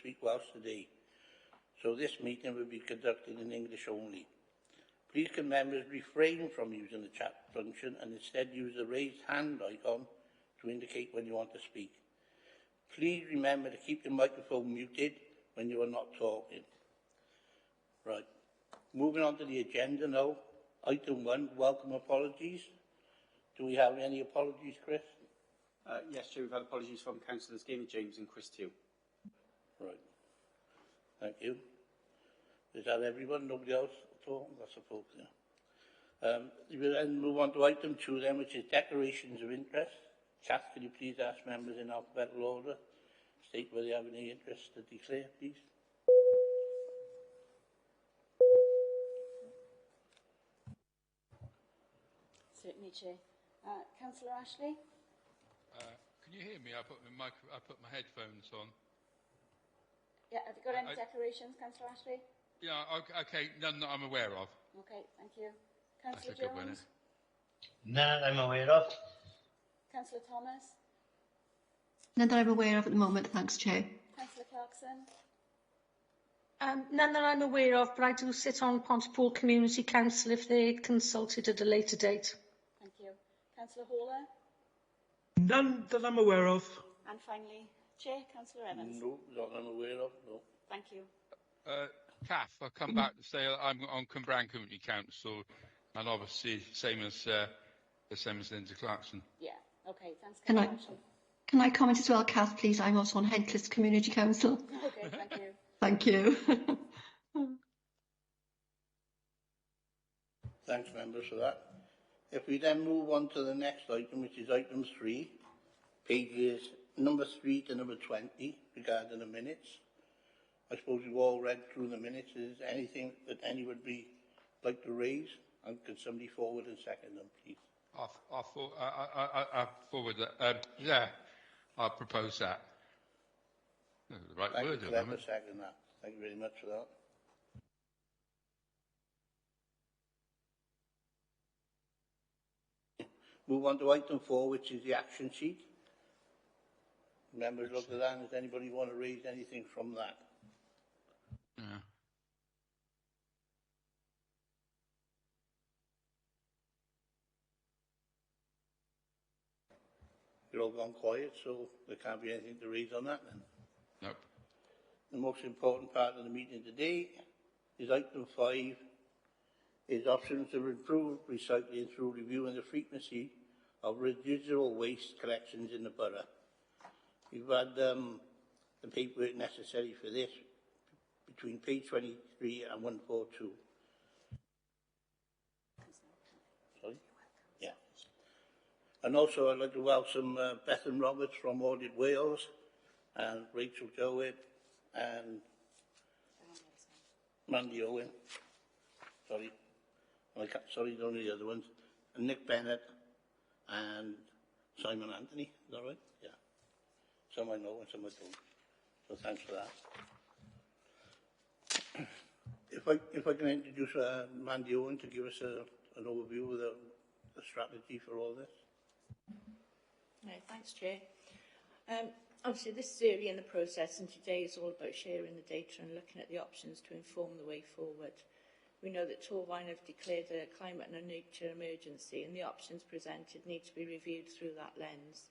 speak Welsh today, so this meeting will be conducted in English only. Please can members refrain from using the chat function and instead use the raised hand icon to indicate when you want to speak. Please remember to keep your microphone muted when you are not talking. Right, moving on to the agenda now. Item 1, welcome apologies. Do we have any apologies, Chris? Yes, Chair, we've had apologies from Councillors David James and Chris Tew. Right, thank you. Is that everyone? Nobody else at all? I suppose, yeah. We will then move on to item 2 then, which is declarations of interest. Kath, can you please ask members in alphabetical order, state whether they have any interest to declare, please? Certainly, Chair. Councillor Ashley? Can you hear me? I put my headphones on. Yeah, have you got any declarations, Councillor Ashley? Yeah, okay, none that I'm aware of. Okay, thank you. Councillor Jones? None that I'm aware of. Councillor Thomas? None that I'm aware of at the moment, thanks, Chair. Councillor Clarkson? None that I'm aware of, but I do sit on Pontypool Community Council if they're consulted at a later date. Thank you. Councillor Hawler? None that I'm aware of. And finally, Chair, Councillor Evans? No, not I'm aware of, no. Thank you. Kath, I'll come back to say I'm on Cumbrae Community Council, and obviously same as Linda Clarkson. Yeah, okay, thanks, Can Councillor. Can I comment as well, Kath, please? I'm also on Headcliff Community Council. Okay, thank you. Thank you. Thanks, members, for that. If we then move on to the next item, which is item 3, pages number 3 to number 20, regarding the minutes. I suppose you've all read through the minutes. Is there anything that anyone would be like to raise? And could somebody forward and second them, please? I'll forward that. Yeah, I'll propose that. The right Thank word, you, Clever, second that. Thank you very much for that. Move on to item 4, which is the action sheet. Members look at that, and does anybody want to raise anything from that? Yeah. You're all gone quiet, so there can't be anything to raise on that then. Nope. The most important part of the meeting today is item 5, is options to improve recycling through reviewing the frequency of residual waste collections in the borough. We've had the paperwork necessary for this between page 23 and 142. Sorry? Yeah. And also I'd like to welcome Bethan Roberts from Audit Wales and Rachel Jowett and Mandy Owen. Sorry. Sorry, don't know the other ones. And Nick Bennett and Simon Anthony. Is that right? Yeah. Some I know and some I don't. So thanks for that. If I can introduce Mandy Owen to give us an overview of the strategy for all this. No, thanks, Chair. Obviously, this is early in the process, and today is all about sharing the data and looking at the options to inform the way forward. We know that Torvine have declared a climate and a nature emergency, and the options presented need to be reviewed through that lens.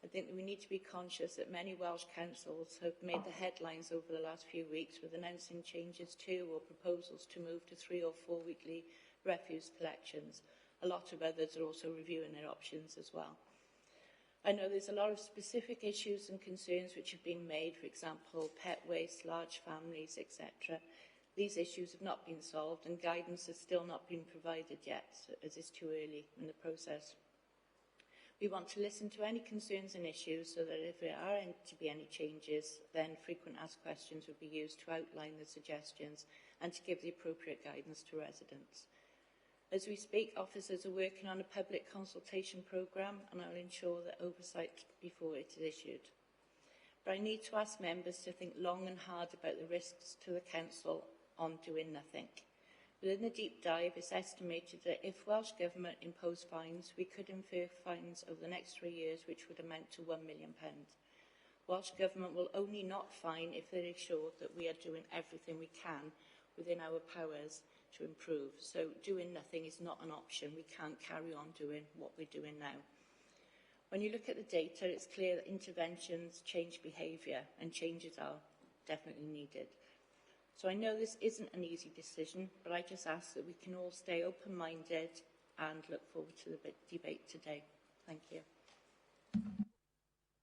I think that we need to be conscious that many Welsh councils have made the headlines over the last few weeks with announcing changes to or proposals to move to 3 or 4 weekly refuse collections. A lot of others are also reviewing their options as well. I know there's a lot of specific issues and concerns which have been made, for example, pet waste, large families, etc. These issues have not been solved and guidance has still not been provided yet, as it's too early in the process. We want to listen to any concerns and issues so that if there are to be any changes, then frequent asked questions would be used to outline the suggestions and to give the appropriate guidance to residents. As we speak, officers are working on a public consultation programme and I'll ensure that oversight before it is issued. But I need to ask members to think long and hard about the risks to the council on doing nothing. Within the deep dive, it's estimated that if Welsh Government imposed fines, we could infer fines over the next 3 years, which would amount to £1 million. whilst government will only not fine if they are sure that we are doing everything we can within our powers to improve. So doing nothing is not an option. We can't carry on doing what we're doing now. When you look at the data, it's clear that interventions change behaviour and changes are definitely needed. So I know this isn't an easy decision, but I just ask that we can all stay open-minded and look forward to the debate today. Thank you.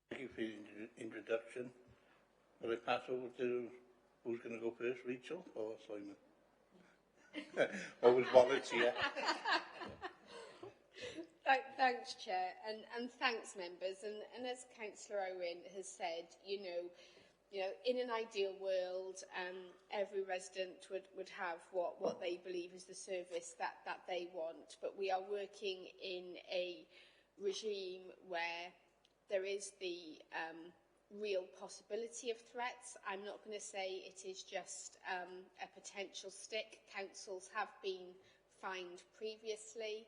Thank you for the introduction. Will I pass over to who's going to go first, Rachel or Simon? Always volunteer. Thanks, Chair, and thanks, members. And as Councillor Owen has said, you know, in an ideal world, every resident would have what they believe is the service that they want. But we are working in a regime where there is the real possibility of threats. I'm not going to say it is just a potential stick. Councils have been fined previously.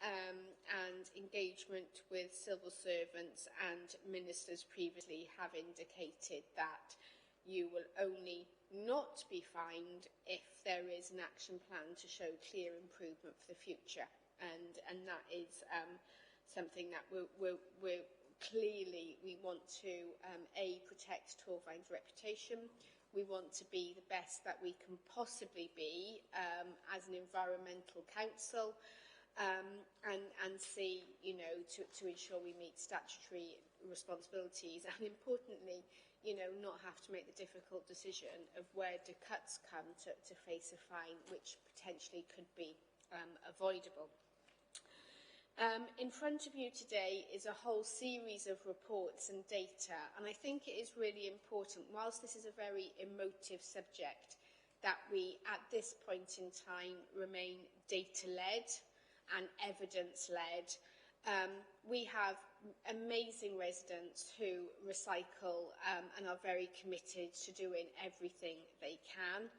And engagement with civil servants and ministers previously have indicated that you will only not be fined if there is an action plan to show clear improvement for the future. And that is something that we're clearly, we want to, protect Torfaen's reputation. We want to be the best that we can possibly be as an environmental council. And see, you know, to ensure we meet statutory responsibilities and, importantly, you know, not have to make the difficult decision of where do cuts come to face a fine, which potentially could be avoidable. In front of you today is a whole series of reports and data, and I think it is really important, whilst this is a very emotive subject, that we, at this point in time, remain data-led and evidence-led. We have amazing residents who recycle and are very committed to doing everything they can.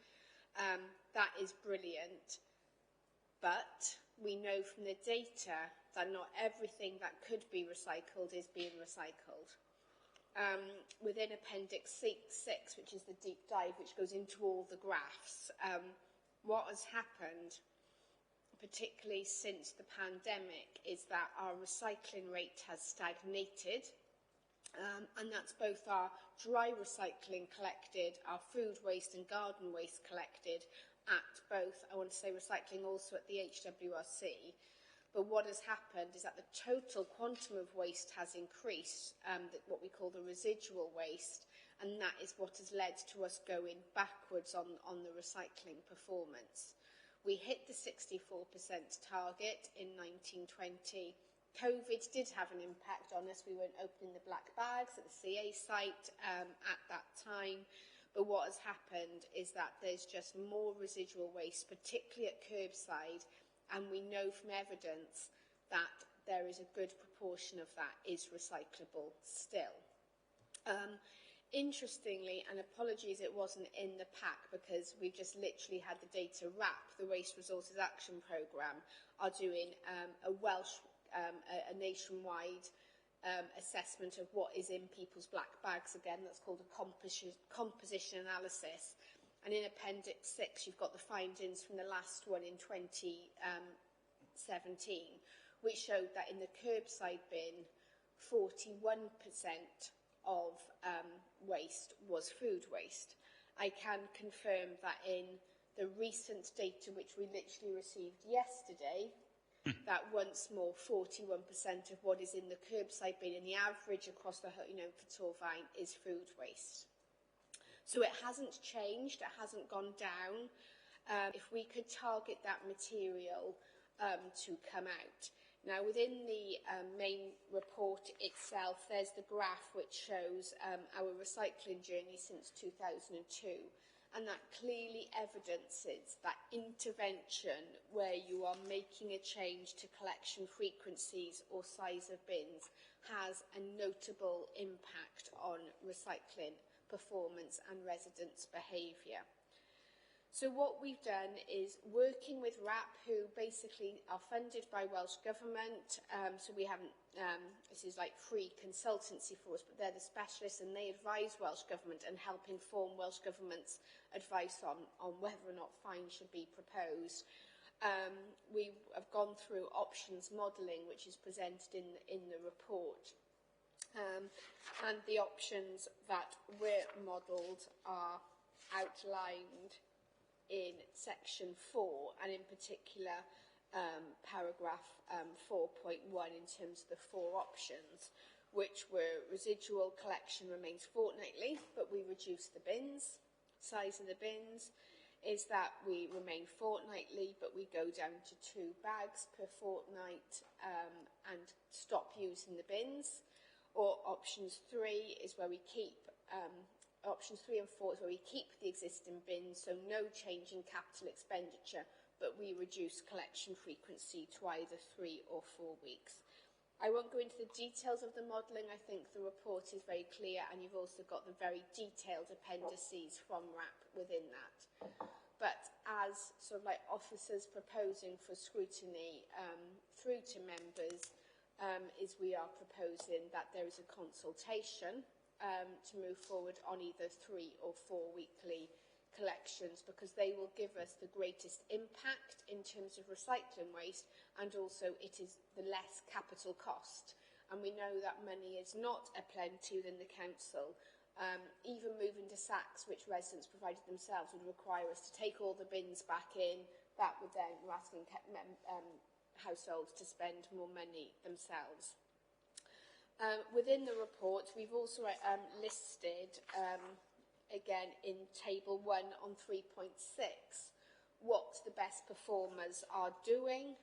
That is brilliant. But we know from the data that not everything that could be recycled is being recycled. Within Appendix 6, which is the deep dive, which goes into all the graphs, what has happened, particularly since the pandemic, is that our recycling rate has stagnated, and that's both our dry recycling collected, our food waste and garden waste collected at both, I want to say recycling also at the HWRC. But what has happened is that the total quantum of waste has increased, what we call the residual waste, and that is what has led to us going backwards on the recycling performance. We hit the 64% target in 1920. COVID did have an impact on us. We weren't opening the black bags at the CA site at that time. But what has happened is that there's just more residual waste, particularly at curbside. And we know from evidence that there is a good proportion of that is recyclable still. Interestingly, and apologies it wasn't in the pack because we've just literally had the data wrap, the Waste Resources Action Programme are doing a nationwide assessment of what is in people's black bags again. That's called a composition analysis. And in Appendix 6, you've got the findings from the last one in 2017, which showed that in the curbside bin, 41% of waste was food waste. I can confirm that in the recent data which we literally received yesterday, that once more 41% of what is in the curbside bin and the average across the whole, for Torfaen is food waste. So it hasn't changed, it hasn't gone down. If we could target that material to come out. Now, within the main report itself, there's the graph which shows our recycling journey since 2002, and that clearly evidences that intervention where you are making a change to collection frequencies or size of bins has a notable impact on recycling performance and residents' behaviour. So what we've done is working with RAP, who basically are funded by Welsh Government. So we haven't, this is like free consultancy for us, but they're the specialists and they advise Welsh Government and help inform Welsh Government's advice on whether or not fines should be proposed. We have gone through options modelling, which is presented in the report. And the options that were modelled are outlined in section 4, and in particular paragraph 4.1 in terms of the 4 options, which were residual collection remains fortnightly, but we reduce the bins. Size of the bins is that we remain fortnightly, but we go down to 2 bags per fortnight and stop using the bins. Or options 3 is where we keep options 3 and 4 is where we keep the existing bins, so no change in capital expenditure, but we reduce collection frequency to either 3 or 4 weeks. I won't go into the details of the modelling. I think the report is very clear, and you've also got the very detailed appendices from RAP within that. But as sort of like officers proposing for scrutiny through to members, is we are proposing that there is a consultation to move forward on either 3 or 4 weekly collections, because they will give us the greatest impact in terms of recycling waste, and also it is the less capital cost. And we know that money is not a plenty within the council. Even moving to sacks, which residents provided themselves, would require us to take all the bins back in. That would then, we're asking households to spend more money themselves. Within the report, we've also listed, again in table 1 on 3.6, what the best performers are doing,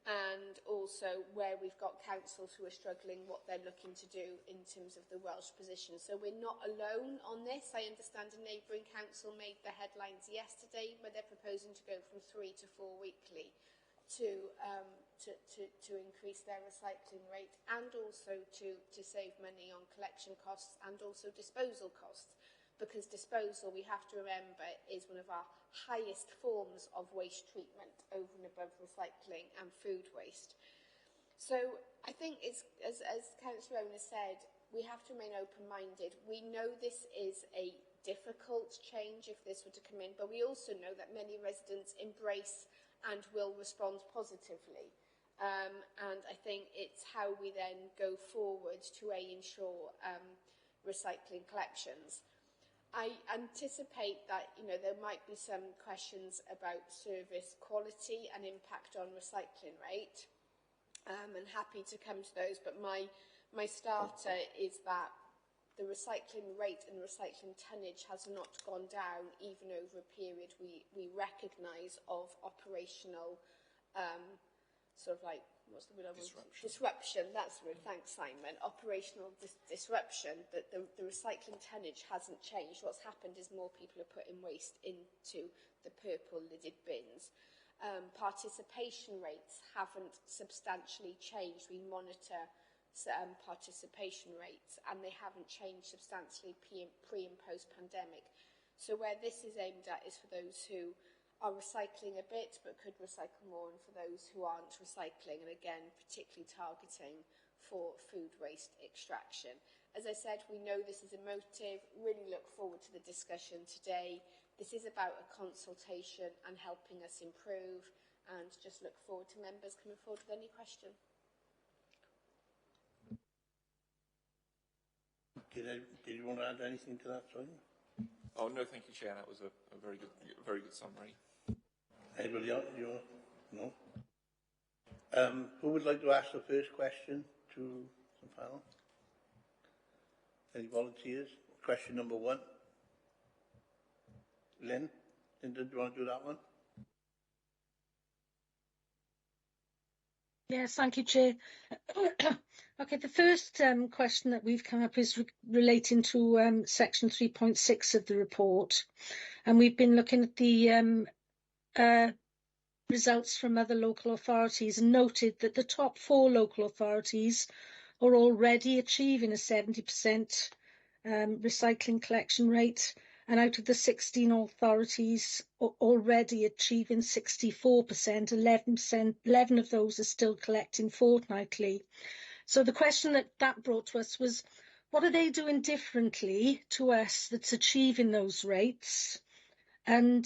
and also where we've got councils who are struggling, what they're looking to do in terms of the Welsh position. So we're not alone on this. I understand a neighbouring council made the headlines yesterday, where they're proposing to go from 3 to 4 weekly to increase their recycling rate, and also to save money on collection costs and also disposal costs, because disposal, we have to remember, is one of our highest forms of waste treatment over and above recycling and food waste. So I think it's, as Councillor Owen has said, we have to remain open-minded. We know this is a difficult change if this were to come in, but we also know that many residents embrace and will respond positively. And I think it's how we then go forward to ensure recycling collections. I anticipate that there might be some questions about service quality and impact on recycling rate. And happy to come to those, but my starter is that the recycling rate and recycling tonnage has not gone down even over a period we recognise of operational sort of like, what's the word I want? Disruption, that's the word, thanks Simon. Operational disruption, that the recycling tonnage hasn't changed. What's happened is more people are putting waste into the purple lidded bins. Participation rates haven't substantially changed. We monitor participation rates, and they haven't changed substantially pre and post pandemic. So where this is aimed at is for those who are recycling a bit but could recycle more, and for those who aren't recycling, and again particularly targeting for food waste extraction. As I said, we know this is emotive. Really look forward to the discussion today. This is about a consultation and helping us improve, and just look forward to members coming forward with any question. Did you want to add anything to that, Simon? Oh no, thank you, Chair. That was a very good summary. Anybody else? No. Who would like to ask the first question to the panel? Any volunteers? Question number 1. Linda, do you want to do that one? Yes, thank you, Chair. Okay, the first question that we've come up is relating to section 3.6 of the report, and we've been looking at the results from other local authorities and noted that the top 4 local authorities are already achieving a 70% recycling collection rate, and out of the 16 authorities already achieving 64%, 11 of those are still collecting fortnightly. So the question that brought to us was, what are they doing differently to us that's achieving those rates? And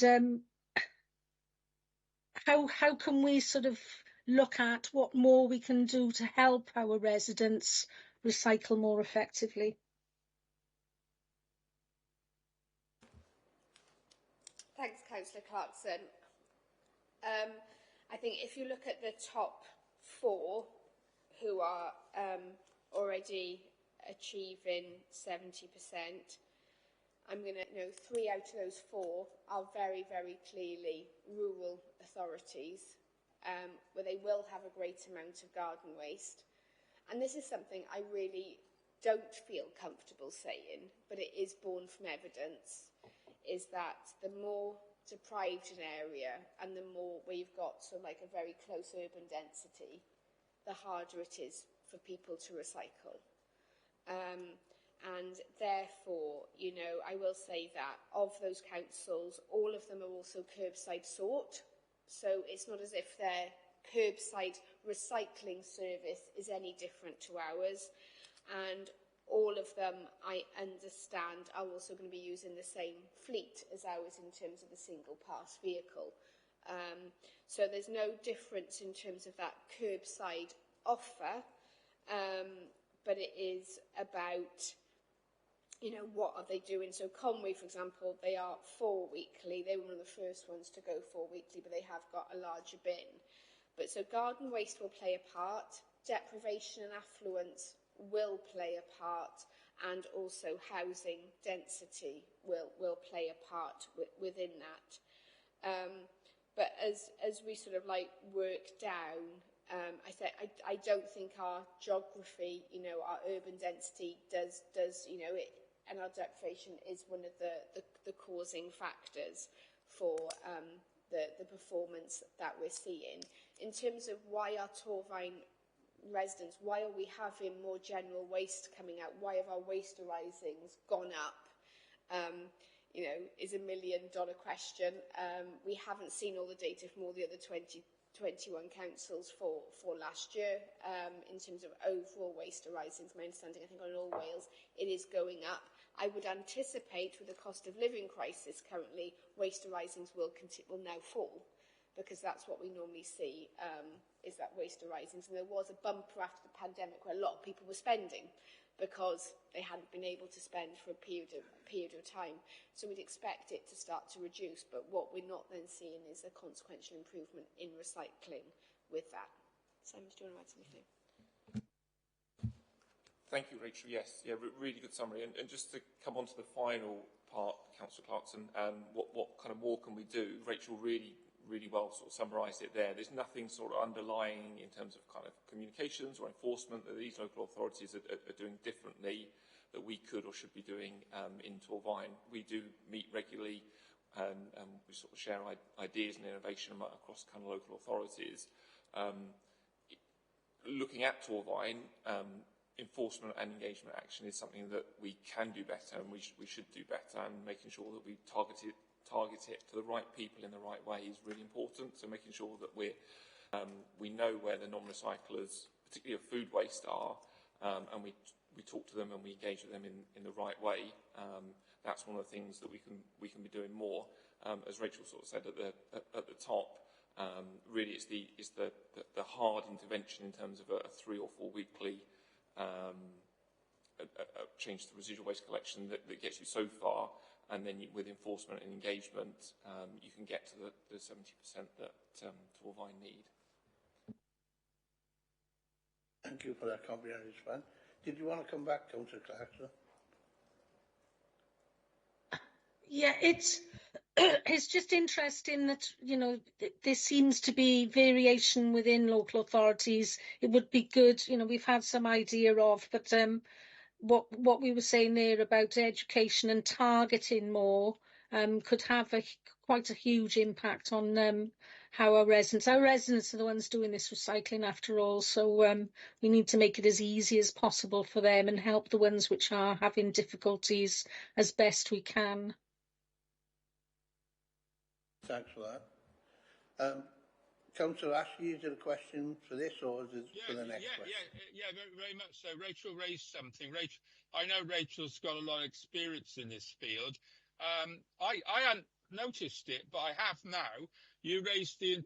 how can we sort of look at what more we can do to help our residents recycle more effectively? Thanks, Councillor Clarkson. I think if you look at the top 4 who are already achieving 70%, I'm going to know 3 out of those 4 are very, very clearly rural authorities, where they will have a great amount of garden waste. And this is something I really don't feel comfortable saying, but it is born from evidence, is that the more deprived an area and the more where you've got sort of like a very close urban density, the harder it is for people to recycle. And therefore, you know, I will say that of those councils, all of them are also curbside sort. So it's not as if their curbside recycling service is any different to ours. And all of them, I understand, are also going to be using the same fleet as ours in terms of the single pass vehicle. So there's no difference in terms of that curbside offer, but it is about, you know, what are they doing? So Conway, for example, they are 4 weekly. They were one of the first ones to go 4 weekly, but they have got a larger bin. But so garden waste will play a part, deprivation and affluence will play a part, and also housing density will play a part within that. But as we sort of like work down, I don't think our geography, you know, our urban density does you know, and our deprivation is one of the causing factors for the performance that we're seeing. In terms of why our Torvine residents, why are we having more general waste coming out? Why have our waste arisings gone up? You know, is $1 million question. We haven't seen all the data from all the other 21 councils for last year. In terms of overall waste arisings, my understanding, I think on all Wales, it is going up. I would anticipate with the cost of living crisis currently, waste arisings will now fall, because that's what we normally see, is that waste arisings. And there was a bumper after the pandemic where a lot of people were spending because they hadn't been able to spend for a period of time. So we'd expect it to start to reduce, but what we're not then seeing is a consequential improvement in recycling with that. Simon, do you want to add something? Thank you, Rachel. Yes, yeah, really good summary. And just to come on to the final part, Councillor Clarkson, what kind of more can we do? Rachel really well sort of summarised it there. There's nothing sort of underlying in terms of kind of communications or enforcement that these local authorities are doing differently that we could or should be doing in Torvine. We do meet regularly and we sort of share ideas and innovation across kind of local authorities. Looking at Torvine, enforcement and engagement action is something that we can do better and we should do better, and making sure that we target it to the right people in the right way is really important. So making sure that we know where the non-recyclers, particularly of food waste, are, and we talk to them and we engage with them in the right way. That's one of the things that we can be doing more. As Rachel sort of said at the top, really it's the hard intervention in terms of a 3 or 4 weekly change to residual waste collection that gets you so far. And then with enforcement and engagement, you can get to the 70% that Torvine need. Thank you for that comprehensive response. Did you want to come back, Councillor Clarkson? Yeah, it's just interesting that, you know, there seems to be variation within local authorities. It would be good, you know, we've had some idea of, but what we were saying there about education and targeting more could have quite a huge impact on how our residents are the ones doing this recycling after all, so we need to make it as easy as possible for them and help the ones which are having difficulties as best we can. Thanks for that. Councillor Ashley, is there a question for this or is it for the next question? Very, very much so. Rachel raised something. Rachel, I know Rachel's got a lot of experience in this field. I hadn't noticed it, but I have now. You raised the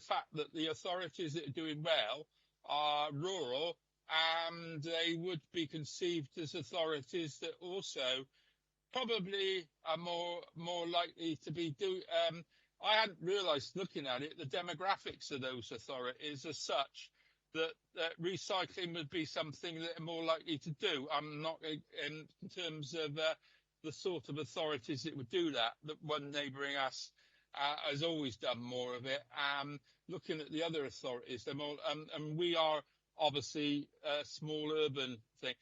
fact that the authorities that are doing well are rural, and they would be conceived as authorities that also probably are more likely to be I hadn't realised, looking at it, the demographics of those authorities are such that recycling would be something that are more likely to do. I'm not in terms of the sort of authorities that would do that. That one neighbouring us has always done more of it. Looking at the other authorities, they're more, and we are obviously a small urban thing.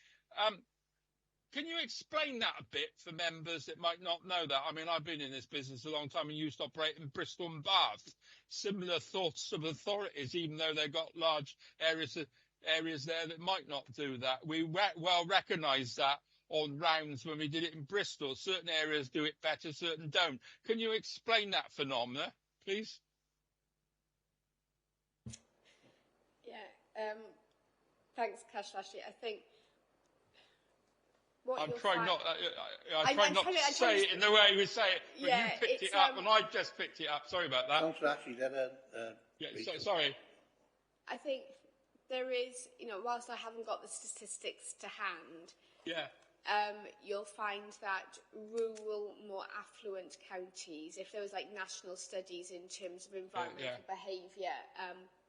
Can you explain that a bit for members that might not know that? I mean, I've been in this business a long time and used to operate in Bristol and Bath. Similar thoughts of authorities, even though they've got large areas there that might not do that. We well recognise that on rounds when we did it in Bristol. Certain areas do it better, certain don't. Can you explain that phenomena, please? Yeah, thanks, Cash Ashley. I think I'm trying not to say it in the way we say it, but you picked it up and I just picked it up. Sorry about that. Councillor Ashley, sorry. I think there is, whilst I haven't got the statistics to hand, you'll find that rural, more affluent counties, if there was like national studies in terms of environmental behaviour,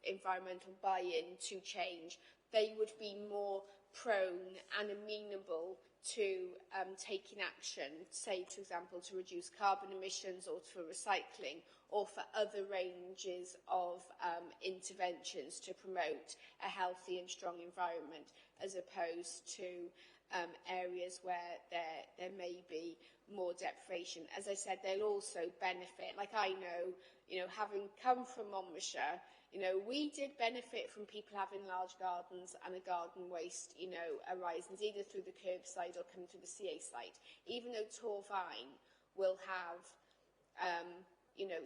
environmental buy-in to change, they would be more prone and amenable to taking action, say, for example, to reduce carbon emissions or for recycling or for other ranges of interventions to promote a healthy and strong environment, as opposed to areas where there may be more deprivation. As I said, they'll also benefit. Like I know, having come from Monmouthshire, we did benefit from people having large gardens and a garden waste, arises either through the curbside or coming through the CA site. Even though Torvine will have,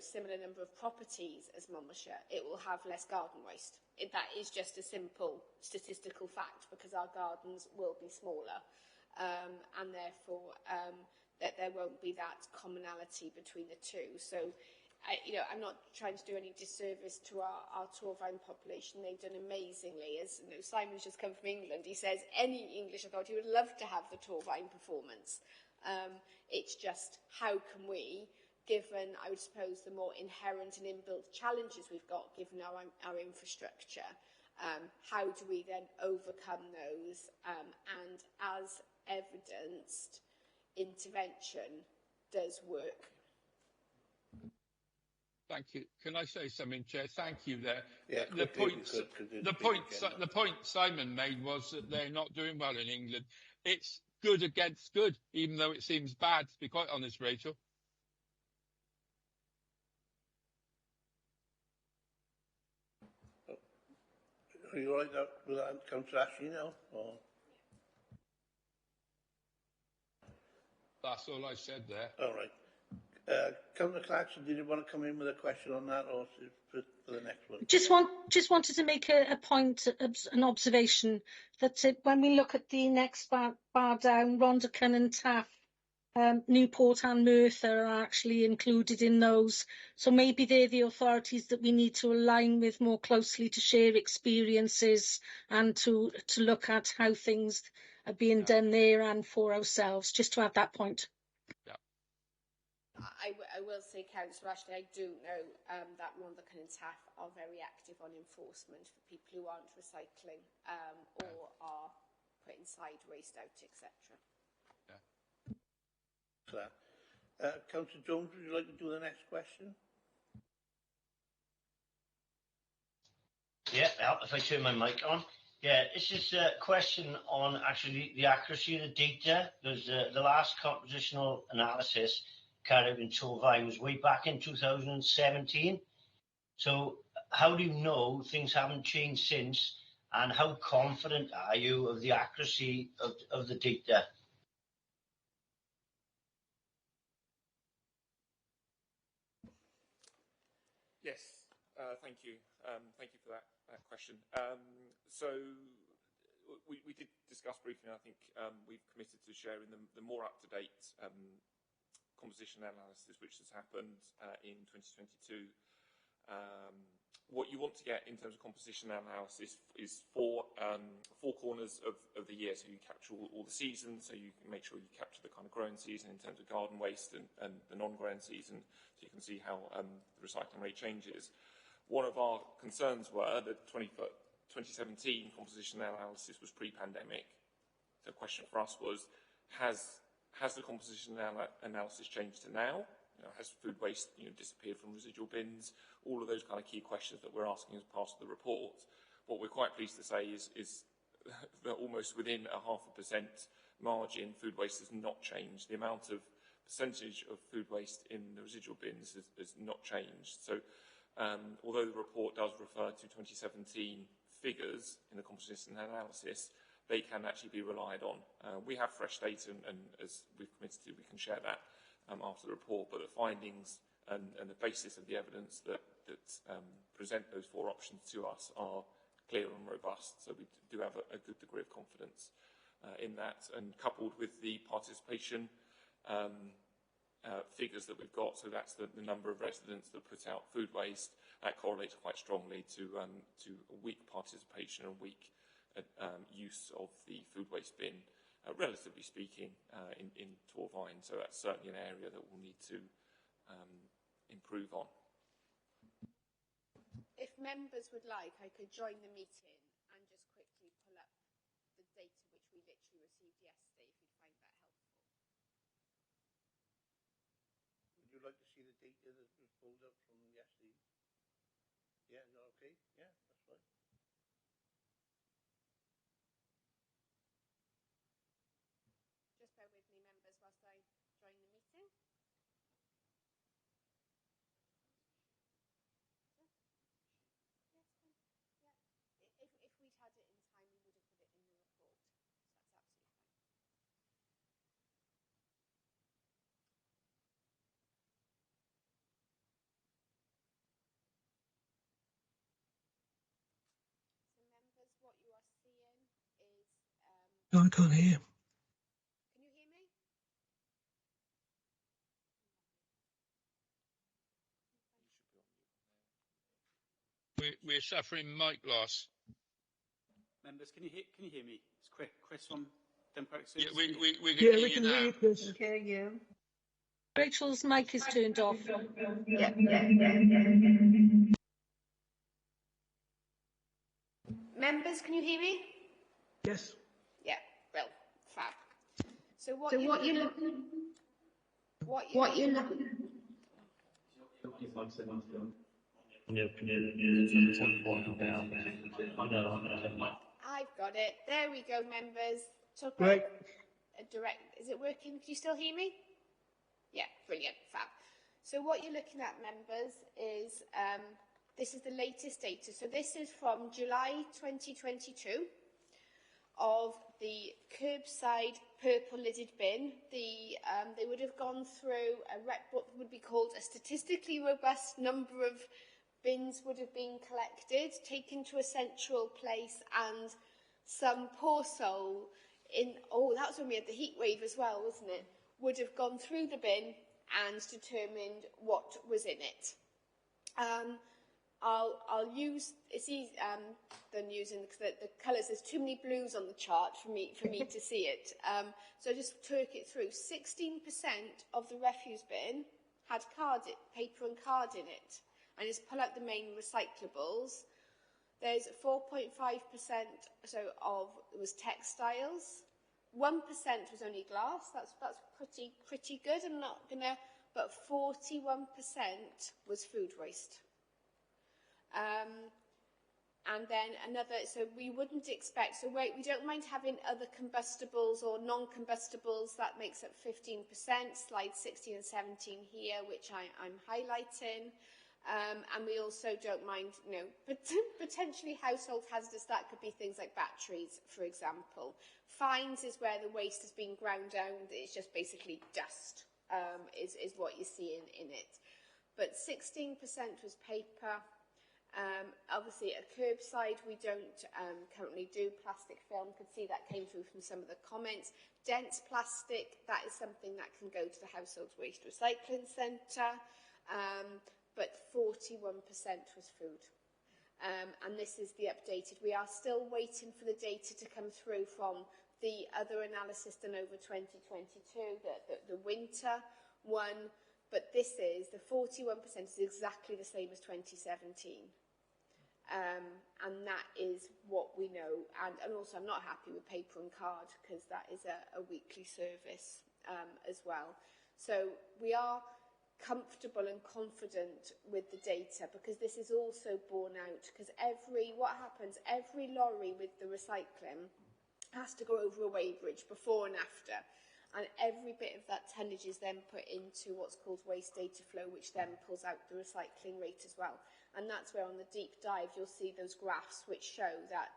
similar number of properties as Monmouthshire, it will have less garden waste. That is just a simple statistical fact, because our gardens will be smaller, and therefore that there won't be that commonality between the two. So, I'm not trying to do any disservice to our Torvine population. They've done amazingly. As Simon's just come from England, he says any English authority would love to have the Torvine performance. It's just how can we, given, I would suppose, the more inherent and inbuilt challenges we've got, given our infrastructure, how do we then overcome those? And as evidenced, intervention does work. Thank you. Can I say something, Chair? Thank you there. Yeah, the point Simon made was that they're not doing well in England. It's good against good, even though it seems bad, to be quite honest, Rachel. Are you all right with that, Councillor Ashley, now? Or? That's all I said there. All right. Councillor Clarkson, did you want to come in with a question on that, or for the next one? Just wanted to make a point, an observation, that when we look at the next bar down, Rondicon and Taff, Newport and Merthyr are actually included in those. So maybe they're the authorities that we need to align with more closely to share experiences and to look at how things are being done there and for ourselves, just to add that point. I will say, Councillor Ashley, I do know that Rondicon and Taff are very active on enforcement for people who aren't recycling or are putting side waste out, etc. Councillor Jones, would you like to do the next question? Yeah, if I turn my mic on. Yeah, it's just a question on actually the accuracy of the data. Because the last compositional analysis carried out in Torvine was way back in 2017. So how do you know things haven't changed since, and how confident are you of the accuracy of the data? Yes, thank you. Thank you for that question. So we did discuss briefly, and I think we've committed to sharing the more up-to-date composition analysis which has happened in 2022. What you want to get in terms of composition analysis is four corners of the year. So you capture all the seasons, so you can make sure you capture the kind of growing season in terms of garden waste and the non-growing season, so you can see how the recycling rate changes. One of our concerns were that 2017 composition analysis was pre-pandemic. So the question for us was, has the composition analysis changed to now? Has food waste disappeared from residual bins? All of those kind of key questions that we're asking as part of the report. What we're quite pleased to say is that almost within a 0.5% margin, food waste has not changed. The amount of percentage of food waste in the residual bins has not changed. So although the report does refer to 2017 figures in the composition analysis, they can actually be relied on. We have fresh data, and as we've committed to, we can share that after the report, but the findings and the basis of the evidence that present those four options to us are clear and robust, so we do have a good degree of confidence in that. And coupled with the participation figures that we've got, so that's the number of residents that put out food waste, that correlates quite strongly to a weak participation and weak use of the food waste bin, relatively speaking, in Torvine. So that's certainly an area that we'll need to improve on. If members would like, I could join the meeting and just quickly pull up the data which we literally received yesterday, if you'd find that helpful. Would you like to see the data that was pulled up from yesterday? Yeah, is that okay? Yeah, that's fine. Just bear with me, members, whilst I join the meeting. If we'd had it in time, we would have put it in the report. So that's absolutely fine. So members, what you are seeing is... No, I can't hear. Can you hear me? We're suffering mic loss. Members, can you hear me? It's Chris from Democratic Yeah, Services. we can hear We you can now. hear you, Chris. We can hear you. Rachel's mic is turned off. Yeah. Members, can you hear me? Yes. Yeah, well, fab. So what So you're what you're looking I've got it. There we go, members. Talk Right. about a direct. Is it working? Can you still hear me? Yeah, brilliant, fab. So what you're looking at, members, is this is the latest data. So this is from July 2022 of the curbside purple lidded bin. They would have gone through what would be called a statistically robust number of bins would have been collected, taken to a central place, and some poor soul that was when we had the heat wave as well, wasn't it? Would have gone through the bin and determined what was in it. I'll use, it's easy than using the colours. There's too many blues on the chart for me to see it. So just talk it through. 16% of the refuse bin had paper and card in it. And just pull out the main recyclables. There's 4.5% was textiles. 1% was only glass. That's pretty good. I'm not gonna, but 41% was food waste. And then another, so we wouldn't expect, so we don't mind having other combustibles or non-combustibles. That makes up 15%, slides 16 and 17 here, which I'm highlighting. And we also don't mind, potentially household hazardous. That could be things like batteries, for example. Fines is where the waste has been ground down. It's just basically dust, is what you see in it. but 16% was paper. Obviously, at curbside, we don't currently do plastic film. Could see that came through from some of the comments. Dense plastic, that is something that can go to the Household Waste Recycling Centre, but 41% was food. And this is the updated. We are still waiting for the data to come through from the other analysis done over 2022, the winter one, but this is, the 41% is exactly the same as 2017. And that is what we know. And also I'm not happy with paper and card because that is a weekly service as well. So we are comfortable and confident with the data because this is also borne out because what happens, every lorry with the recycling has to go over a weighbridge before and after, and every bit of that tonnage is then put into what's called waste data flow, which then pulls out the recycling rate as well. And that's where on the deep dive you'll see those graphs which show that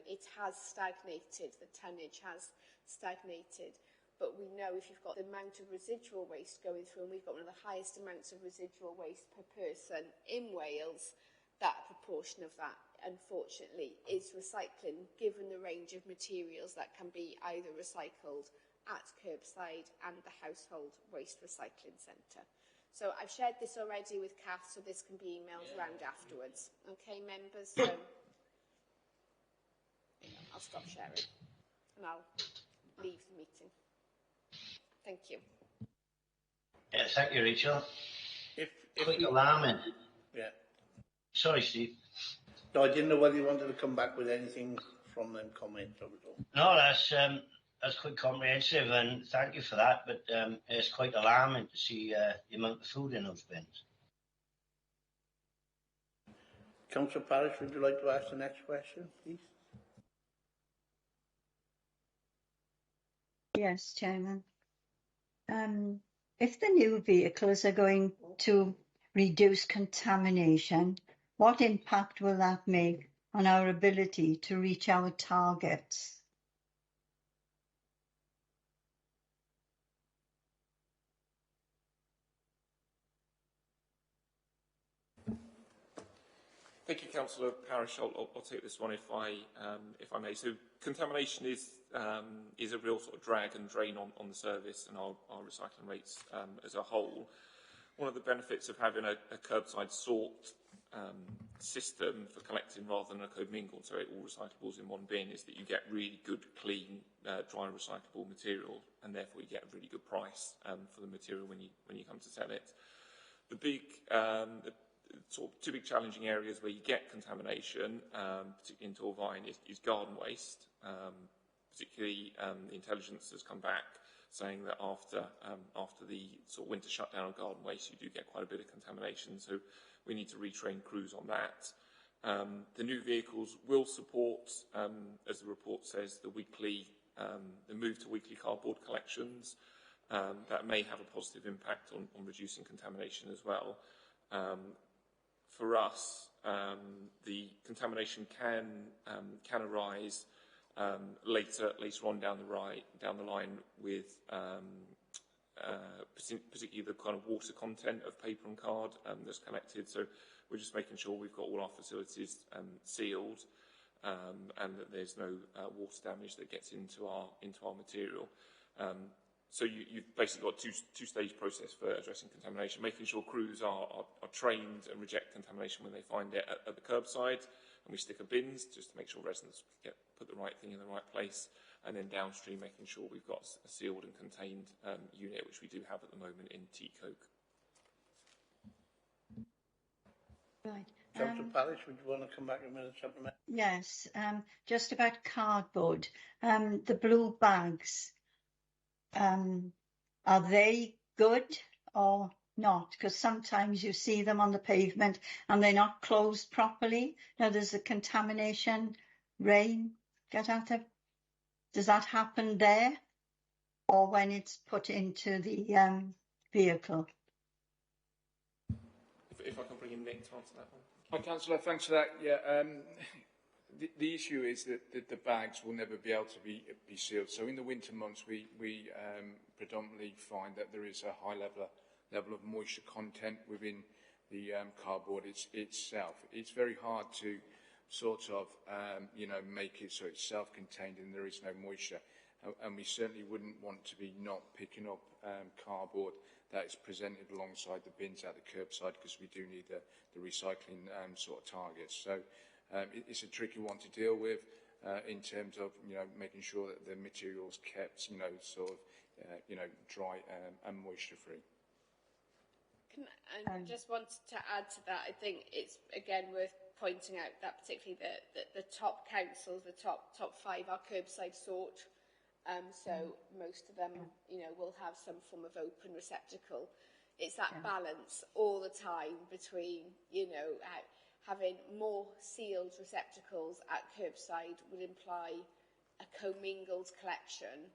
it has stagnated, the tonnage has stagnated. But we know if you've got the amount of residual waste going through, and we've got one of the highest amounts of residual waste per person in Wales, that proportion of that, unfortunately, is recycling, given the range of materials that can be either recycled at curbside and the Household Waste Recycling Centre. So I've shared this already with Kath, so this can be emailed around afterwards. Okay, members? So I'll stop sharing and I'll leave the meeting. Thank you. Yeah, thank you, Rachel. Quite you, alarming. Yeah. Sorry, Steve. No, I didn't know whether you wanted to come back with anything from them comments. No, that's quite comprehensive, and thank you for that. But it's quite alarming to see the amount of food in those bins. Councillor Parish, would you like to ask the next question, please? Yes, Chairman. If the new vehicles are going to reduce contamination, what impact will that make on our ability to reach our targets? Thank you, Councillor Parish. I'll take this one if I may. So contamination is a real sort of drag and drain on the service and our recycling rates as a whole. One of the benefits of having a curbside sort system for collecting rather than a co-mingled, so all recyclables in one bin, is that you get really good, clean, dry recyclable material, and therefore you get a really good price for the material when you come to sell it. The big sort of two big challenging areas where you get contamination, particularly in Torvine, is garden waste. Particularly, the intelligence has come back saying that after the sort of winter shutdown of garden waste, you do get quite a bit of contamination. So we need to retrain crews on that. The new vehicles will support, as the report says, the move to weekly cardboard collections. That may have a positive impact on reducing contamination as well. For us, the contamination can arise later on down the line with particularly the kind of water content of paper and card that's collected. So we're just making sure we've got all our facilities sealed and that there's no water damage that gets into our material. So you've basically got two-stage process for addressing contamination, making sure crews are trained and reject contamination when they find it at the curbside, and we stick a bins just to make sure residents put the right thing in the right place, and then downstream making sure we've got a sealed and contained unit, which we do have at the moment in T-Coke. Right. Councillor Parish, would you want to come back a minute supplement? Yes, just about cardboard. The blue bags. Are they good or not? Because sometimes you see them on the pavement and they're not closed properly. Now there's a contamination, rain, get out of. Does that happen there or when it's put into the vehicle? If I can bring in Nick to answer that one. Hi, Councillor. Thanks for that. Yeah, the issue is that the bags will never be able to be sealed. So in the winter months, we predominantly find that there is a high level of moisture content within cardboard itself. It's very hard to sort of, make it so it's self-contained and there is no moisture. And we certainly wouldn't want to be not picking up cardboard that is presented alongside the bins at the curbside, because we do need the recycling sort of targets. So it's a tricky one to deal with in terms of, making sure that the material's kept, dry and moisture-free. I just wanted to add to that. I think it's, again, worth pointing out that particularly the top councils, the top 5 are curbside sort. So most of them, will have some form of open receptacle. It's that balance all the time between, having more sealed receptacles at curbside would imply a commingled collection,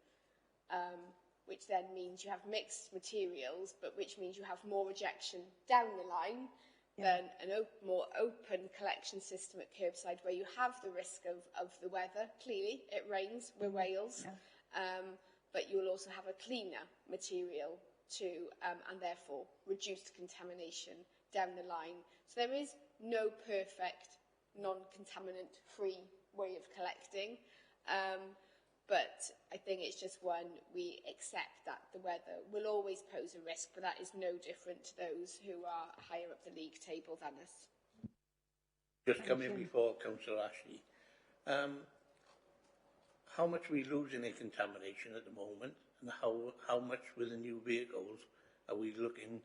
which then means you have mixed materials, but which means you have more rejection down the line than a more open collection system at curbside, where you have the risk of the weather. Clearly, it rains, we're Wales. But you will also have a cleaner material too, and therefore reduced contamination down the line. So there is no perfect non-contaminant-free way of collecting, but I think it's just one we accept that the weather will always pose a risk, but that is no different to those who are higher up the league table than us. Just coming before Councillor Ashley. How much are we losing in contamination at the moment, and how much with the new vehicles are we looking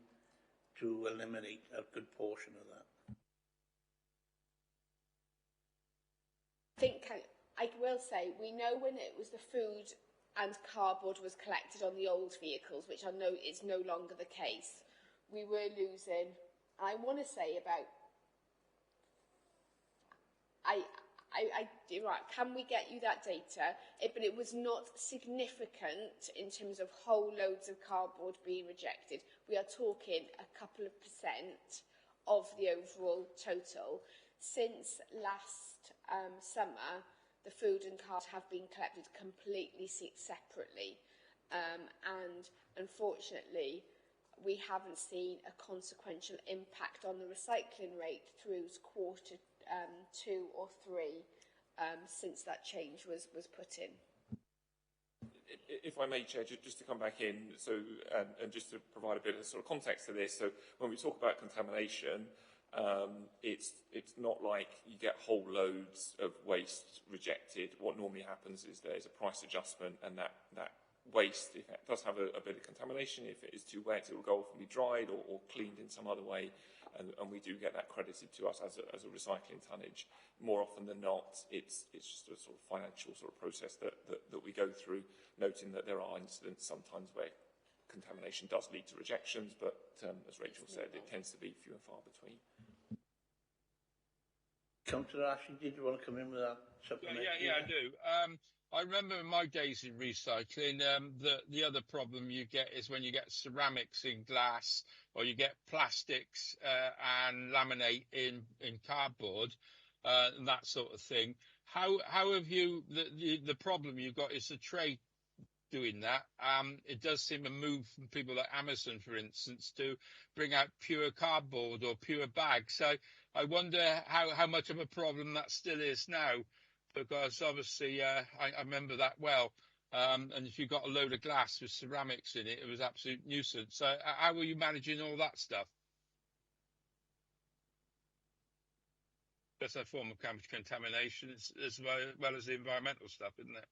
to eliminate a good portion of that? I think I will say we know when it was the food and cardboard was collected on the old vehicles, which I know is no longer the case, we were losing, I want to say about, right, can we get you that data? But it was not significant in terms of whole loads of cardboard being rejected. We are talking a couple of % of the overall total. Since last summer, the food and card have been collected completely separately. And unfortunately, we haven't seen a consequential impact on the recycling rate through quarter 2 or 3 since that change was put in. If I may, Chair, just to come back in, so and just to provide a bit of sort of context to this. So when we talk about contamination, it's not like you get whole loads of waste rejected. What normally happens is there's a price adjustment, and that waste, if it does have a bit of contamination, if it is too wet, it will go off and be dried or cleaned in some other way, and we do get that credited to us as a recycling tonnage. More often than not, it's just a sort of financial sort of process that we go through, noting that there are incidents sometimes where contamination does lead to rejections, but as Rachel said, it tends to be few and far between. Councillor Ashley, did you want to come in with that supplement? Yeah, I do. I remember in my days in recycling, the other problem you get is when you get ceramics in glass, or you get plastics and laminate in cardboard, and that sort of thing. How have you, the problem you've got is the trade doing that. It does seem a move from people like Amazon, for instance, to bring out pure cardboard or pure bags. So I wonder how much of a problem that still is now, because obviously I remember that well. And if you got a load of glass with ceramics in it, it was absolute nuisance. So how were you managing all that stuff? That's a form of contamination as well as the environmental stuff, isn't it?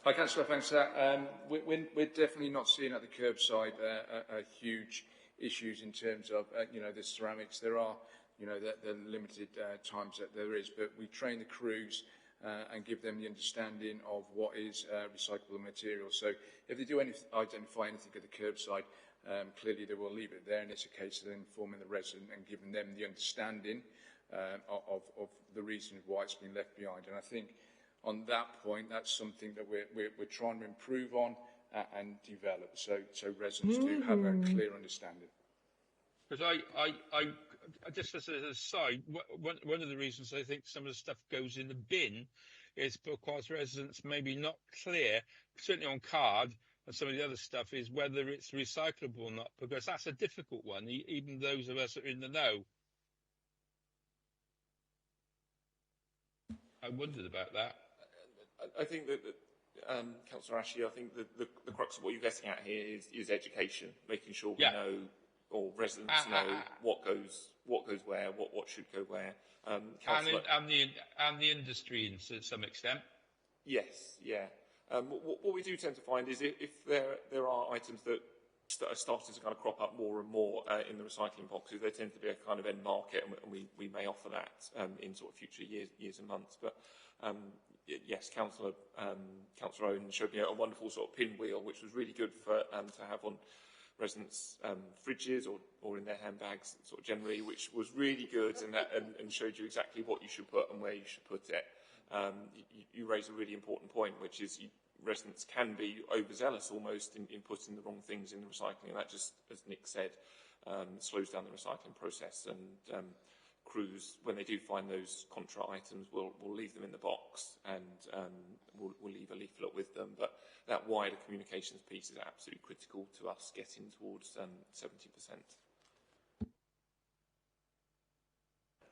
Hi, Councillor, thanks for that. We're definitely not seeing at the curbside a huge issues in terms of, the ceramics. There are, the limited times that there is, but we train the crews and give them the understanding of what is recyclable material. So if they do identify anything at the curbside, clearly they will leave it there, and it's a case of informing the resident and giving them the understanding of the reason why it's been left behind. And I think on that point, that's something that we're trying to improve on and develop, so residents do have a clear understanding. Because I just as an aside, one of the reasons I think some of the stuff goes in the bin is because residents may be not clear, certainly on card, and some of the other stuff is whether it's recyclable or not, because that's a difficult one, even those of us that are in the know. I wondered about that. I think that, Councillor Ashley, I think the crux of what you're getting at here is education, making sure we know, or residents know what goes where, what should go where. And the industry to some extent. Yes, yeah. What we do tend to find is if there are items that are starting to kind of crop up more and more in the recycling boxes, there tends to be a kind of end market, and we may offer that in sort of future years and months. But yes, Councillor Owen showed me a wonderful sort of pinwheel, which was really good for to have on residents' fridges or in their handbags, sort of generally, which was really good and showed you exactly what you should put and where you should put it. You raise a really important point, which is residents can be overzealous almost in putting the wrong things in the recycling, and that just, as Nick said, slows down the recycling process. And crews, when they do find those contra items, will leave them in the box and we'll leave a leaflet with them. But that wider communications piece is absolutely critical to us getting towards 70%.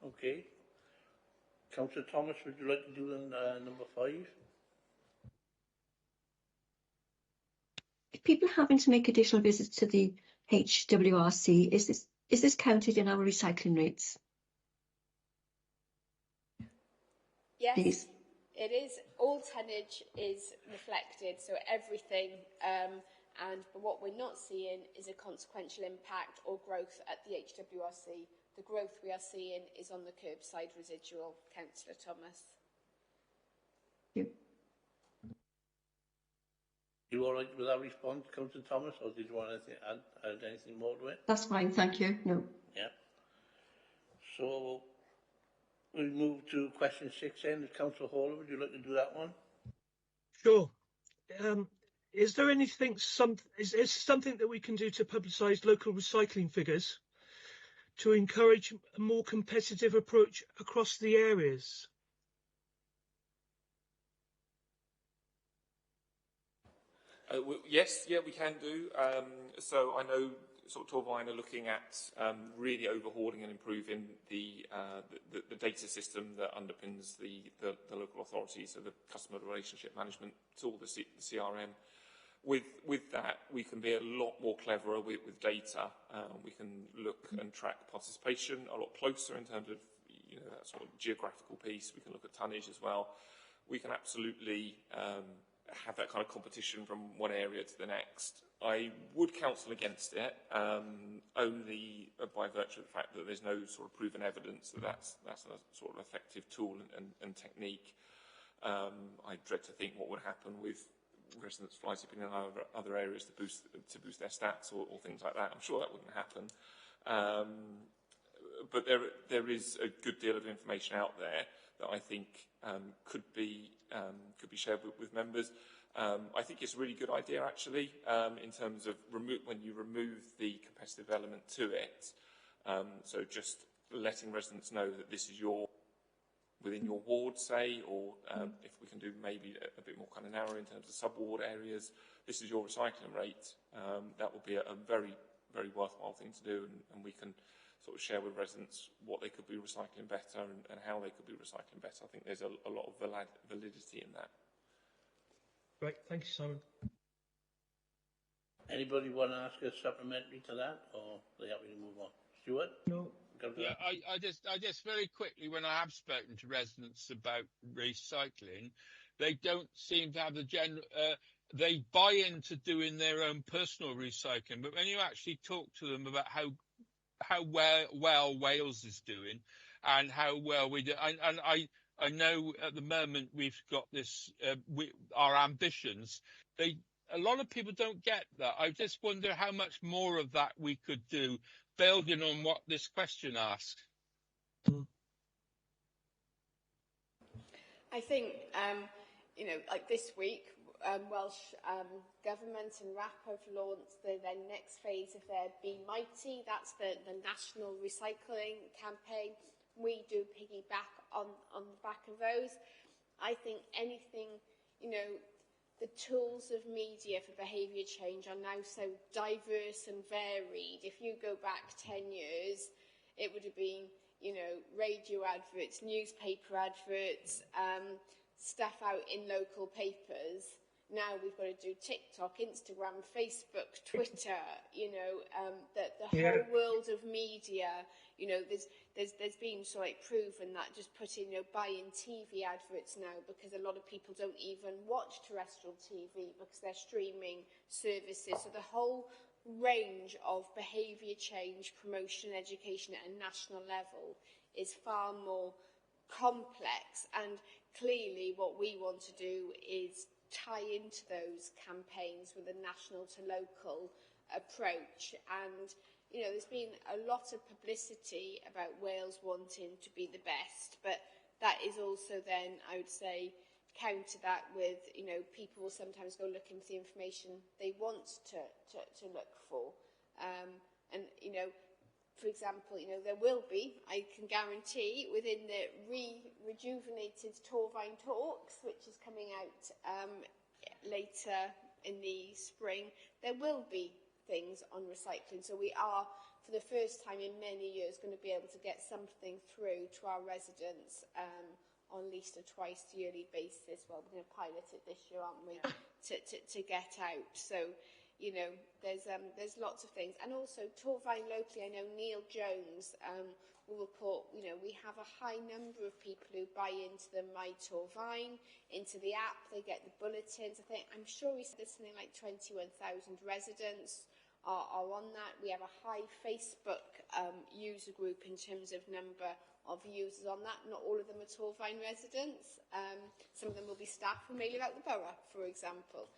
Okay. Councillor Thomas, would you like to do number 5? If people are having to make additional visits to the HWRC, is this counted in our recycling rates? Yes, Please. it is. All tonnage is reflected, so everything. But what we're not seeing is a consequential impact or growth at the HWRC. The growth we are seeing is on the curbside residual, Councillor Thomas. Thank you. You all right with that response, Councillor Thomas, or did you want to add anything more to it? That's fine, thank you. No. Yeah. So we move to question 6 then. Councillor Hall, would you like to do that one? Sure. Is there anything, is something that we can do to publicise local recycling figures to encourage a more competitive approach across the areas? Yes, yeah, we can do. So I know sort of Torvine are looking at really overhauling and improving the data system that underpins the local authority, so the customer relationship management tool, the CRM. With that, we can be a lot more cleverer with data. We can look and track participation a lot closer in terms of that sort of geographical piece. We can look at tonnage as well. We can absolutely have that kind of competition from one area to the next. I would counsel against it, only by virtue of the fact that there's no sort of proven evidence that that's a sort of effective tool and technique. I dread to think what would happen with residents fly tipping in other areas to boost their stats or things like that. I'm sure that wouldn't happen. But there is a good deal of information out there that I think could be shared with members. I think it's a really good idea, actually, in terms of when you remove the competitive element to it. So just letting residents know that this is within your ward, say, or if we can do maybe a bit more kind of narrow in terms of sub-ward areas, this is your recycling rate. That would be a very, very worthwhile thing to do, and we can sort of share with residents what they could be recycling better and how they could be recycling better. I think there's a lot of validity in that. Great, thank you, Simon. Anybody want to ask a supplementary to that, or are they happy to move on? Stuart? No. Yeah, I just very quickly, when I have spoken to residents about recycling, they don't seem to have the general. They buy into doing their own personal recycling, but when you actually talk to them about how well Wales is doing and how well we do, and I know at the moment we've got this our ambitions. A lot of people don't get that. I just wonder how much more of that we could do, building on what this question asks. I think, like this week, Welsh Government and RAP have launched their next phase of their Be Mighty. That's the national recycling campaign. We do piggyback on the back of those. I think anything, the tools of media for behaviour change are now so diverse and varied. If you go back 10 years, it would have been, you know, radio adverts, newspaper adverts, stuff out in local papers. Now we've got to do TikTok, Instagram, Facebook, Twitter, you know, the whole world of media. You know, there's been sort of like proven that just putting, you know, buying TV adverts now, because a lot of people don't even watch terrestrial TV because they're streaming services. So the whole range of behaviour change, promotion, education at a national level is far more complex. And clearly what we want to do is tie into those campaigns with a national to local approach. And you know, there's been a lot of publicity about Wales wanting to be the best, but that is also then, I would say, counter that with, you know, people will sometimes go looking for the information they want to look for. And, you know, for example, you know, there will be, I can guarantee, within the rejuvenated Torvine Talks, which is coming out later in the spring, there will be things on recycling. So we are, for the first time in many years, going to be able to get something through to our residents on at least a twice yearly basis. Well, we're going to pilot it this year, aren't we, to get out. So, you know, there's lots of things. And also, Torvine locally, I know Neil Jones will report, you know, we have a high number of people who buy into the My Torvine, into the app, they get the bulletins. I'm sure he said there's something like 21,000 residents are on that. We have a high Facebook user group in terms of number of users on that. Not all of them are Torvine residents. Some of them will be staff who may live out the borough, for example.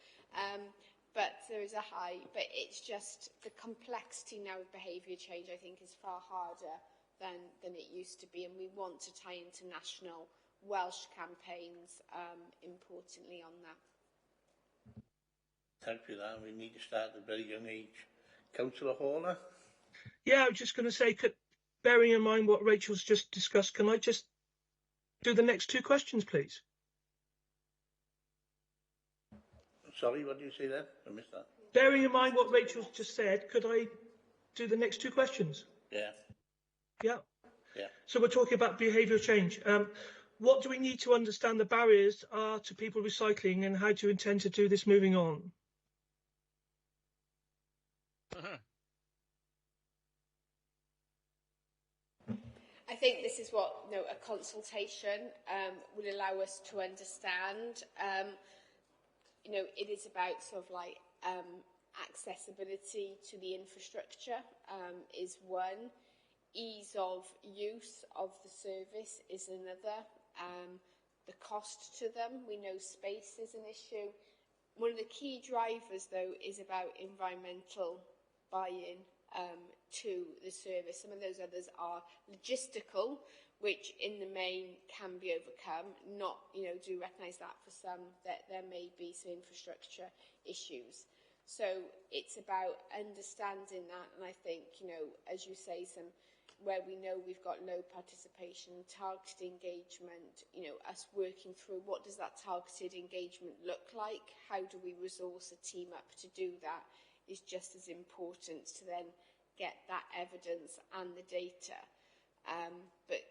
But there is a high, but it's just the complexity now of behaviour change, I think, is far harder than it used to be. And we want to tie into national Welsh campaigns, importantly, on that. Thank you for that. We need to start at a very young age. Councillor Horner? Yeah, I was just going to say, bearing in mind what Rachel's just discussed, can I just do the next two questions, please? Sorry, what did you say there? I missed that. Bearing in mind what Rachel's just said, could I do the next two questions? Yeah. Yeah. Yeah. So we're talking about behavioural change. What do we need to understand the barriers are to people recycling, and how do you intend to do this moving on? I think this is what, you know, a consultation would allow us to understand. You know, it is about sort of like accessibility to the infrastructure is one. Ease of use of the service is another. The cost to them, we know space is an issue. One of the key drivers, though, is about environmental buy-in to the service. Some of those others are logistical, which in the main can be overcome. Not, you know, do recognise that for some that there may be some infrastructure issues. So it's about understanding that, and I think, you know, as you say, some where we know we've got low participation, targeted engagement, you know, us working through what does that targeted engagement look like, how do we resource a team up to do that, is just as important to then get that evidence and the data. But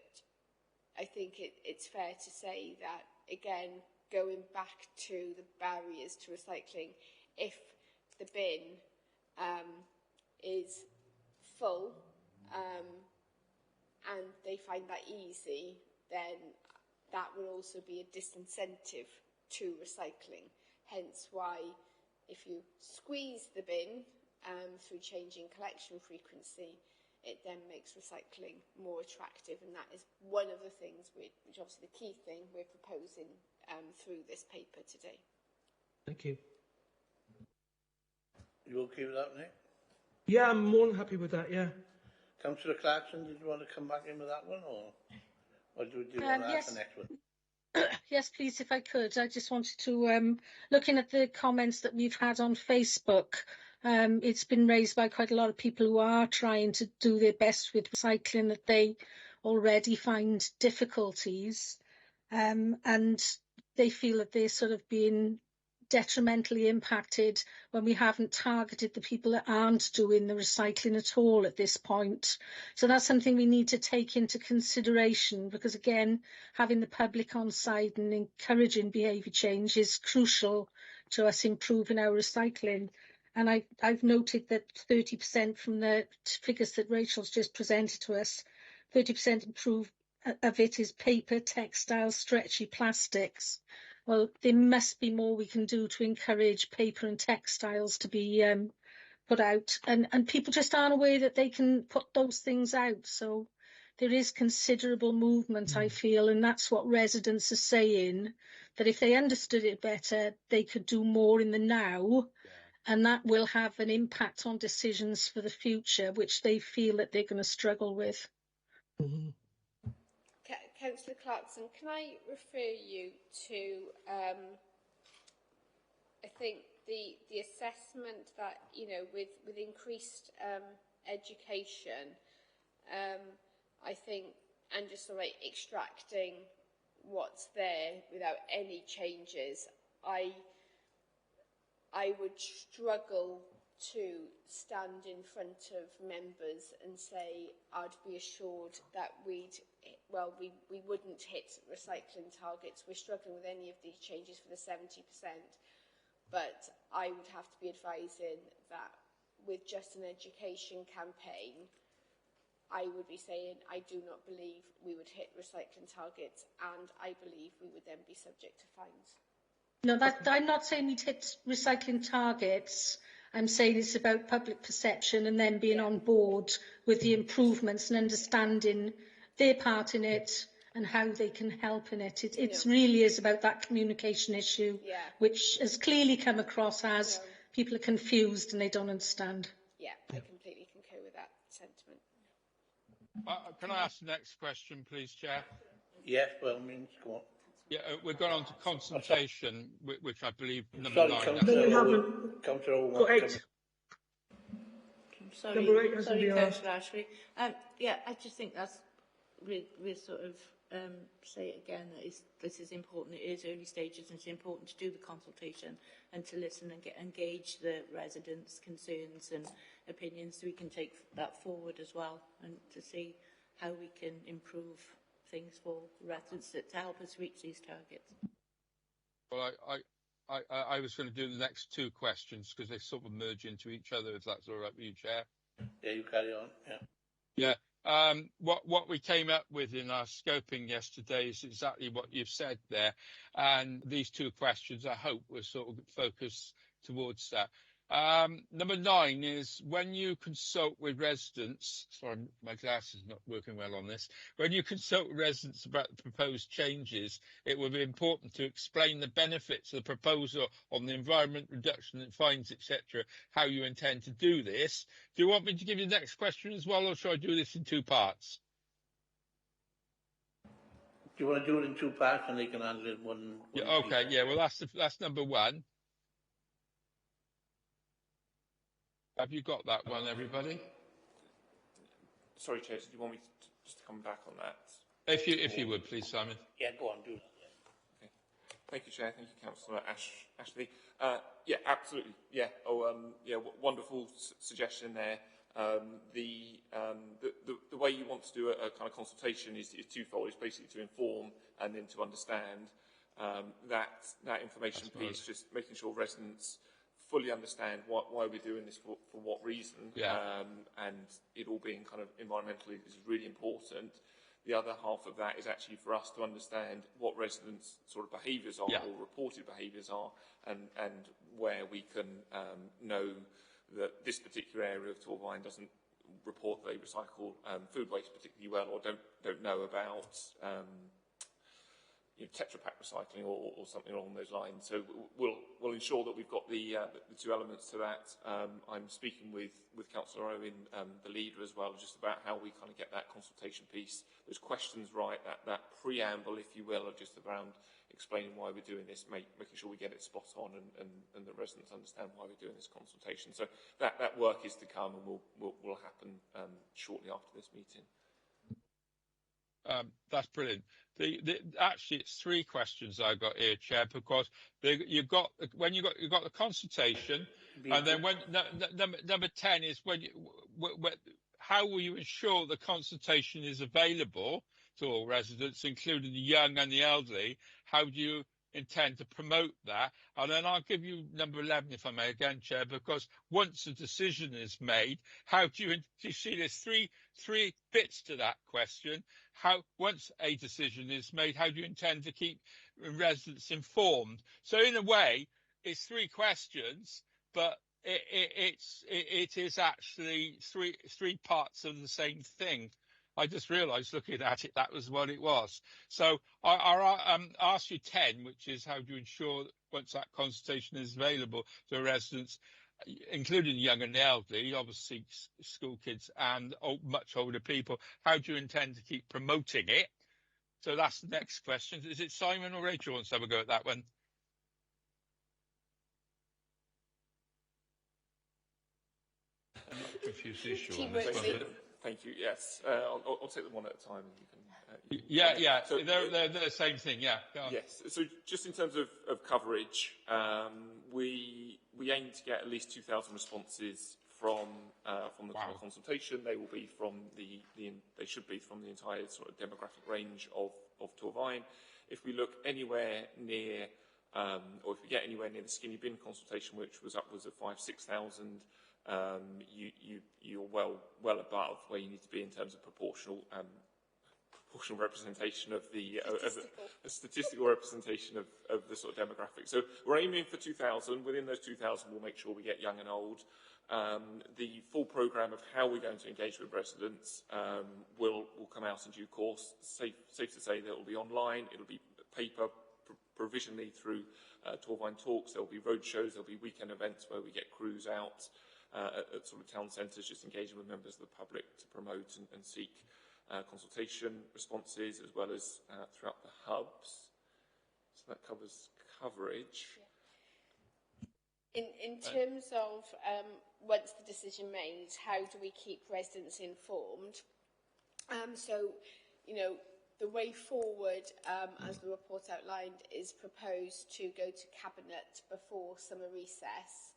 I think it's fair to say that, again, going back to the barriers to recycling, if the bin is full, and they find that easy, then that will also be a disincentive to recycling. Hence why, if you squeeze the bin through changing collection frequency, it then makes recycling more attractive, and that is one of the things which obviously the key thing we're proposing through this paper today. Thank you. You okay with that, Nick? Yeah, I'm more than happy with that, yeah. Councillor Clarkson, did you want to come back in with that one, or do you want to ask the next one? Yes, please, if I could. I just wanted to, looking at the comments that we've had on Facebook, it's been raised by quite a lot of people who are trying to do their best with recycling, that they already find difficulties, and they feel that they're sort of being detrimentally impacted when we haven't targeted the people that aren't doing the recycling at all at this point. So that's something we need to take into consideration, because again, having the public on side and encouraging behaviour change is crucial to us improving our recycling. And I've noted that 30% from the figures that Rachel's just presented to us, 30% of it is paper, textiles, stretchy plastics. Well, there must be more we can do to encourage paper and textiles to be put out. And people just aren't aware that they can put those things out. So there is considerable movement, I feel, and that's what residents are saying, that if they understood it better, they could do more in the now. And that will have an impact on decisions for the future, which they feel that they're going to struggle with. Mm-hmm. Councillor Clarkson, can I refer you to, I think, the assessment that, you know, with increased education, I think, and just sort of like extracting what's there without any changes, I would struggle to stand in front of members and say I'd be assured that we wouldn't hit recycling targets. We're struggling with any of these changes for the 70%, but I would have to be advising that with just an education campaign, I would be saying I do not believe we would hit recycling targets, and I believe we would then be subject to fines. No, I'm not saying we'd hit recycling targets. I'm saying it's about public perception and then being on board with the improvements and understanding their part in it and how they can help in it. It really is about that communication issue, which has clearly come across as people are confused and they don't understand. Yeah, I completely concur with that sentiment. Can I ask the next question, please, Chair? Yes, well, means go on. Yeah, we're going on to consultation, which I believe number Sorry, 9. Councillor Owen. Got 8. Sorry, Number 8 hasn't been asked. Councillor Ashley. Yeah, I just think that's we're sort of say it again that this is important. It is early stages, and it's important to do the consultation and to listen and engage the residents' concerns and opinions, so we can take that forward as well and to see how we can improve things for residents to help us reach these targets. Well, I was going to do the next 2 questions because they sort of merge into each other, if that's all right with you, Chair. Yeah, you carry on. Yeah. What we came up with in our scoping yesterday is exactly what you've said there, and these 2 questions, I hope, will sort of focus towards that. Number 9 is when you consult with residents, sorry, my glasses are not working well on this. When you consult with residents about the proposed changes, it will be important to explain the benefits of the proposal on the environment reduction and fines, etc., how you intend to do this. Do you want me to give you the next question as well, or shall I do this in 2 parts? Do you want to do it in 2 parts and they can handle it one yeah, okay, piece? Yeah, well, that's number 1. Have you got that one, everybody? Sorry, Chair, do you want me to just come back on that? If you would, please, Simon. Yeah, go on, do that. Okay. Thank you, Chair. Thank you, Councillor Ashley. Yeah, absolutely. Yeah. Yeah. Wonderful suggestion there. The way you want to do a kind of consultation is twofold. It's basically to inform and then to understand. That information piece, just making sure residents fully understand why we're doing this for what reason, and it all being kind of environmentally is really important. The other half of that is actually for us to understand what residents' sort of behaviours are or reported behaviours are, and where we can know that this particular area of Torvine doesn't report they recycle food waste particularly well, or don't know about Tetra Pak recycling or something along those lines. So we'll ensure that we've got the 2 elements to that. I'm speaking with Councillor Owen, the leader, as well, just about how we kind of get that consultation piece, those questions right, that preamble, if you will, of just around explaining why we're doing this, making sure we get it spot on, and the residents understand why we're doing this consultation. So that work is to come and will happen shortly after this meeting. That's brilliant. Actually, it's 3 questions I got here, Chair, because you've got the consultation, and then number 10 is how will you ensure the consultation is available to all residents, including the young and the elderly? How do you intend to promote that? And then I'll give you number 11, if I may, again, Chair, because once a decision is made, how do you see there's three bits to that question? Once a decision is made, how do you intend to keep residents informed? So in a way, it's 3 questions, but it is actually three parts of the same thing. I just realised looking at it, that was what it was. So I'll ask you 10, which is how do you ensure that once that consultation is available to residents, including young and elderly, obviously school kids and much older people, how do you intend to keep promoting it? So that's the next question. Is it Simon or Rachel wants to have a go at that one? I'm not confused the issue on this one. Thank you. Yes, I'll take them one at a time. And you can, So they're the same thing. Yeah. Yes. So just in terms of coverage, we aim to get at least 2,000 responses from the consultation. They will be from they should be from the entire sort of demographic range of Torvine. If we look anywhere near, or if we get anywhere near the skinny bin consultation, which was upwards of 5,000-6,000. You're well above where you need to be in terms of proportional representation of the statistical representation of the sort of demographic. So we're aiming for 2,000. Within those 2,000, we'll make sure we get young and old. The full programme of how we're going to engage with residents will come out in due course. Safe to say that it will be online. It'll be paper provisionally through Torvine Talks. There will be roadshows. There will be weekend events where we get crews out at sort of town centres, just engaging with members of the public to promote and seek consultation responses, as well as throughout the hubs. So that covers coverage. In terms of once the decision made, how do we keep residents informed? So, you know, the way forward, as the report outlined, is proposed to go to Cabinet before summer recess.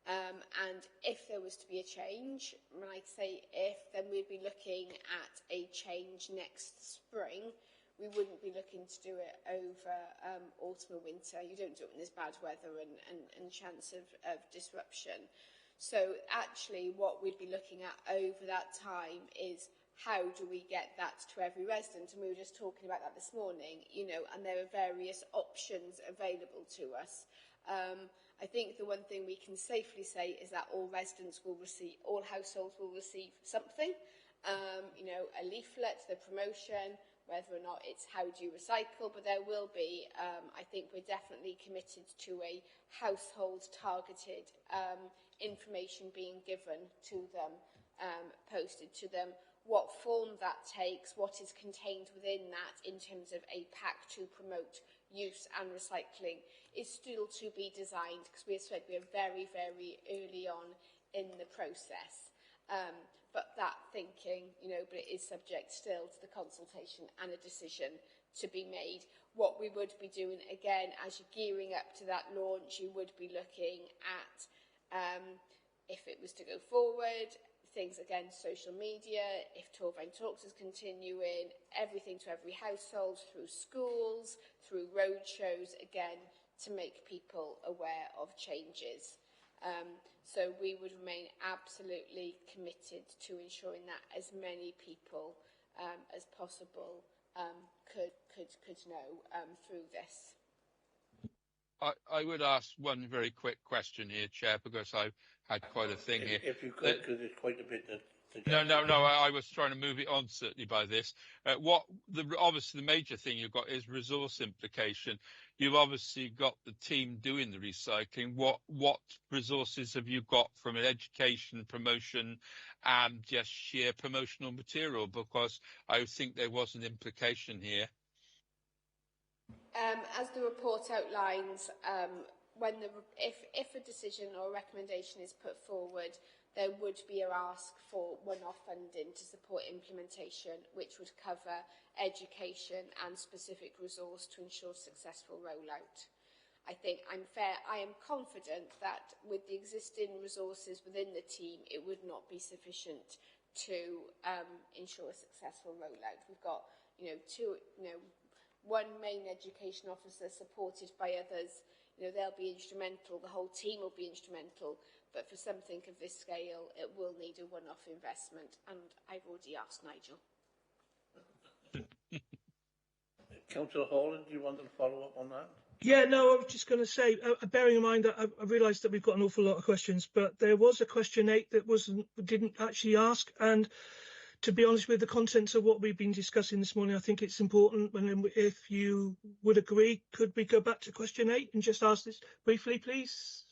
And if there was to be a change, when I say if, then we'd be looking at a change next spring. We wouldn't be looking to do it over autumn or winter. You don't do it when there's bad weather and chance of disruption. So actually what we'd be looking at over that time is how do we get that to every resident? And we were just talking about that this morning, you know, and there are various options available to us. I think the one thing we can safely say is that all residents will receive, all households will receive something, you know, a leaflet, the promotion, whether or not it's how do you recycle, but there will be, I think we're definitely committed to a household targeted information being given to them, posted to them, what form that takes, what is contained within that in terms of a pack to promote use and recycling is still to be designed, because we have said we are very, very early on in the process. But that thinking, you know, but it is subject still to the consultation and a decision to be made. What we would be doing, again, as you're gearing up to that launch, you would be looking at, if it was to go forward, things, again, social media, if Torvine Talks is continuing, everything to every household, through schools, through road shows, again, to make people aware of changes. So we would remain absolutely committed to ensuring that as many people as possible could know through this. I would ask one very quick question here, Chair, because I've had quite a thing here. If you could, because there's quite a bit to No, I was trying to move it on, certainly, by this. Obviously, the major thing you've got is resource implication. You've obviously got the team doing the recycling. What resources have you got from an education, promotion, and just sheer promotional material? Because I think there was an implication here. As the report outlines, if a decision or a recommendation is put forward, there would be a ask for one-off funding to support implementation, which would cover education and specific resource to ensure successful rollout. I am confident that with the existing resources within the team, it would not be sufficient to ensure a successful rollout. We've got, one main education officer supported by others. They'll be instrumental. The whole team will be instrumental. But for something of this scale, it will need a one-off investment, and I've already asked Nigel. Councillor Holland, do you want to follow up on that? Yeah, no, I was just going to say, bearing in mind that I realised that we've got an awful lot of questions, but there was a question 8 that didn't actually ask, and to be honest with the contents of what we've been discussing this morning, I think it's important. And if you would agree, could we go back to question 8 and just ask this briefly, please?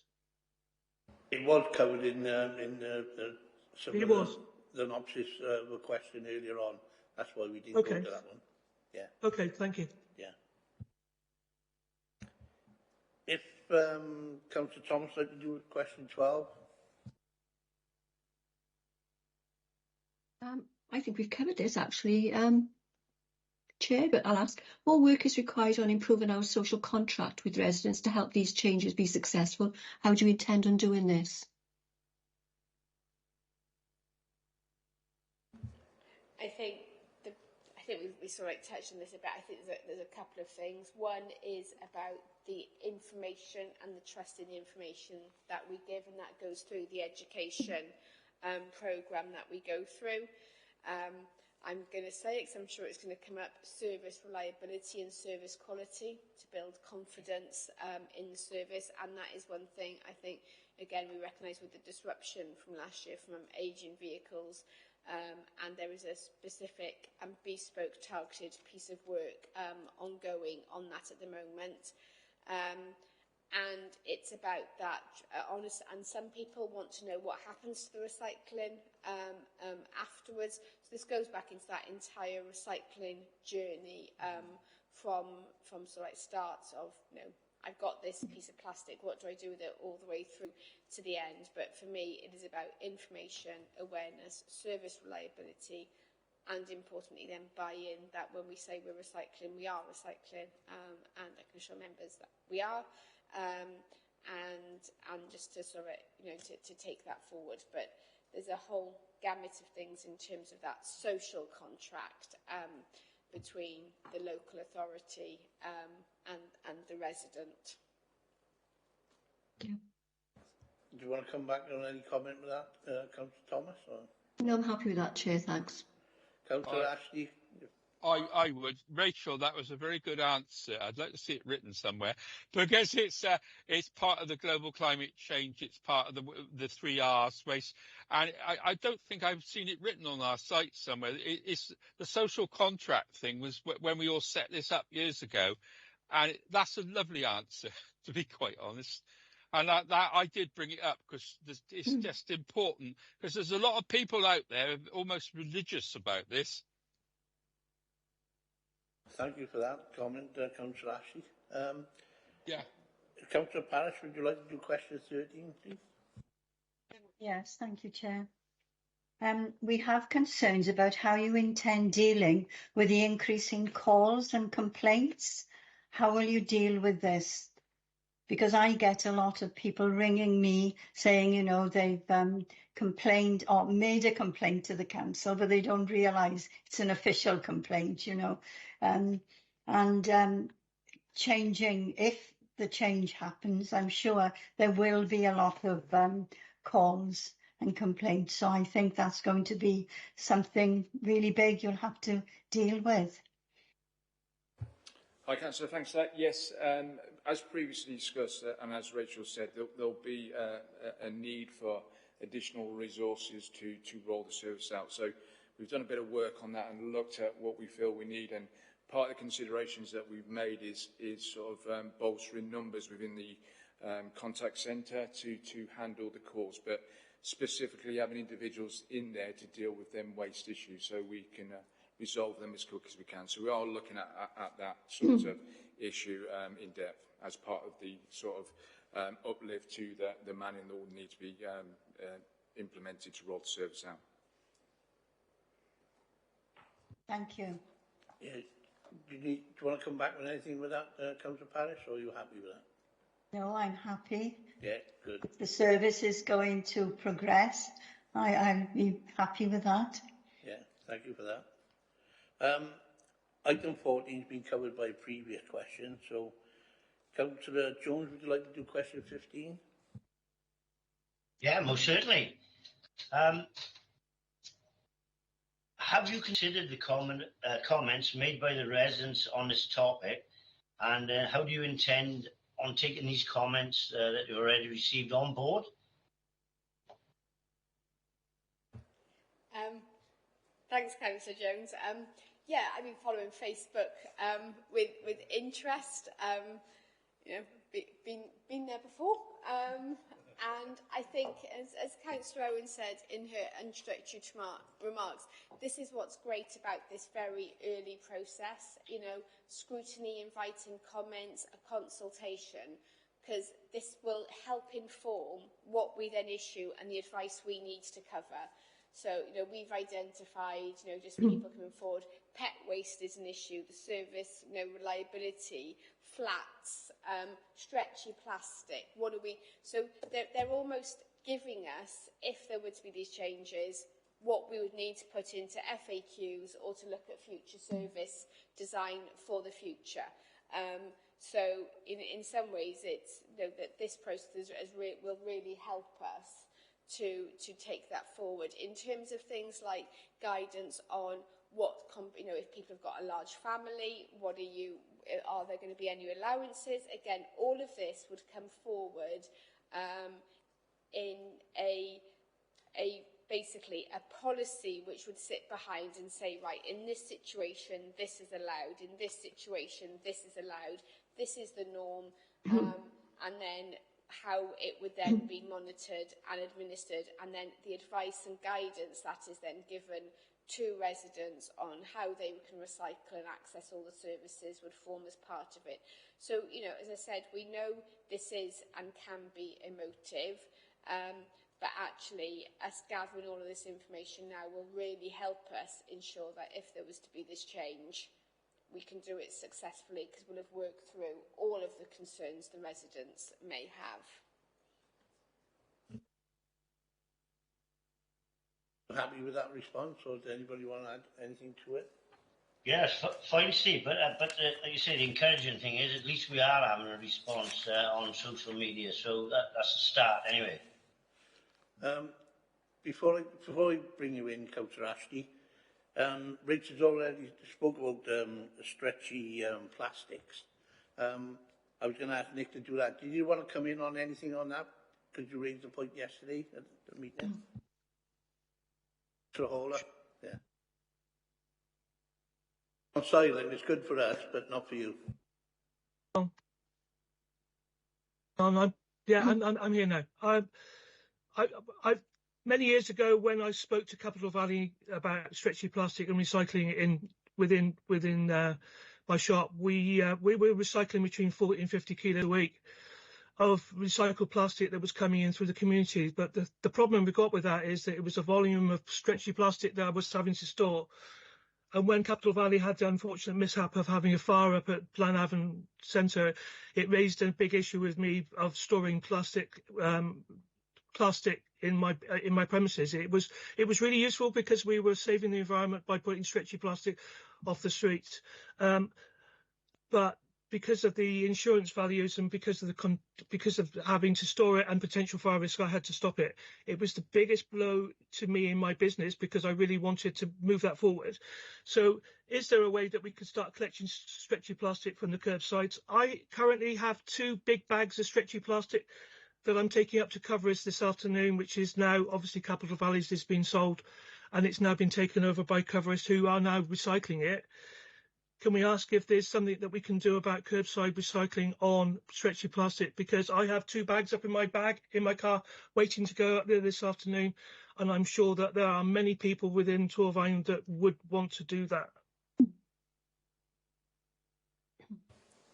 It was covered in the synopsis of a question earlier on. That's why we didn't go to that one. Yeah. Okay, thank you. Yeah. If Councillor Thomas would like to do with question 12. I think we've covered this actually, Chair, but I'll ask, more work is required on improving our social contract with residents to help these changes be successful. How do you intend on doing this? I think we sort of touched on this a bit. I think there's a couple of things. One is about the information and the trust in the information that we give, and that goes through the education programme that we go through. I'm going to say it because I'm sure it's going to come up, service reliability and service quality to build confidence in the service. And that is one thing I think, again, we recognise with the disruption from last year from ageing vehicles. And there is a specific and bespoke targeted piece of work ongoing on that at the moment. And it's about that honest, and some people want to know what happens to the recycling afterwards. So this goes back into that entire recycling journey from sort of like starts of, I've got this piece of plastic, what do I do with it, all the way through to the end. But for me, it is about information, awareness, service reliability, and importantly then buy-in that when we say we're recycling, we are recycling, and I can assure members that we are. And just to sort of, to take that forward. But there's a whole gamut of things in terms of that social contract between the local authority and the resident. Thank you. Do you want to come back on any comment with that, Councillor Thomas? Or? No, I'm happy with that, Chair, thanks. Councillor Ashley? I would. Rachel, that was a very good answer. I'd like to see it written somewhere because it's part of the global climate change. It's part of the 3 R's waste. And I don't think I've seen it written on our site somewhere. It's the social contract thing was when we all set this up years ago. And that's a lovely answer, to be quite honest. And that I did bring it up because it's just important because there's a lot of people out there almost religious about this. Thank you for that comment, Councillor Ashley. Yeah. Councillor Parish, would you like to do question 13, please? Yes, thank you, Chair. We have concerns about how you intend dealing with the increasing calls and complaints. How will you deal with this? Because I get a lot of people ringing me saying, they've complained or made a complaint to the council, but they don't realise it's an official complaint, changing, if the change happens, I'm sure there will be a lot of calls and complaints. So I think that's going to be something really big you'll have to deal with. Hi, Councillor. Thanks for that. Yes, as previously discussed, and as Rachel said, there'll be a need for additional resources to roll the service out. So we've done a bit of work on that and looked at what we feel we need. And part of the considerations that we've made is sort of bolstering numbers within the contact centre to handle the calls, but specifically having individuals in there to deal with them waste issues so we can resolve them as quick as we can. So we are looking at that sort of issue in depth as part of the sort of uplift to the manning that will need to be implemented to roll the service out. Thank you. Yeah. Do you want to come back with anything with that, Councillor Parrish, or are you happy with that? No, I'm happy. Yeah, good. If the service is going to progress, I'll be happy with that. Yeah, thank you for that. Item 14 has been covered by a previous question, so Councillor Jones, would you like to do question 15? Yeah, most certainly. Have you considered the comments made by the residents on this topic, and how do you intend on taking these comments that you already received on board? Thanks, Councillor Jones. Yeah, I've been following Facebook with interest. You know, been there before. And I think, as Councillor Owen said in her introductory remarks, this is what's great about this very early process. You know, scrutiny, inviting comments, a consultation, because this will help inform what we then issue and the advice we need to cover. So, you know, we've identified, you know, just people coming forward. Pet waste is an issue, the service, you know, reliability, flats, stretchy plastic. What are we? So they're almost giving us, if there were to be these changes, what we would need to put into FAQs or to look at future service design for the future. So in some ways, it's, you know, that this process will really help us to take that forward. In terms of things like guidance on what, you know, if people have got a large family, are there going to be any allowances? Again, all of this would come forward in basically a policy which would sit behind and say, right, in this situation, this is allowed. In this situation, this is allowed. This is the norm. And then how it would then be monitored and administered, and then the advice and guidance that is then given to residents on how they can recycle and access all the services would form as part of it. So, you know, as I said, we know this is and can be emotive, but actually us gathering all of this information now will really help us ensure that if there was to be this change, we can do it successfully, because we'll have worked through all of the concerns the residents may have. Happy with that response, or does anybody want to add anything to it? Yes, fine, Steve. But like you say, the encouraging thing is at least we are having a response on social media, so that's a start anyway. Before I bring you in, Councillor Ashley, Rachel's already spoke about stretchy plastics. I was going to ask Nick to do that. Did you want to come in on anything on that? Because you raised the point yesterday at the meeting. Yeah. On silent, it's good for us, but not for you. I'm here now. I many years ago, when I spoke to Capital Valley about stretchy plastic and recycling it within my shop, we were recycling between 40 and 50 kilos a week of recycled plastic that was coming in through the community. But the problem we got with that is that it was a volume of stretchy plastic that I was having to store. And when Capital Valley had the unfortunate mishap of having a fire up at Blanavon Centre, it raised a big issue with me of storing plastic in my premises. It was really useful because we were saving the environment by putting stretchy plastic off the streets. But because of the insurance values and because of having to store it and potential fire risk, I had to stop it. It was the biggest blow to me in my business because I really wanted to move that forward. So is there a way that we could start collecting stretchy plastic from the curbsides? I currently have 2 big bags of stretchy plastic that I'm taking up to Coverist this afternoon, which is now obviously Capital Valley's is being sold, and it's now been taken over by Coverist, who are now recycling it. Can we ask if there's something that we can do about curbside recycling on stretchy plastic? Because I have 2 bags up in my car waiting to go up there this afternoon, and I'm sure that there are many people within Torvine that would want to do that.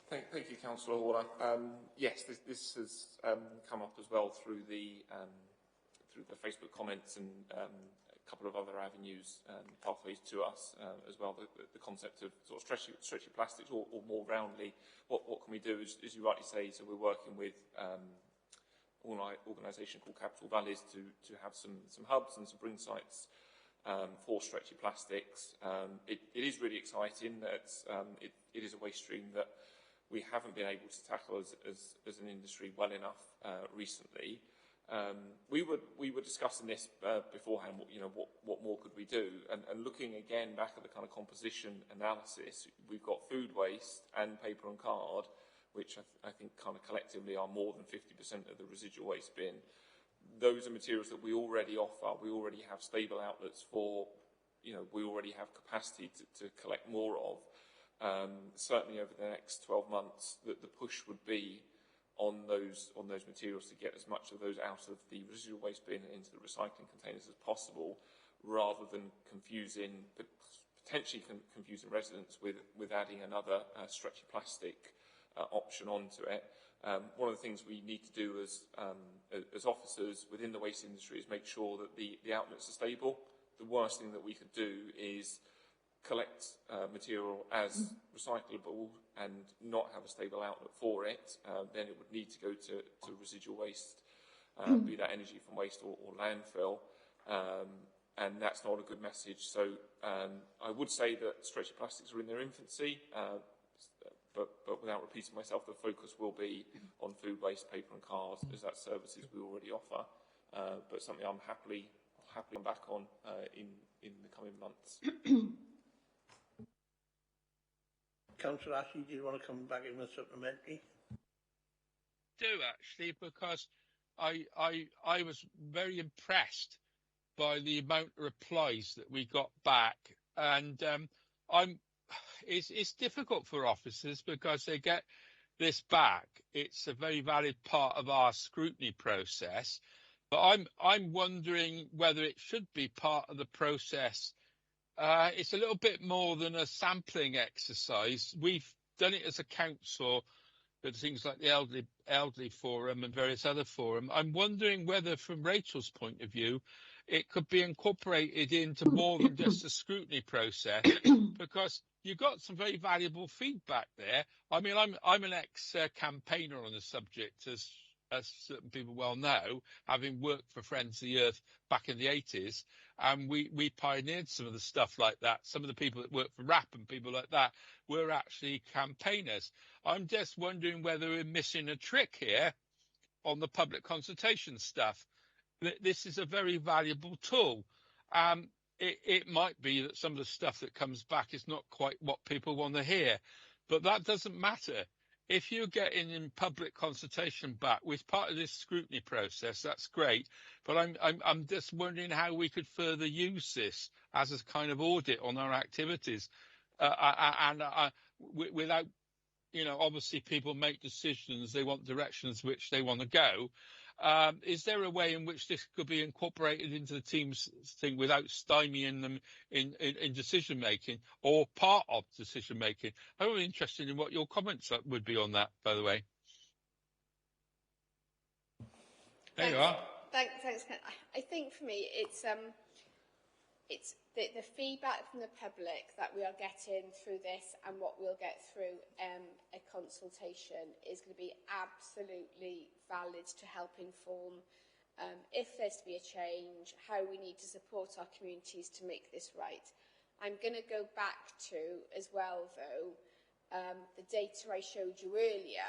Thank you, Councillor Horner. Yes, this has come up as well through the through the Facebook comments and a couple of other avenues, pathways to us as well. The concept of sort of stretchy plastics, or more roundly, what can we do? As you rightly say, so we're working with an organisation called Capital Valleys to have some hubs and some bring sites for stretchy plastics. It is really exciting that it is a waste stream that we haven't been able to tackle as an industry well enough recently. We were discussing this beforehand. What more could we do? And looking again back at the kind of composition analysis, we've got food waste and paper and card, which I think kind of collectively are more than 50% of the residual waste bin. Those are materials that we already offer. We already have stable outlets for. We already have capacity to collect more of. Certainly over the next 12 months, the push would be on those materials to get as much of those out of the residual waste bin and into the recycling containers as possible, rather than potentially confusing residents with adding another stretchy plastic option onto it. One of the things we need to do as officers within the waste industry is make sure that the outlets are stable. The worst thing that we could do is collect material as recyclable and not have a stable outlet for it. Then it would need to go to residual waste, be that energy from waste or landfill, and that's not a good message. So I would say that stretchy plastics are in their infancy, but without repeating myself, the focus will be on food waste, paper and card, as that services we already offer, but something I'll happily come back on in the coming months. Councillor Ashley, do you want to come back in with supplementary? Do actually, because I was very impressed by the amount of replies that we got back, and it's difficult for officers because they get this back. It's a very valid part of our scrutiny process, but I'm wondering whether it should be part of the process. It's a little bit more than a sampling exercise. We've done it as a council with things like the elderly forum and various other forums. I'm wondering whether, from Rachel's point of view, it could be incorporated into more than just a scrutiny process, because you got some very valuable feedback there. I mean, I'm an ex-campaigner on the subject, as certain people well know, having worked for Friends of the Earth back in the 80s, and we pioneered some of the stuff like that. Some of the people that worked for RAP and people like that were actually campaigners. I'm just wondering whether we're missing a trick here on the public consultation stuff. This is a very valuable tool. It might be that some of the stuff that comes back is not quite what people want to hear, but that doesn't matter. If you're getting in public consultation back with part of this scrutiny process, that's great. But I'm just wondering how we could further use this as a kind of audit on our activities, and without, obviously people make decisions. They want directions which they want to go. Is there a way in which this could be incorporated into the team's thing without stymieing them in decision making, or part of decision making? I'm really interested in what your comments would be on that, by the way. There you are. Thanks, Ken. I think for me, it's the feedback from the public that we are getting through this and what we'll get through a consultation is going to be absolutely valid to help inform if there's to be a change, how we need to support our communities to make this right. I'm going to go back to, as well, though, the data I showed you earlier,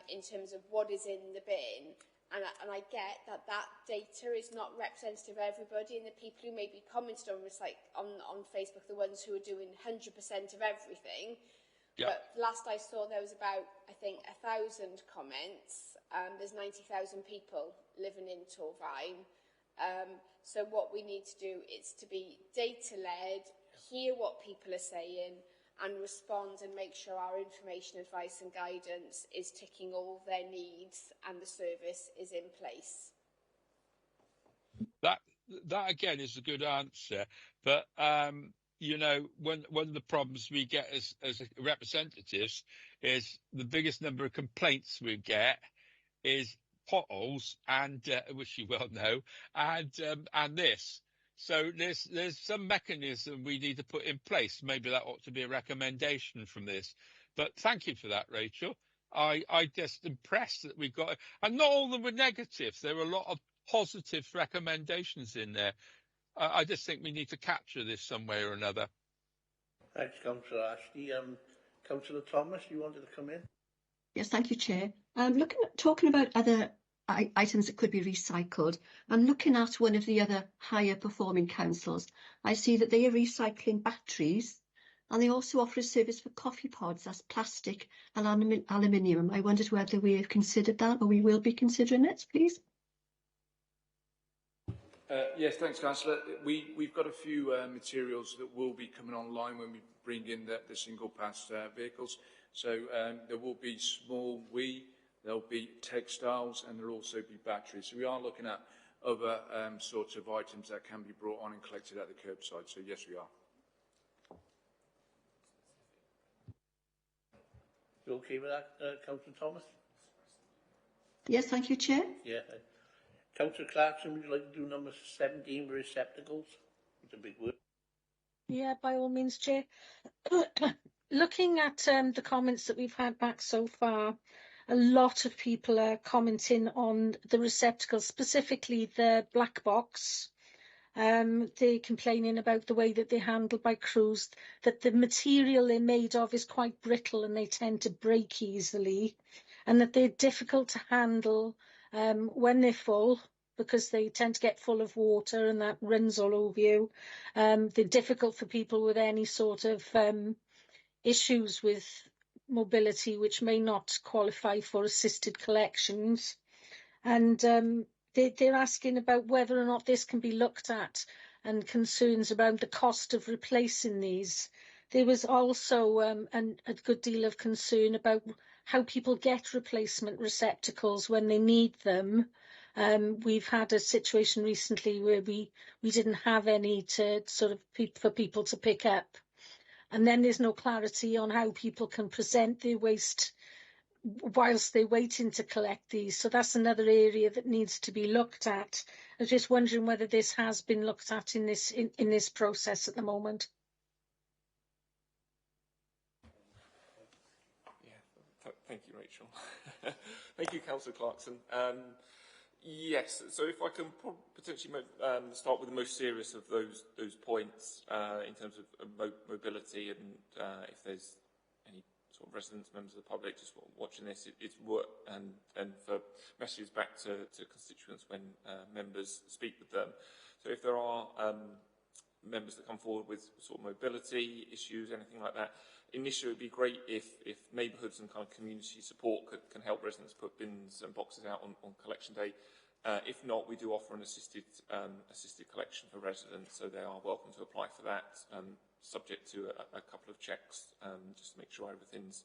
in terms of what is in the bin. And I get that data is not representative of everybody, and the people who maybe commented on this, like on Facebook, the ones who are doing 100% of everything. Yeah. But last I saw, there was about, I think, 1,000 comments. There's 90,000 people living in Torfaen. So what we need to do is to be data-led, hear what people are saying, and respond and make sure our information, advice and guidance is ticking all their needs and the service is in place. That again is a good answer, but one of the problems we get as representatives is the biggest number of complaints we get is potholes and which you well know, and this. So there's some mechanism we need to put in place. Maybe that ought to be a recommendation from this. But thank you for that, Rachel. I just impressed that we got, and not all of them were negative. There were a lot of positive recommendations in there. I just think we need to capture this some way or another. Thanks, Councillor Ashley. Councillor Thomas, you wanted to come in? Yes, thank you, Chair. Talking about other items that could be recycled, I'm looking at one of the other higher performing councils. I see that they are recycling batteries, and they also offer a service for coffee pods, that's plastic and aluminium. I wondered whether we have considered that, or we will be considering it, please. Yes, thanks, Councillor. We've got a few materials that will be coming online when we bring in the single-pass vehicles. So there will be small there'll be textiles, and there'll also be batteries. So we are looking at other sorts of items that can be brought on and collected at the curbside. So yes, we are. You okay with that, Councillor Thomas? Yes, thank you, Chair. Yeah. Councillor Clarkson, would you like to do number 17, receptacles? It's a big word. Yeah, by all means, Chair. Looking at the comments that we've had back so far, a lot of people are commenting on the receptacles, specifically the black box. They're complaining about the way that they're handled by crews, that the material they're made of is quite brittle and they tend to break easily, and that they're difficult to handle when they're full, because they tend to get full of water and that runs all over you. They're difficult for people with any sort of issues with mobility, which may not qualify for assisted collections. And they're asking about whether or not this can be looked at, and concerns around the cost of replacing these. There was also a good deal of concern about how people get replacement receptacles when they need them. We've had a situation recently where we didn't have any to sort of for people to pick up. And then there's no clarity on how people can present their waste whilst they're waiting to collect these. So that's another area that needs to be looked at. I was just wondering whether this has been looked at in this process at the moment. Yeah, thank you, Rachel. Thank you, Councillor Clarkson. Yes, so if I can potentially start with the most serious of those points in terms of mobility, and if there's any sort of residents, members of the public just watching this, it's work and for messages back to constituents when members speak with them. So if there are members that come forward with sort of mobility issues, anything like that, initially it would be great if neighbourhoods and kind of community support can help residents put bins and boxes out on collection day. If not, we do offer an assisted collection for residents, so they are welcome to apply for that, subject to a couple of checks, just to make sure everything's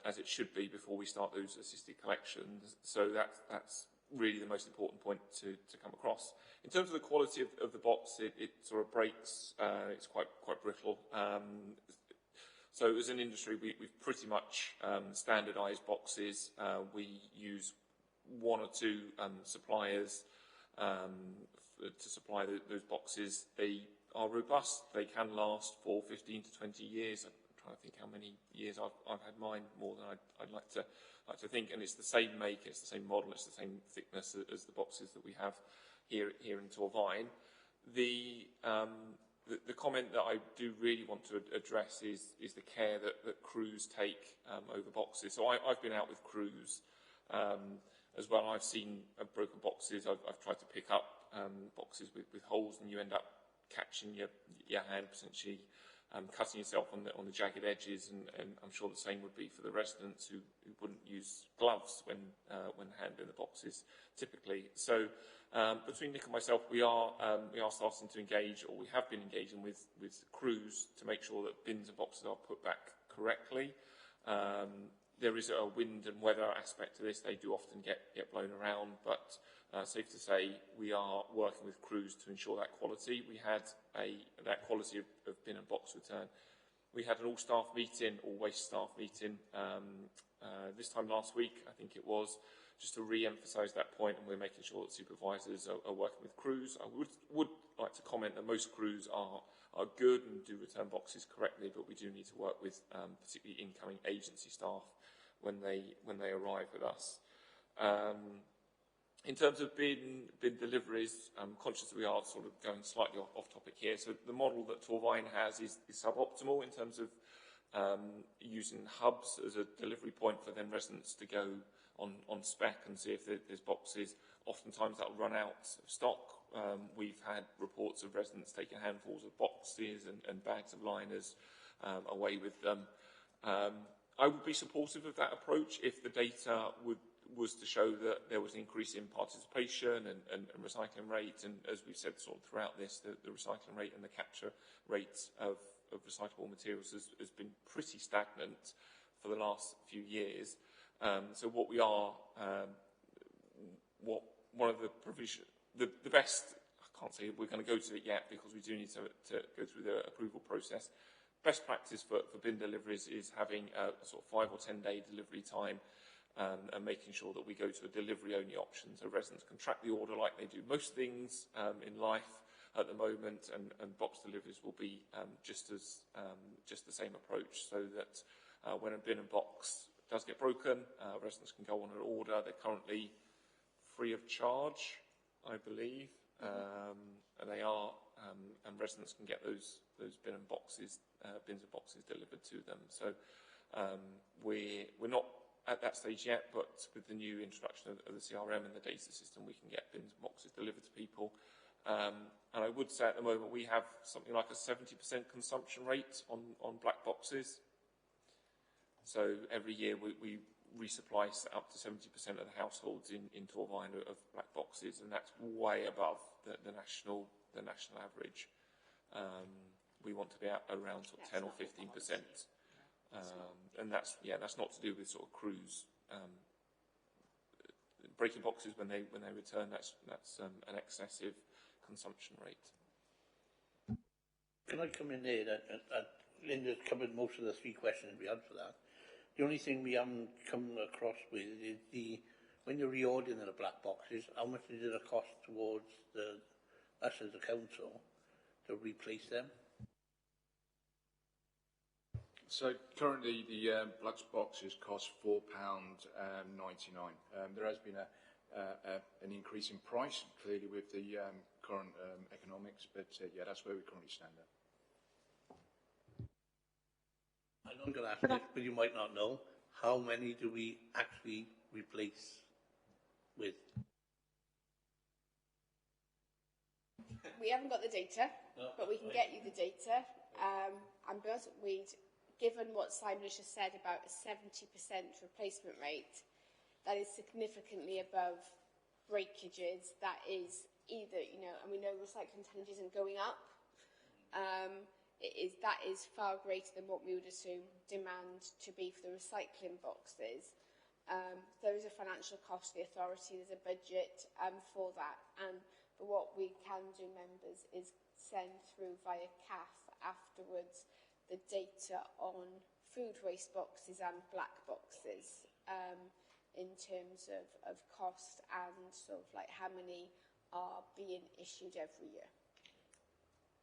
as it should be before we start those assisted collections. So that's really the most important point to come across. In terms of the quality of the box, it sort of breaks. It's quite brittle. So as an industry, we've pretty much standardised boxes. We use one or two suppliers to supply those boxes. They are robust. They can last for 15 to 20 years. I'm trying to think how many years I've had mine, more than I'd like to think. And it's the same make, it's the same model, it's the same thickness as the boxes that we have here in Torvine. The comment that I do really want to address is the care that crews take over boxes. So I've been out with crews as well. I've seen broken boxes. I've tried to pick up boxes with holes, and you end up catching your hand, potentially cutting yourself on the jagged edges. And I'm sure the same would be for the residents who wouldn't use gloves when handling the boxes typically. So between Nick and myself, we are starting to engage, or we have been engaging with crews to make sure that bins and boxes are put back correctly. There is a wind and weather aspect to this. They do often get blown around, but safe to say we are working with crews to ensure that quality. We had that quality of bin and box return. We had an all waste staff meeting this time last week, I think it was, just to re-emphasise that point, and we're making sure that supervisors are working with crews. I would like to comment that most crews are good and do return boxes correctly, but we do need to work with particularly incoming agency staff when they arrive with us. In terms of bin deliveries, I'm conscious that we are sort of going slightly off topic here. So the model that Torvine has is suboptimal in terms of using hubs as a delivery point for then residents to go on spec and see if there's boxes. Oftentimes that will run out of stock. We've had reports of residents taking handfuls of boxes and bags of liners away with them. I would be supportive of that approach if the data was to show that there was an increase in participation and recycling rate, and as we've said sort of throughout this, the recycling rate and the capture rate of recyclable materials has been pretty stagnant for the last few years. So what we are, one of the provision, the best, I can't say we're going to go to it yet because we do need to go through the approval process. Best practice for bin deliveries is having a sort of 5 or 10 day delivery time, and making sure that we go to a delivery-only option so residents can track the order like they do most things in life at the moment, and box deliveries will be just the same approach, so that when a bin and box does get broken, residents can go on an order. They're currently free of charge, I believe, and they are, and residents can get those bins and boxes delivered to them. So we're not at that stage yet, but with the new introduction of the CRM and the data system, we can get bins and boxes delivered to people. And I would say at the moment we have something like a 70% consumption rate on black boxes. So every year we resupply up to 70% of the households in Torvine of black boxes, and that's way above the national average. We want to be at around sort of 10 or 15%. And that's not to do with sort of crews breaking boxes when they return. That's an excessive consumption rate. Can I come in there? Linda's covered most of the 3 questions we had for that. The only thing we haven't come across with is when you're reordering the black boxes, how much is it a cost towards us as a council to replace them? So currently the black boxes cost £4.99. There has been an increase in price, clearly with the current economics, but yeah, that's where we currently stand at. I know I'm going to ask this, but you might not know. How many do we actually replace with? We haven't got the data, but we can get you the data. And given what Simon has just said about a 70% replacement rate, that is significantly above breakages. That is either, and we know recycling tonnage isn't going up. That is far greater than what we would assume demand to be for the recycling boxes. There is a financial cost to the authority. There's a budget for that. But what we can do, members, is send through via CAF afterwards the data on food waste boxes and black boxes in terms of cost and sort of like how many are being issued every year.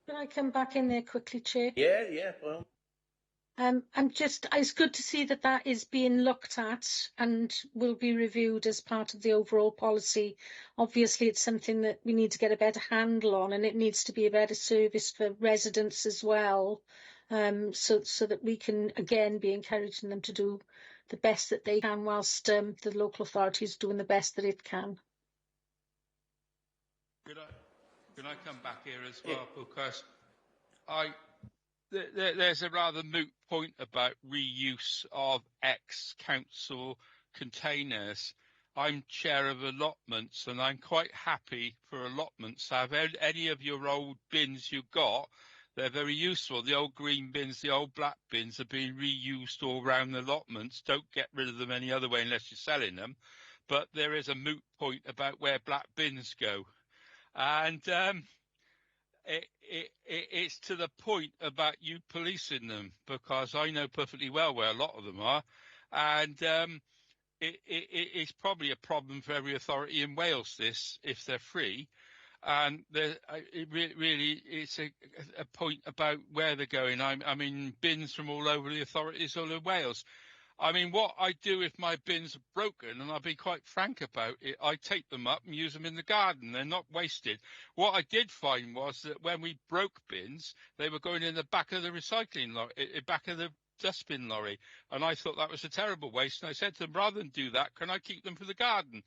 Can I come back in there quickly, Chair? Yeah, well. It's good to see that is being looked at and will be reviewed as part of the overall policy. Obviously, it's something that we need to get a better handle on, and it needs to be a better service for residents as well, so that we can, again, be encouraging them to do the best that they can whilst the local authority is doing the best that it can. Can I come back here as well? Because there's a rather moot point about reuse of ex-council containers. I'm chair of allotments, and I'm quite happy for allotments. Have any of your old bins you got, they're very useful. The old green bins, the old black bins are being reused all around the allotments. Don't get rid of them any other way unless you're selling them. But there is a moot point about where black bins go. And it's to the point about you policing them, because I know perfectly well where a lot of them are. And it's probably a problem for every authority in Wales, this, if they're free. And really, it's a point about where they're going. I mean, bins from all over the authorities all over Wales. I mean, what I do if my bins are broken, and I'll be quite frank about it, I take them up and use them in the garden. They're not wasted. What I did find was that when we broke bins, they were going in the back of the recycling lorry, back of the dustbin lorry. And I thought that was a terrible waste. And I said to them, rather than do that, can I keep them for the garden?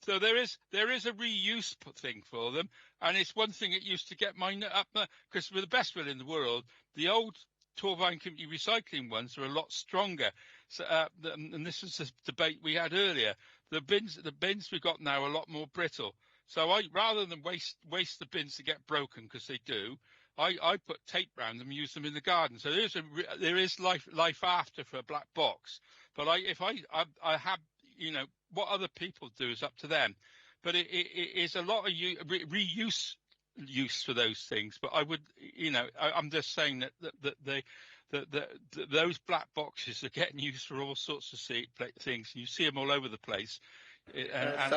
So there is a reuse thing for them. And it's one thing it used to get mine up, because with the best will in the world, the old Torvine Community Recycling ones are a lot stronger. So, and this was the debate we had earlier. The bins we've got now are a lot more brittle. So rather than waste the bins to get broken, because they do, I put tape round them and use them in the garden. So there is life after for a black box. But if I have, what other people do is up to them. But it is a lot of reuse use for those things. But I would, I'm just saying that those black boxes are getting used for all sorts of things. You see them all over the place. I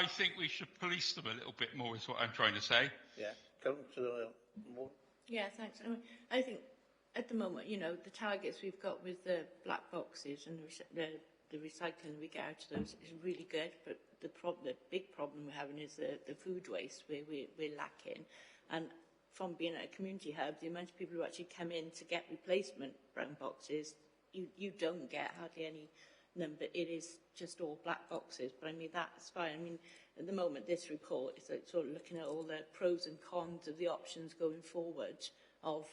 think we should police them a little bit more, is what I'm trying to say. Yeah. Councillor Moore. Yeah, thanks. I think at the moment, the targets we've got with the black boxes and the recycling we get out of those is really good, but the big problem we're having is the food waste where we're lacking. And from being at a community hub, the amount of people who actually come in to get replacement brown boxes, you don't get hardly any number. It is just all black boxes. But I mean, that's fine. I mean, at the moment, this report is like sort of looking at all the pros and cons of the options going forward of,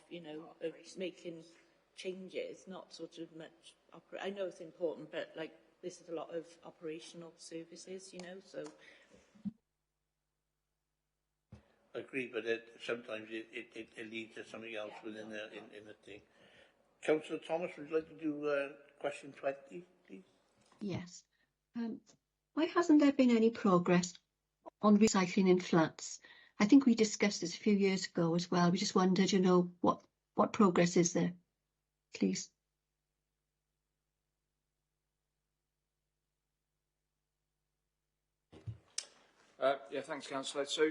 of making changes, not sort of much. I know it's important, but like this is a lot of operational services, so. I agree, but sometimes it leads to something else within the thing. Councillor Thomas, would you like to do question 20, please? Yes. Why hasn't there been any progress on recycling in flats? I think we discussed this a few years ago as well. We just wondered, what progress is there, please? Yeah, thanks, Councillor. So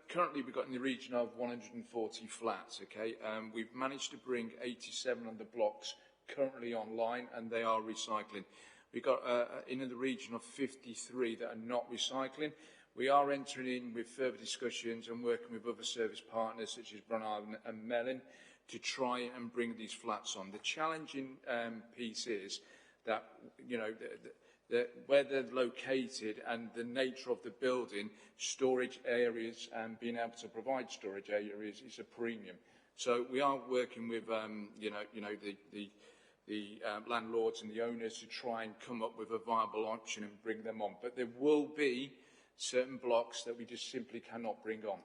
currently we've got in the region of 140 flats, okay? We've managed to bring 87 of the blocks currently online, and they are recycling. We've got in the region of 53 that are not recycling. We are entering in with further discussions and working with other service partners such as Brunard and Mellon to try and bring these flats on. The challenging piece is that, where they're located and the nature of the building, storage areas and being able to provide storage areas is a premium. So we are working with, the landlords and the owners to try and come up with a viable option and bring them on. But there will be certain blocks that we just simply cannot bring on.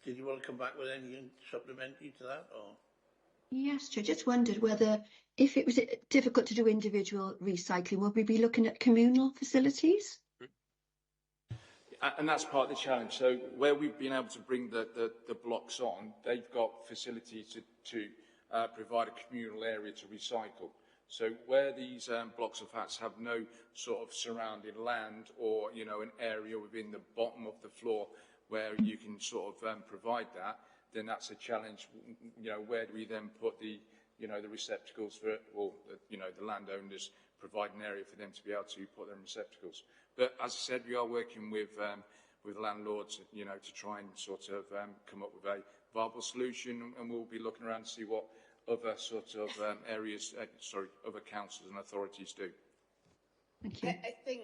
Did you want to come back with anything supplementary to that, or? Yes, Chair. Just wondered whether, if it was difficult to do individual recycling, would we be looking at communal facilities? And that's part of the challenge. So where we've been able to bring the blocks on, they've got facilities to provide a communal area to recycle. So where these blocks of flats have no sort of surrounding land or, an area within the bottom of the floor where you can sort of provide that, then that's a challenge. Where do we then put the receptacles for it, or the landowners provide an area for them to be able to put their receptacles. But as I said, we are working with landlords, to try and sort of come up with a viable solution, and we'll be looking around to see what other sort of areas, other councils and authorities do. Thank you. I think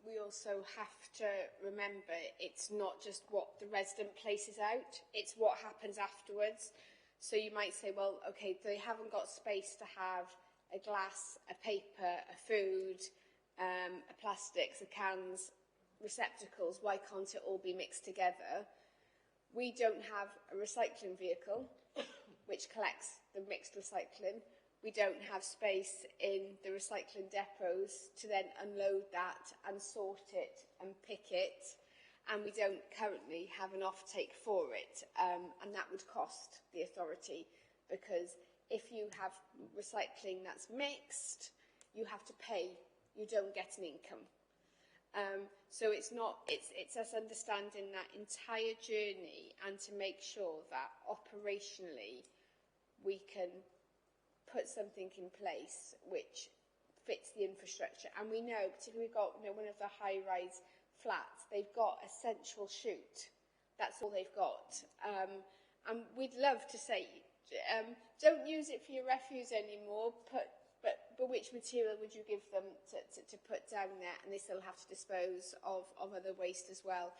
we also have to remember it's not just what the resident places out, it's what happens afterwards. So you might say, well, okay, they haven't got space to have a glass, a paper, a food, a plastics, a cans, receptacles. Why can't it all be mixed together? We don't have a recycling vehicle which collects the mixed recycling. We don't have space in the recycling depots to then unload that and sort it and pick it. And we don't currently have an offtake for it. And that would cost the authority. because if you have recycling that's mixed, you have to pay. You don't get an income. So it's us understanding that entire journey and to make sure that operationally we can put something in place which fits the infrastructure. And we know, particularly we've got one of the high-rise flats, they've got a central chute. That's all they've got. And we'd love to say, don't use it for your refuse anymore, but which material would you give them to put down there? And they still have to dispose of other waste as well.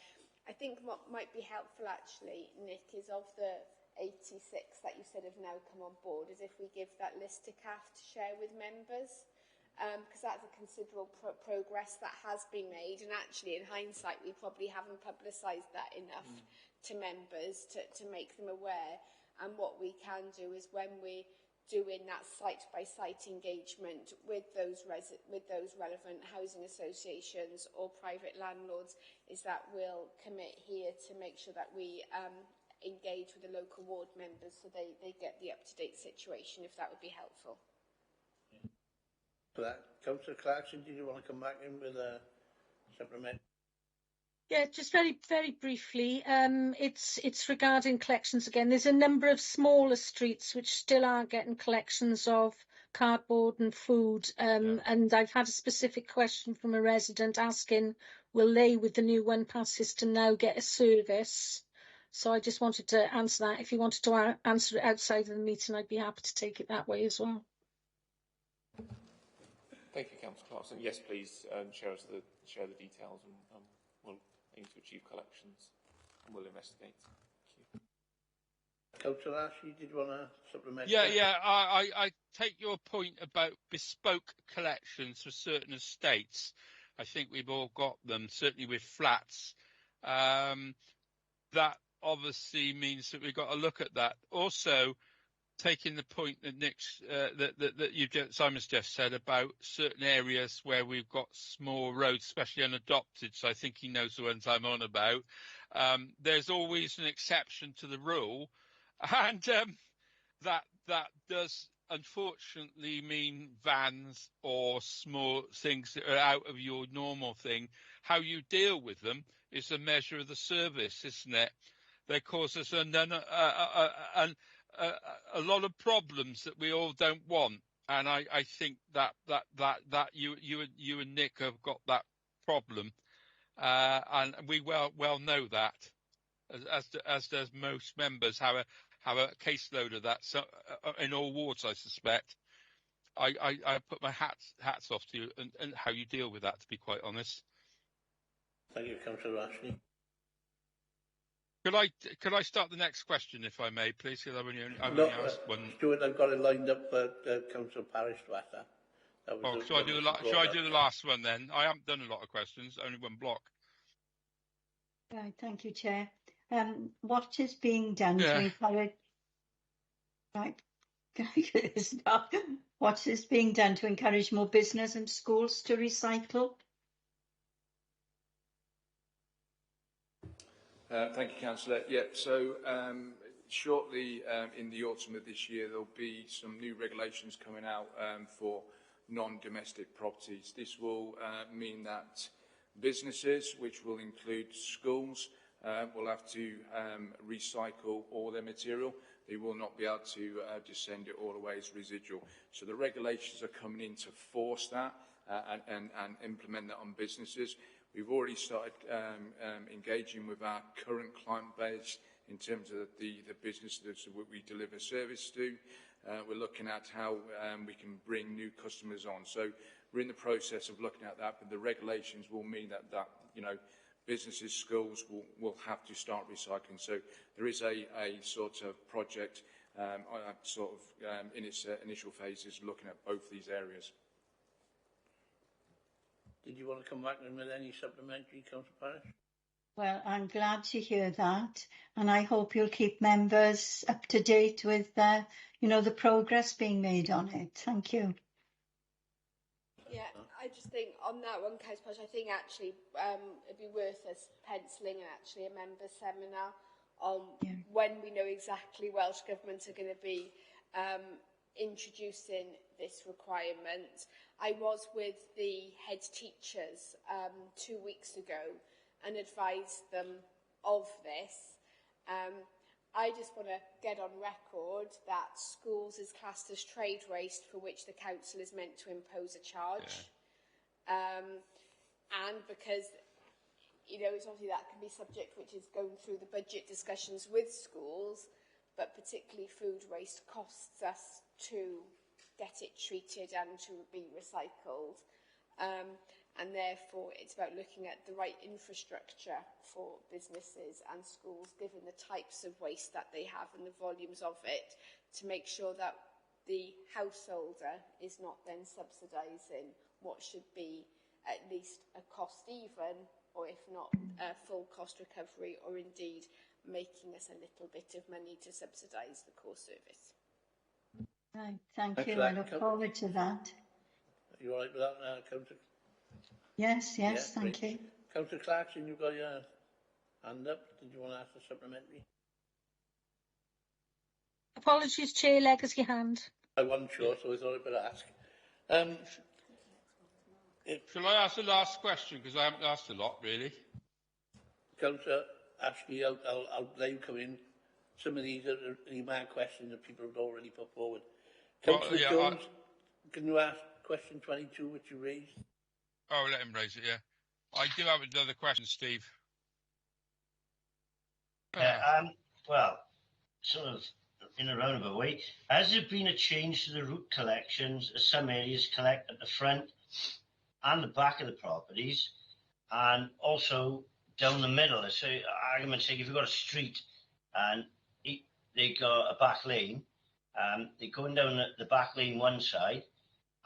I think what might be helpful actually, Nick, is of the 86 that you said have now come on board, is if we give that list to CAF to share with members, because that's a considerable progress that has been made. And actually, in hindsight, we probably haven't publicised that enough to members to make them aware. And what we can do is when we're doing that site-by-site engagement with those relevant housing associations or private landlords, is that we'll commit here to make sure that we engage with the local ward members so they get the up-to-date situation, if that would be helpful. For that, Councillor Clarkson, did you want to come back in with a supplement? Yeah, just very, very briefly, it's regarding collections again. There's a number of smaller streets which still are getting collections of cardboard and food, and I've had a specific question from a resident asking, will they, with the new one-pass system now, get a service? So I just wanted to answer that. If you wanted to answer it outside of the meeting, I'd be happy to take it that way as well. Thank you, Councillor Clarkson. Yes, please share the details, and we'll aim to achieve collections, and we'll investigate. Thank you. Councillor Ashley, did you want to supplement? Yeah. I take your point about bespoke collections for certain estates. I think we've all got them, certainly with flats. That obviously means that we've got to look at that. Also, taking the point that Simon's just said about certain areas where we've got small roads, especially unadopted, so I think he knows the ones I'm on about. There's always an exception to the rule, and that does unfortunately mean vans or small things that are out of your normal thing. How you deal with them is a measure of the service, isn't it? They cause us a lot of problems that we all don't want, and I think that you and Nick have got that problem, and we well know that, as does most members have a caseload of that. So in all wards, I suspect. I put my hats off to you and how you deal with that, to be quite honest. Thank you, Councillor Ashley. Could I start the next question, if I may, please? Because I've only asked one. Stuart, I've got it lined up for Councillor Parish to answer. Shall I do the last one then? I haven't done a lot of questions, only one block. Right, thank you, Chair. What is being done to encourage? Right, what is being done to encourage more business and schools to recycle? Thank you, Councillor. Yeah, so shortly in the autumn of this year, there'll be some new regulations coming out for non-domestic properties. This will mean that businesses, which will include schools, will have to recycle all their material. They will not be able to just send it all away as residual. So the regulations are coming in to force that and implement that on businesses. We've already started engaging with our current client base in terms of the businesses that we deliver service to. We're looking at how we can bring new customers on. So we're in the process of looking at that, but the regulations will mean that businesses, schools will have to start recycling. So there is a sort of project in its initial phases looking at both these areas. Did you want to come back in with any supplementary, Councillor Parish? Well, I'm glad to hear that, and I hope you'll keep members up to date with, the progress being made on it. Thank you. Yeah, I just think on that one, Councillor Parish, I think actually it'd be worth us penciling a member seminar on when we know exactly Welsh Government are going to be introducing this requirement. I was with the head teachers 2 weeks ago and advised them of this. I just want to get on record that schools is classed as trade waste for which the council is meant to impose a charge. Yeah. And because, you know, it's obviously that can be subject which is going through the budget discussions with schools, but particularly food waste costs us to get it treated and to be recycled. And therefore, it's about looking at the right infrastructure for businesses and schools, given the types of waste that they have and the volumes of it, to make sure that the householder is not then subsidising what should be at least a cost even, or if not a full cost recovery, or indeed making us a little bit of money to subsidise the core service. Right, thank you. I look forward to that. Are you all right with that, Councillor? Yes, thank you. Councillor Clarkson, you've got your hand up. Did you want to ask a supplementary? Apologies, Chair, legacy hand. I wasn't sure, so I thought I'd better ask. Shall I ask the last question, because I haven't asked a lot, really? Councillor Ashley, I'll let you come in. Some of these are email questions that people have already put forward. Councillor Jones, can you ask question 22, which you raised? Oh, let him raise it, yeah. I do have another question, Steve. Well, sort of in a roundabout way, has there been a change to the route collections as some areas collect at the front and the back of the properties, and also down the middle? So, argument's sake, if you've got a street and they got a back lane, they're going down the back lane one side,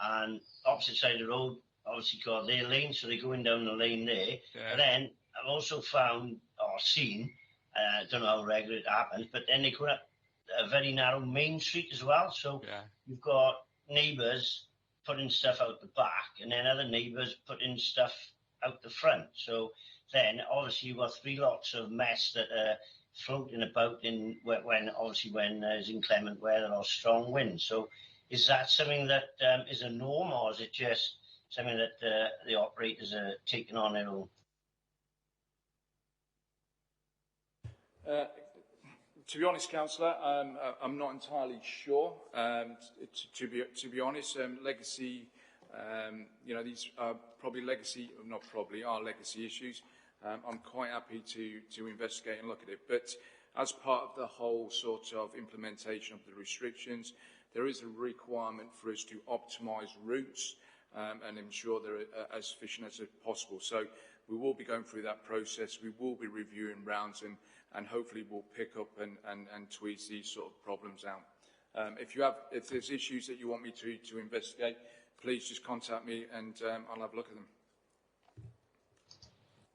and opposite side of the road obviously got their lane, so they're going down the lane there. Yeah. But then I've also found or seen, I don't know how regular it happens, but then they go up a very narrow main street as well. So you've got neighbours putting stuff out the back, and then other neighbours putting stuff out the front. So then obviously you've got three lots of mess that are floating about when there's inclement weather or strong winds. So is that something that is a norm, or is it just something that the operators are taking on their own? To be honest, Councillor, I'm not entirely sure. To be honest, legacy, these are probably legacy, are legacy issues. I'm quite happy to investigate and look at it. But as part of the whole sort of implementation of the restrictions, there is a requirement for us to optimise routes and ensure they're as efficient as possible. So we will be going through that process. We will be reviewing rounds, and hopefully we'll pick up and tweeze these sort of problems out. If there's issues that you want me to investigate, please just contact me and I'll have a look at them.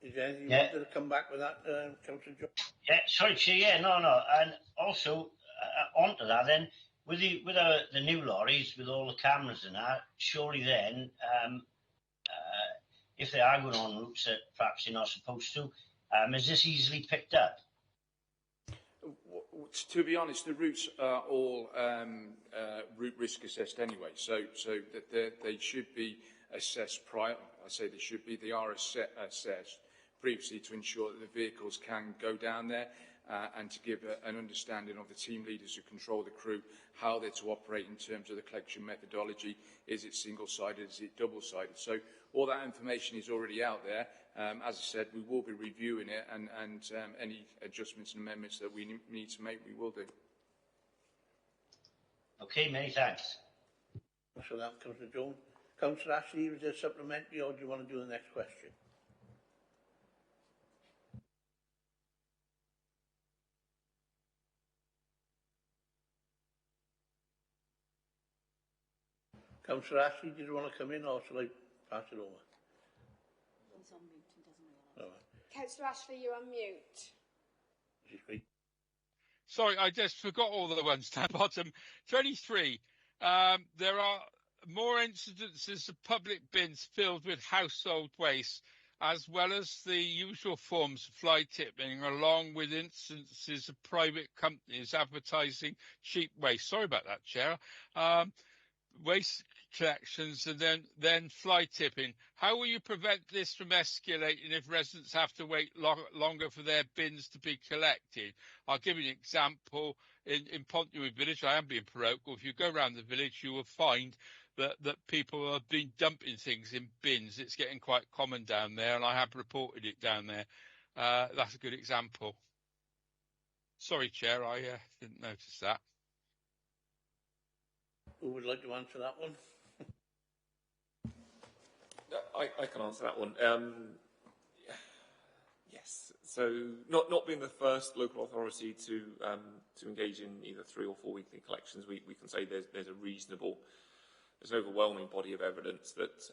Is there anything you wanted to come back with that, Councillor Jones? Yeah, sorry, Chair. No. And also, onto that then, with the new lorries, with all the cameras and that, surely then, if they are going on routes that perhaps they're not supposed to, is this easily picked up? To be honest, the routes are all route risk assessed anyway, so that they should be assessed prior. I say they should be. They are assessed previously to ensure that the vehicles can go down there and to give an understanding of the team leaders who control the crew, how they're to operate in terms of the collection methodology. Is it single-sided? Is it double-sided? So all that information is already out there. As I said, we will be reviewing it, and any adjustments and amendments that we need to make, we will do. Okay, many thanks. Thanks for that, Councillor Jones. Councillor Ashley, is there supplementary, or do you want to do the next question? Councillor Ashley, did you want to come in, or shall I pass it over? He's on mute, he doesn't realise. Councillor Ashley, you're on mute. Sorry, I just forgot all the ones down bottom. 23. There are more incidences of public bins filled with household waste as well as the usual forms of fly tipping, along with instances of private companies advertising cheap waste. Sorry about that, Chair. Waste collections and then fly tipping. How will you prevent this from escalating if residents have to wait longer for their bins to be collected? I'll give you an example. In Pontywood Village, I am being parochial. If you go around the village, you will find that people have been dumping things in bins. It's getting quite common down there, and I have reported it down there. That's a good example. Sorry, Chair, I didn't notice that. Who would like to answer that one? I can answer that one. Yes. So, not being the first local authority to engage in either 3 or 4 weekly collections, we can say there's an overwhelming body of evidence that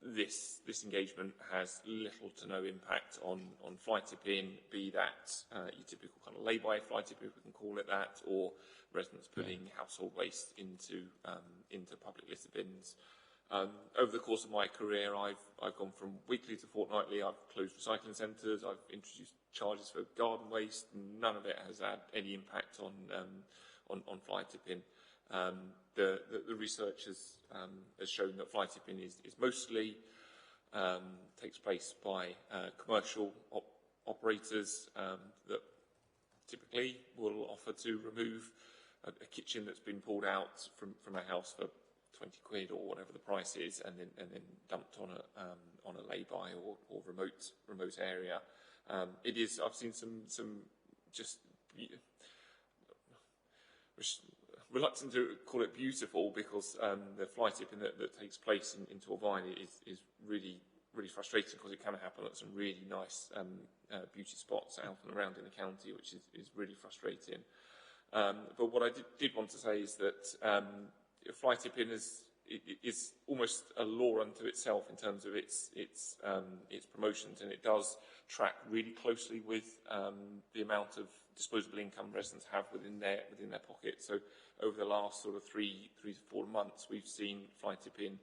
this engagement has little to no impact on fly tipping, be that your typical kind of lay-by fly tipping, if we can call it that, or residents putting household waste into public litter bins. Over the course of my career, I've gone from weekly to fortnightly. I've closed recycling centres. I've introduced charges for garden waste. None of it has had any impact on fly tipping. The research has shown that fly tipping is mostly takes place by commercial operators that typically will offer to remove a kitchen that's been pulled out from a house for 20 quid or whatever the price is, and then dumped on a lay-by or remote area. It is. I've seen some just reluctant to call it beautiful, because the fly tipping that takes place in Torvine is really frustrating, because it can happen at some really nice beauty spots out and around in the county, which is really frustrating. But what I did want to say is that fly tipping is almost a law unto itself in terms of its promotions, and it does track really closely with the amount of disposable income residents have within their pocket. So over the last sort of 3 to 4 months, we've seen fly tipping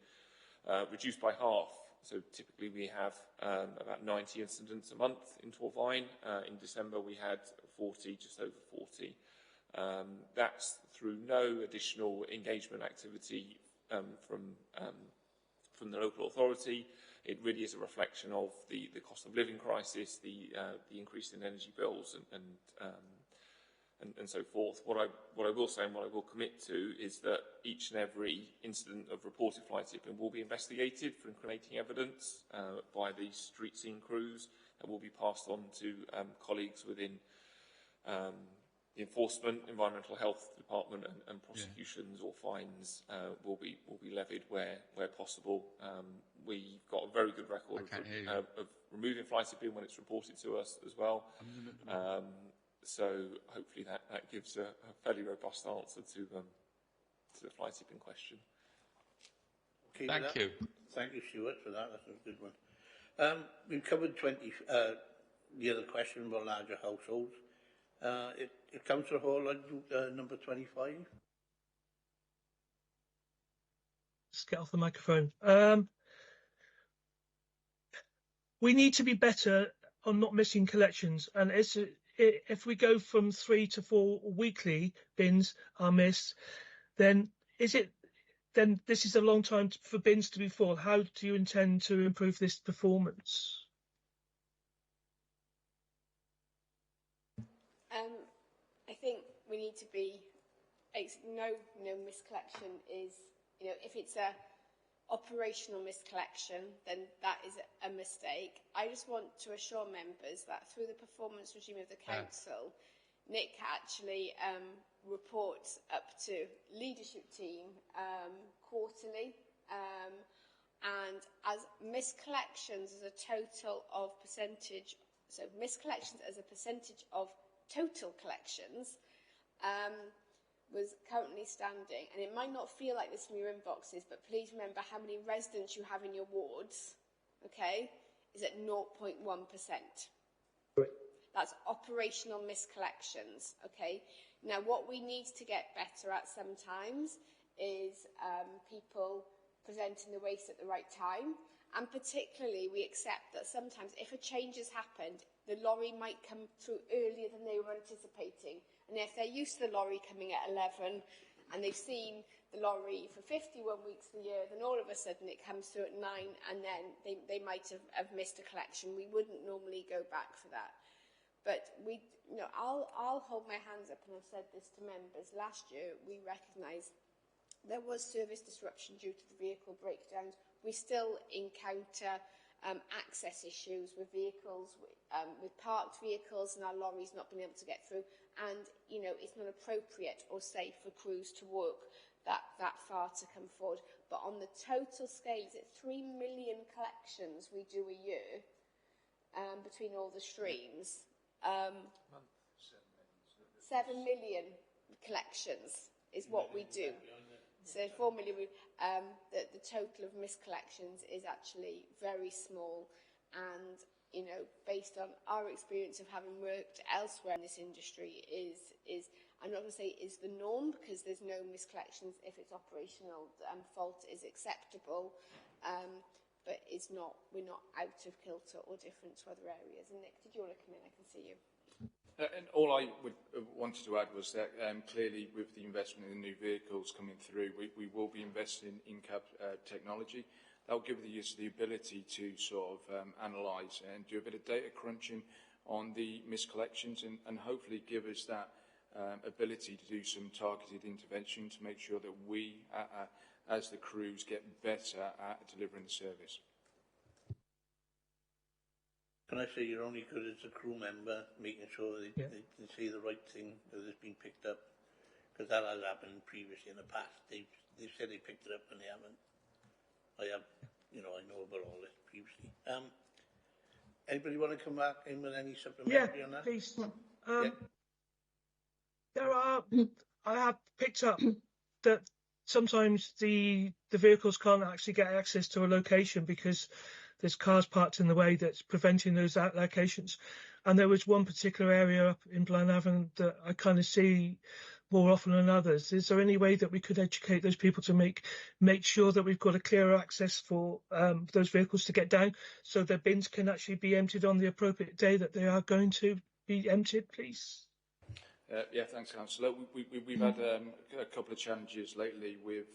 reduced by half. So typically we have about 90 incidents a month in Torvine. In December we had 40, just over 40. That's through no additional engagement activity from the local authority. It really is a reflection of the cost of living crisis, the increase in energy bills, and so forth. What I will say and what I will commit to is that each and every incident of reported fly tipping will be investigated for incriminating evidence by the street scene crews, and will be passed on to colleagues within the enforcement, environmental health department, and prosecutions or fines will be levied where possible. We've got a very good record of removing fly tipping when it's reported to us as well. So hopefully that gives a fairly robust answer to the fly tipping question. Okay, Thank you. Thank you, Stuart, for that. That's a good one. We've covered the other question about larger households. Councillor Hall, I'd do number 25. Let's get off the microphone. We need to be better on not missing collections, and if we go from 3 to 4 weekly bins are missed, then this is a long time for bins to be full. How do you intend to improve this performance? I think we need to be no miscollection is, if it's a operational miscollection, then that is a mistake. I just want to assure members that through the performance regime of the council, Nick actually reports up to leadership team quarterly, and as miscollections as a total of percentage, so miscollections as a percentage of total collections was currently standing, and it might not feel like this from your inboxes, but please remember how many residents you have in your wards, okay, is at 0.1%. That's operational miscollections, okay? Now, what we need to get better at sometimes is people presenting the waste at the right time, And particularly, we accept that sometimes if a change has happened, the lorry might come through earlier than they were anticipating. And if they're used to the lorry coming at 11 and they've seen the lorry for 51 weeks of the year, then all of a sudden it comes through at 9 and then they might have missed a collection. We wouldn't normally go back for that. But I'll hold my hands up, and I've said this to members. Last year, we recognised there was service disruption due to the vehicle breakdowns. We still encounter access issues with vehicles, with parked vehicles and our lorries not being able to get through. And, it's not appropriate or safe for crews to work that far to come forward. But on the total scale, it's 3 million collections we do a year between all the streams. 7 million collections is what we do. So 4 million, the total of missed collections is actually very small. And, based on our experience of having worked elsewhere in this industry is I'm not going to say is the norm, because there's no missed collections if it's operational fault is acceptable. But we're not out of kilter or different to other areas. And Nick, did you want to come in? I can see you. And all I wanted to add was that clearly with the investment in the new vehicles coming through, we will be investing in in-cab technology. That will give us the ability to sort of analyse and do a bit of data crunching on the miscollections and hopefully give us that ability to do some targeted intervention to make sure that we, as the crews, get better at delivering the service. Can I say you're only good as a crew member, making sure they say the right thing that has been picked up? Because that has happened previously in the past. They've said they picked it up and they haven't. I know about all this previously. Anybody want to come back in with any supplementary on that? Please. I have picked up that sometimes the vehicles can't actually get access to a location because there's cars parked in the way that's preventing those locations. And there was one particular area up in Blanavon that I kind of see more often than others. Is there any way that we could educate those people to make sure that we've got a clearer access for those vehicles to get down, so their bins can actually be emptied on the appropriate day that they are going to be emptied, please? Thanks, Councillor. We've had a couple of challenges lately with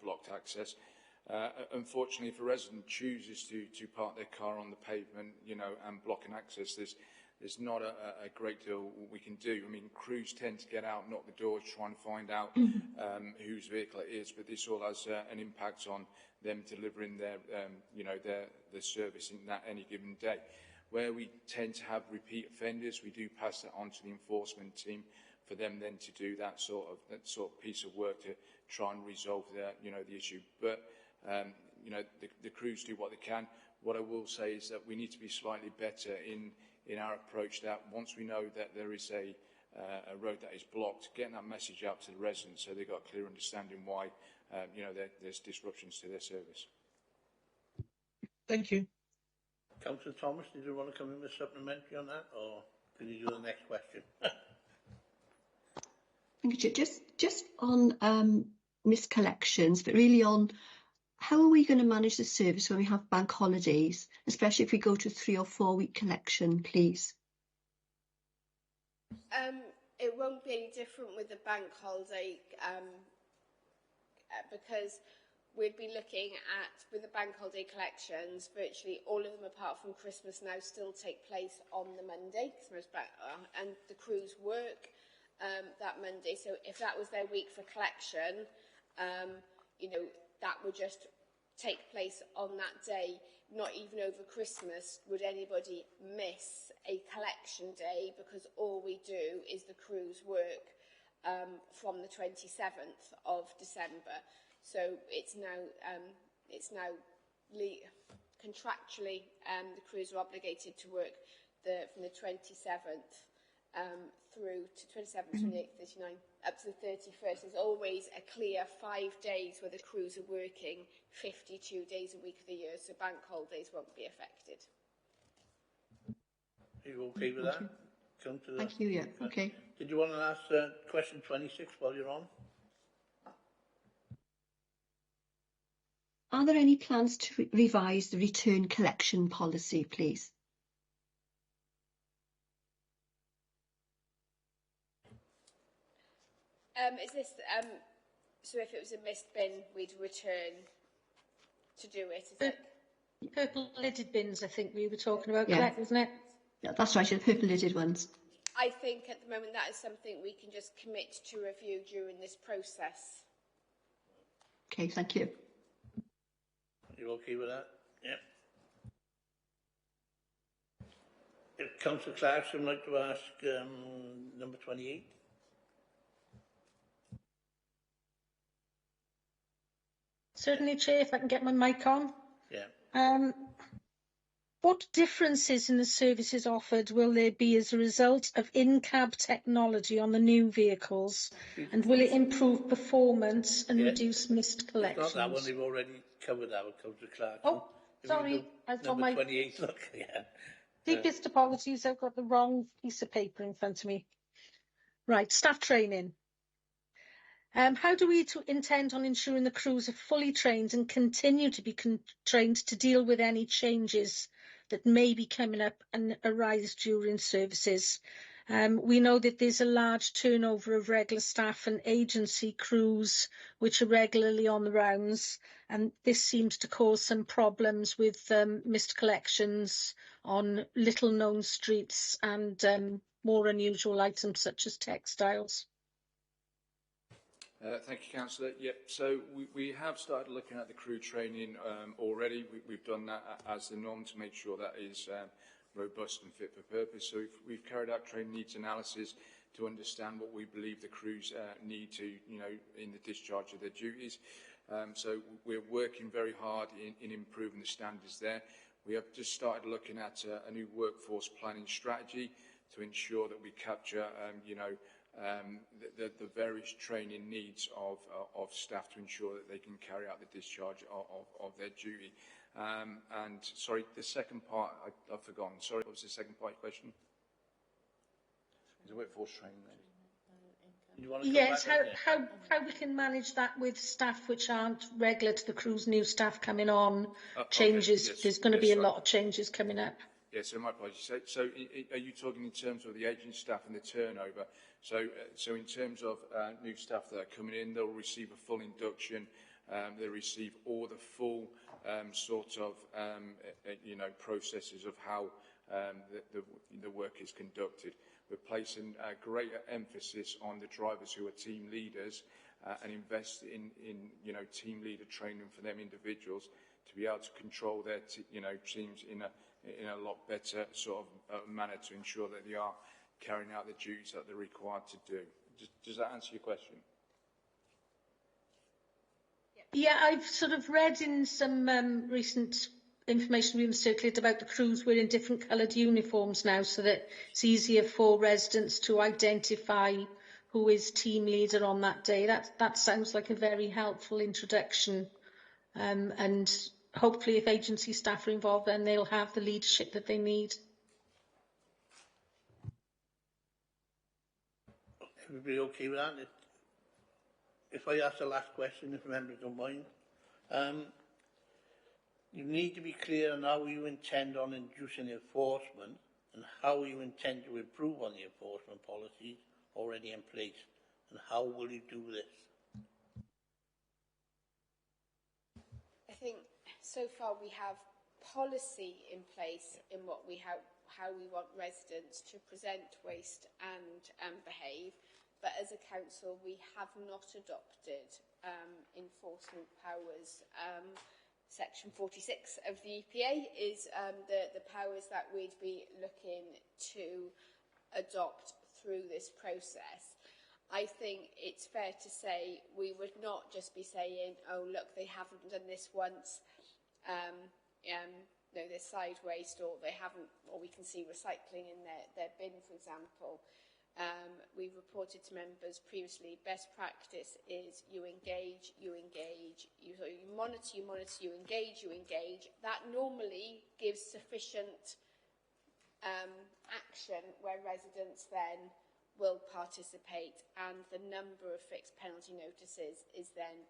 blocked access. Unfortunately, if a resident chooses to park their car on the pavement, and blocking access, there's not a great deal we can do. I mean, crews tend to get out, knock the doors, try and find out whose vehicle it is, but this all has an impact on them delivering their service in that any given day. Where we tend to have repeat offenders, we do pass that on to the enforcement team for them then to do that sort of piece of work to try and resolve the issue. But the crews do what they can. What I will say is that we need to be slightly better in our approach. That once we know that there is a road that is blocked, getting that message out to the residents so they've got a clear understanding why there's disruptions to their service. Thank you. Councillor Thomas, did you want to come in with a supplementary on that, or can you do the next question? Thank you. Just on miscollections, but really on how are we going to manage the service when we have bank holidays, especially if we go to 3 or 4 week collection, please? It won't be any different with the bank holiday because we'd be looking at, with the bank holiday collections, virtually all of them apart from Christmas now still take place on the Monday, and the crews work that Monday. So if that was their week for collection, that would just take place on that day. Not even over Christmas would anybody miss a collection day, because all we do is the crews work from the 27th of December. So it's now contractually the crews are obligated to work from the 27th through to 27th, 28th, 39th, up to the 31st. There's always a clear 5 days where the crews are working 52 days a week of the year, so bank holidays won't be affected. Are you okay with that? Thank you, yeah, okay. Did you want to ask question 26 while you're on? Are there any plans to revise the return collection policy, please? Is this so? If it was a missed bin, we'd return to do it. Is it? Purple lidded bins, I think we were talking about, Yeah. correct, wasn't it? Yeah, that's right, the purple lidded ones. I think at the moment that is something we can just commit to review during this process. Okay, thank you. You okay with that? Yeah. If Councillor Clarkson would like to ask number 28. Certainly, Chair, if I can get my mic on. Yeah. What differences in the services offered will there be as a result of in-cab technology on the new vehicles? And will it improve performance and reduce missed collections? It's not that one, they've already covered that with Councillor Clarkson. Oh, sorry, I've got number my 28, look, yeah. deepest apologies, I've got the wrong piece of paper in front of me. Right, staff training. How do we intend on ensuring the crews are fully trained and continue to be trained to deal with any changes that may be coming up and arise during services? We know that there's a large turnover of regular staff and agency crews which are regularly on the rounds, and this seems to cause some problems with missed collections on little known streets and more unusual items such as textiles. Thank you, Councillor. Yep, so we have started looking at the crew training already. We've done that as the norm to make sure that is robust and fit for purpose. So we've carried out training needs analysis to understand what we believe the crews need to, in the discharge of their duties. So we're working very hard in improving the standards there. We have just started looking at a new workforce planning strategy to ensure that we capture, the various training needs of staff to ensure that they can carry out the discharge of their duty. And sorry, the second part I've forgotten. Sorry, what was the second part of your question? Is the workforce training then? Yes, how we can manage that with staff which aren't regular to the crews, new staff coming on, changes. Okay, yes, there's going to be a lot of changes coming up. Yeah, so my apologies. So are you talking in terms of the agency staff and the turnover? So in terms of new staff that are coming in, they'll receive a full induction. They'll receive all the full processes of how the work is conducted. We're placing a greater emphasis on the drivers who are team leaders and invest in team leader training for them individuals to be able to control their teams in a lot better sort of manner to ensure that they are carrying out the duties that they're required to do. Does that answer your question? Yeah, I've sort of read in some recent information being circulated about the crews wearing different coloured uniforms now, so that it's easier for residents to identify who is team leader on that day. That sounds like a very helpful introduction, and hopefully if agency staff are involved then they'll have the leadership that they need. Everybody okay with that? If I ask the last question, if members don't mind. You need to be clear on how you intend on introducing enforcement and how you intend to improve on the enforcement policies already in place, and how will you do this? I think so far we have policy in place in what we have, how we want residents to present waste and behave, but as a council we have not adopted enforcement powers. Section 46 of the EPA is the powers that we'd be looking to adopt through this process. I think it's fair to say we would not just be saying, oh look, they haven't done this once, they're side waste, or they haven't, or we can see recycling in their bin, for example. We've reported to members previously, best practice is you engage, you monitor, you engage. That normally gives sufficient action where residents then will participate, and the number of fixed penalty notices is then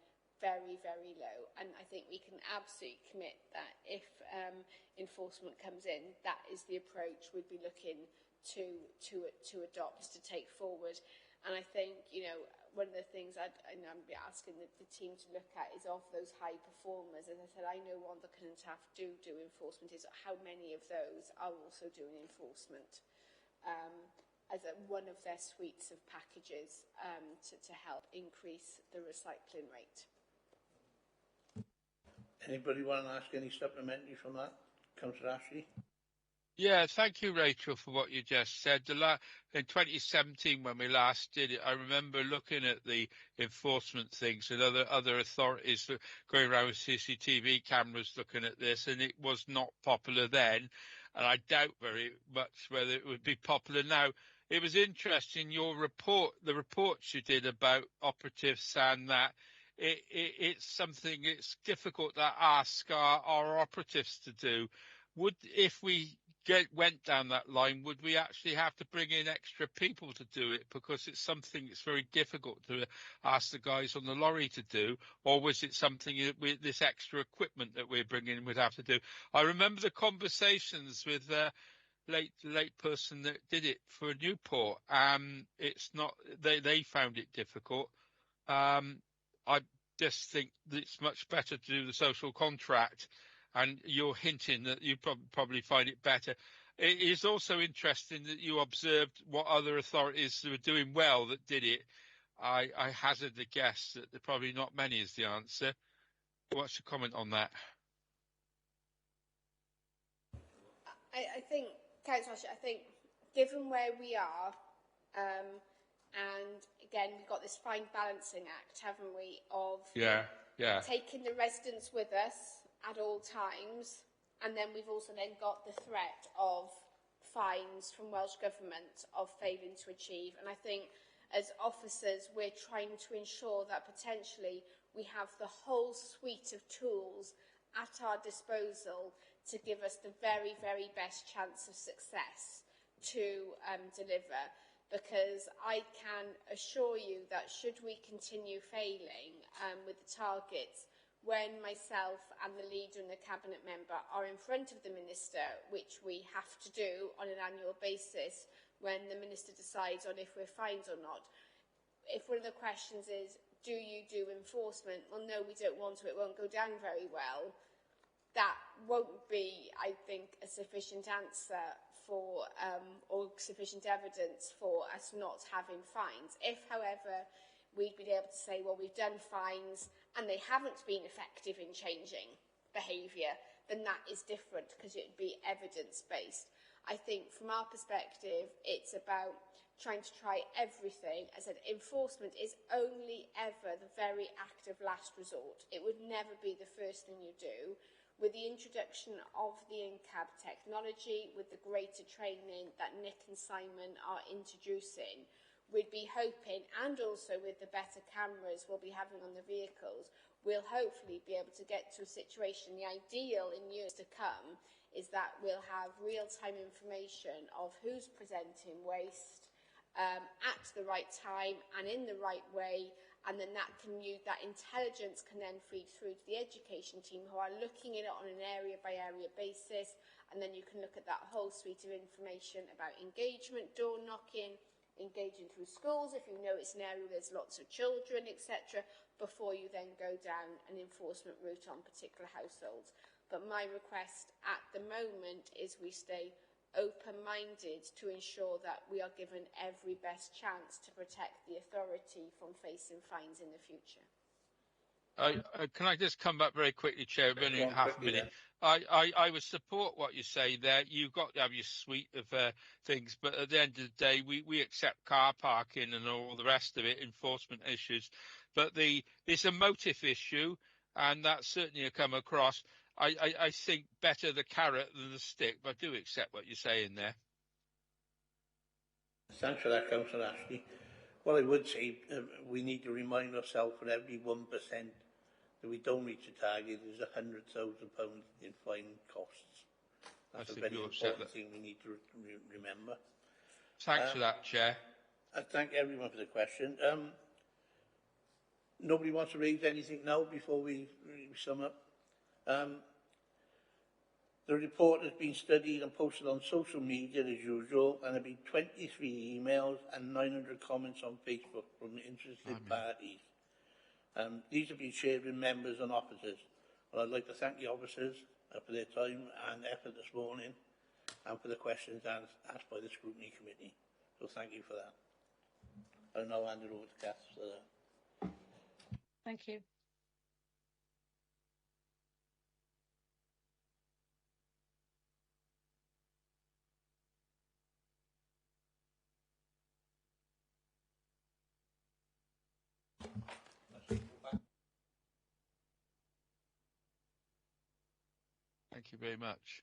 very, very low. And I think we can absolutely commit that if enforcement comes in, that is the approach we'd be looking to adopt, to take forward. And I think, you know, one of the things I'm asking the team to look at is, of those high performers, as I said, I know one that Cyntaff do enforcement, is how many of those are also doing enforcement as one of their suites of packages to help increase the recycling rate. Anybody want to ask any supplementary from that? Councillor Ashley? Yeah, thank you, Rachel, for what you just said. In 2017, when we last did it, I remember looking at the enforcement things and other authorities going around with CCTV cameras looking at this, and it was not popular then, and I doubt very much whether it would be popular now. It was interesting, your report, the reports you did about operatives and that. It's something it's difficult to ask our operatives to do. If we went down that line, would we actually have to bring in extra people to do it, because it's something that's very difficult to ask the guys on the lorry to do, or was it something that this extra equipment that we're bringing in would have to do? I remember the conversations with the late person that did it for Newport. It's not they found it difficult. I just think that it's much better to do the social contract, and you're hinting that you probably find it better. It is also interesting that you observed what other authorities were doing well that did it. I hazard a guess that there are probably not many is the answer. What's your comment on that? I think, Councillor, I think given where we are, and again, we've got this fine balancing act, haven't we, of taking the residents with us at all times, and then we've also then got the threat of fines from Welsh Government of failing to achieve. And I think as officers, we're trying to ensure that potentially we have the whole suite of tools at our disposal to give us the very, very best chance of success to deliver. Because I can assure you that should we continue failing with the targets, when myself and the leader and the cabinet member are in front of the minister, which we have to do on an annual basis when the minister decides on if we're fined or not, if one of the questions is, do you do enforcement? Well, no, we don't want to. It won't go down very well. That won't be, I think, a sufficient answer for, or sufficient evidence for us not having fines. If, however, we'd be able to say, well, we've done fines and they haven't been effective in changing behaviour, then that is different, because it would be evidence-based. I think from our perspective, it's about trying to try everything. As I said, enforcement is only ever the very act of last resort. It would never be the first thing you do. With the introduction of the in-cab technology, with the greater training that Nick and Simon are introducing, we'd be hoping, and also with the better cameras we'll be having on the vehicles, we'll hopefully be able to get to a situation, the ideal in years to come, is that we'll have real-time information of who's presenting waste at the right time and in the right way, and then that intelligence can then feed through to the education team, who are looking at it on an area-by-area basis, and then you can look at that whole suite of information about engagement, door knocking, engaging through schools, if you know it's an area where there's lots of children, etc., before you then go down an enforcement route on particular households. But my request at the moment is we stay open-minded to ensure that we are given every best chance to protect the authority from facing fines in the future. Can I just come back very quickly, Chair? Only half a minute. I would support what you say there. You've got to have your suite of things, but at the end of the day, we accept car parking and all the rest of it, enforcement issues. But it's a motive issue, and that's certainly come across. I think better the carrot than the stick, but I do accept what you're saying there. Thanks for that, Councillor Ashley. What I would say, we need to remind ourselves for every 1% that we don't reach the target is £100,000 in fine costs. That's a very important thing we need to remember. Thanks for that, Chair. I thank everyone for the question. Nobody wants to raise anything now before we sum up. The report has been studied and posted on social media as usual, and there have been 23 emails and 900 comments on Facebook from interested parties. These have been shared with members and officers. Well, I'd like to thank the officers for their time and effort this morning and for the questions asked by the Scrutiny Committee. So thank you for that. I'll now hand it over to Kath. Thank you. Thank you very much.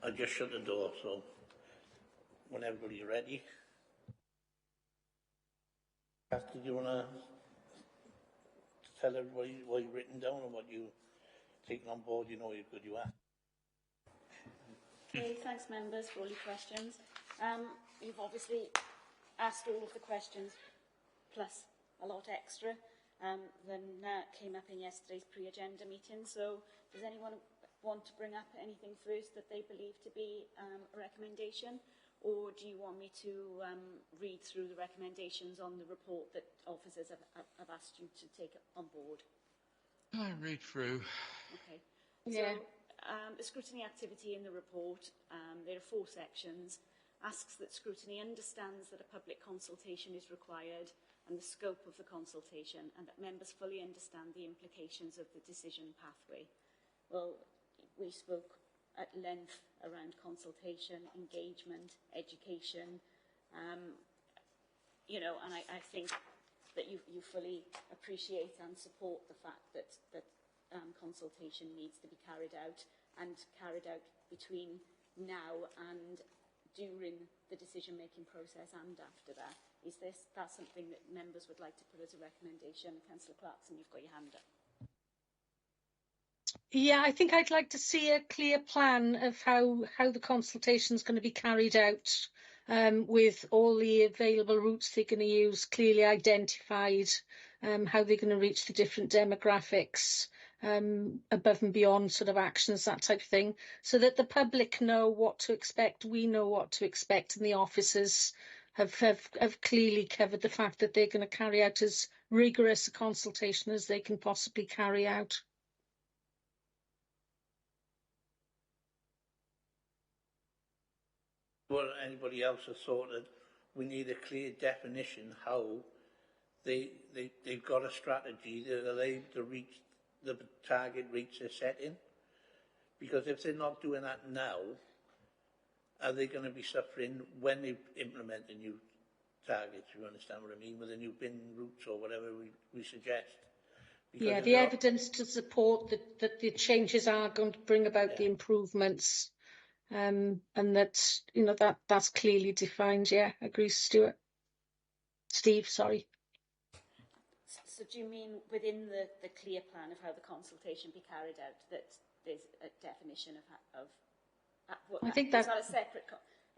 I just shut the door, so when everybody's ready. Kath, did you want to tell everybody what you've written down and what you've taken on board? You know how good you are. Okay, thanks members for all your questions. You've obviously asked all of the questions plus a lot extra than came up in yesterday's pre-agenda meeting. So does anyone want to bring up anything first that they believe to be a recommendation, or do you want me to read through the recommendations on the report that officers have asked you to take on board? I read through. Okay. Yeah. So the scrutiny activity in the report, there are 4 sections, asks that scrutiny understands that a public consultation is required and the scope of the consultation, and that members fully understand the implications of the decision pathway. Well, we spoke at length around consultation, engagement, education, you know, and I think that you fully appreciate and support the fact that consultation needs to be carried out between now and during the decision-making process and after that. Is that something that members would like to put as a recommendation? Councillor Clarkson, you've got your hand up. Yeah, I think I'd like to see a clear plan of how the consultation is going to be carried out, with all the available routes they're going to use clearly identified, how they're going to reach the different demographics, above and beyond sort of actions, that type of thing, so that the public know what to expect, we know what to expect, and the officers have clearly covered the fact that they're going to carry out as rigorous a consultation as they can possibly carry out. What anybody else has thought that we need a clear definition how they've got a strategy that are able to reach the target rates they're setting. Because if they're not doing that now, are they going to be suffering when they implement the new targets? You understand what I mean? With the new bin routes or whatever we suggest. Because yeah, the evidence to support that the changes are going to bring about the improvements. And that, you know, that's clearly defined. Yeah, agree, Stuart. Steve, sorry. So do you mean within the clear plan of how the consultation be carried out that there's a definition of I think that, is that a separate?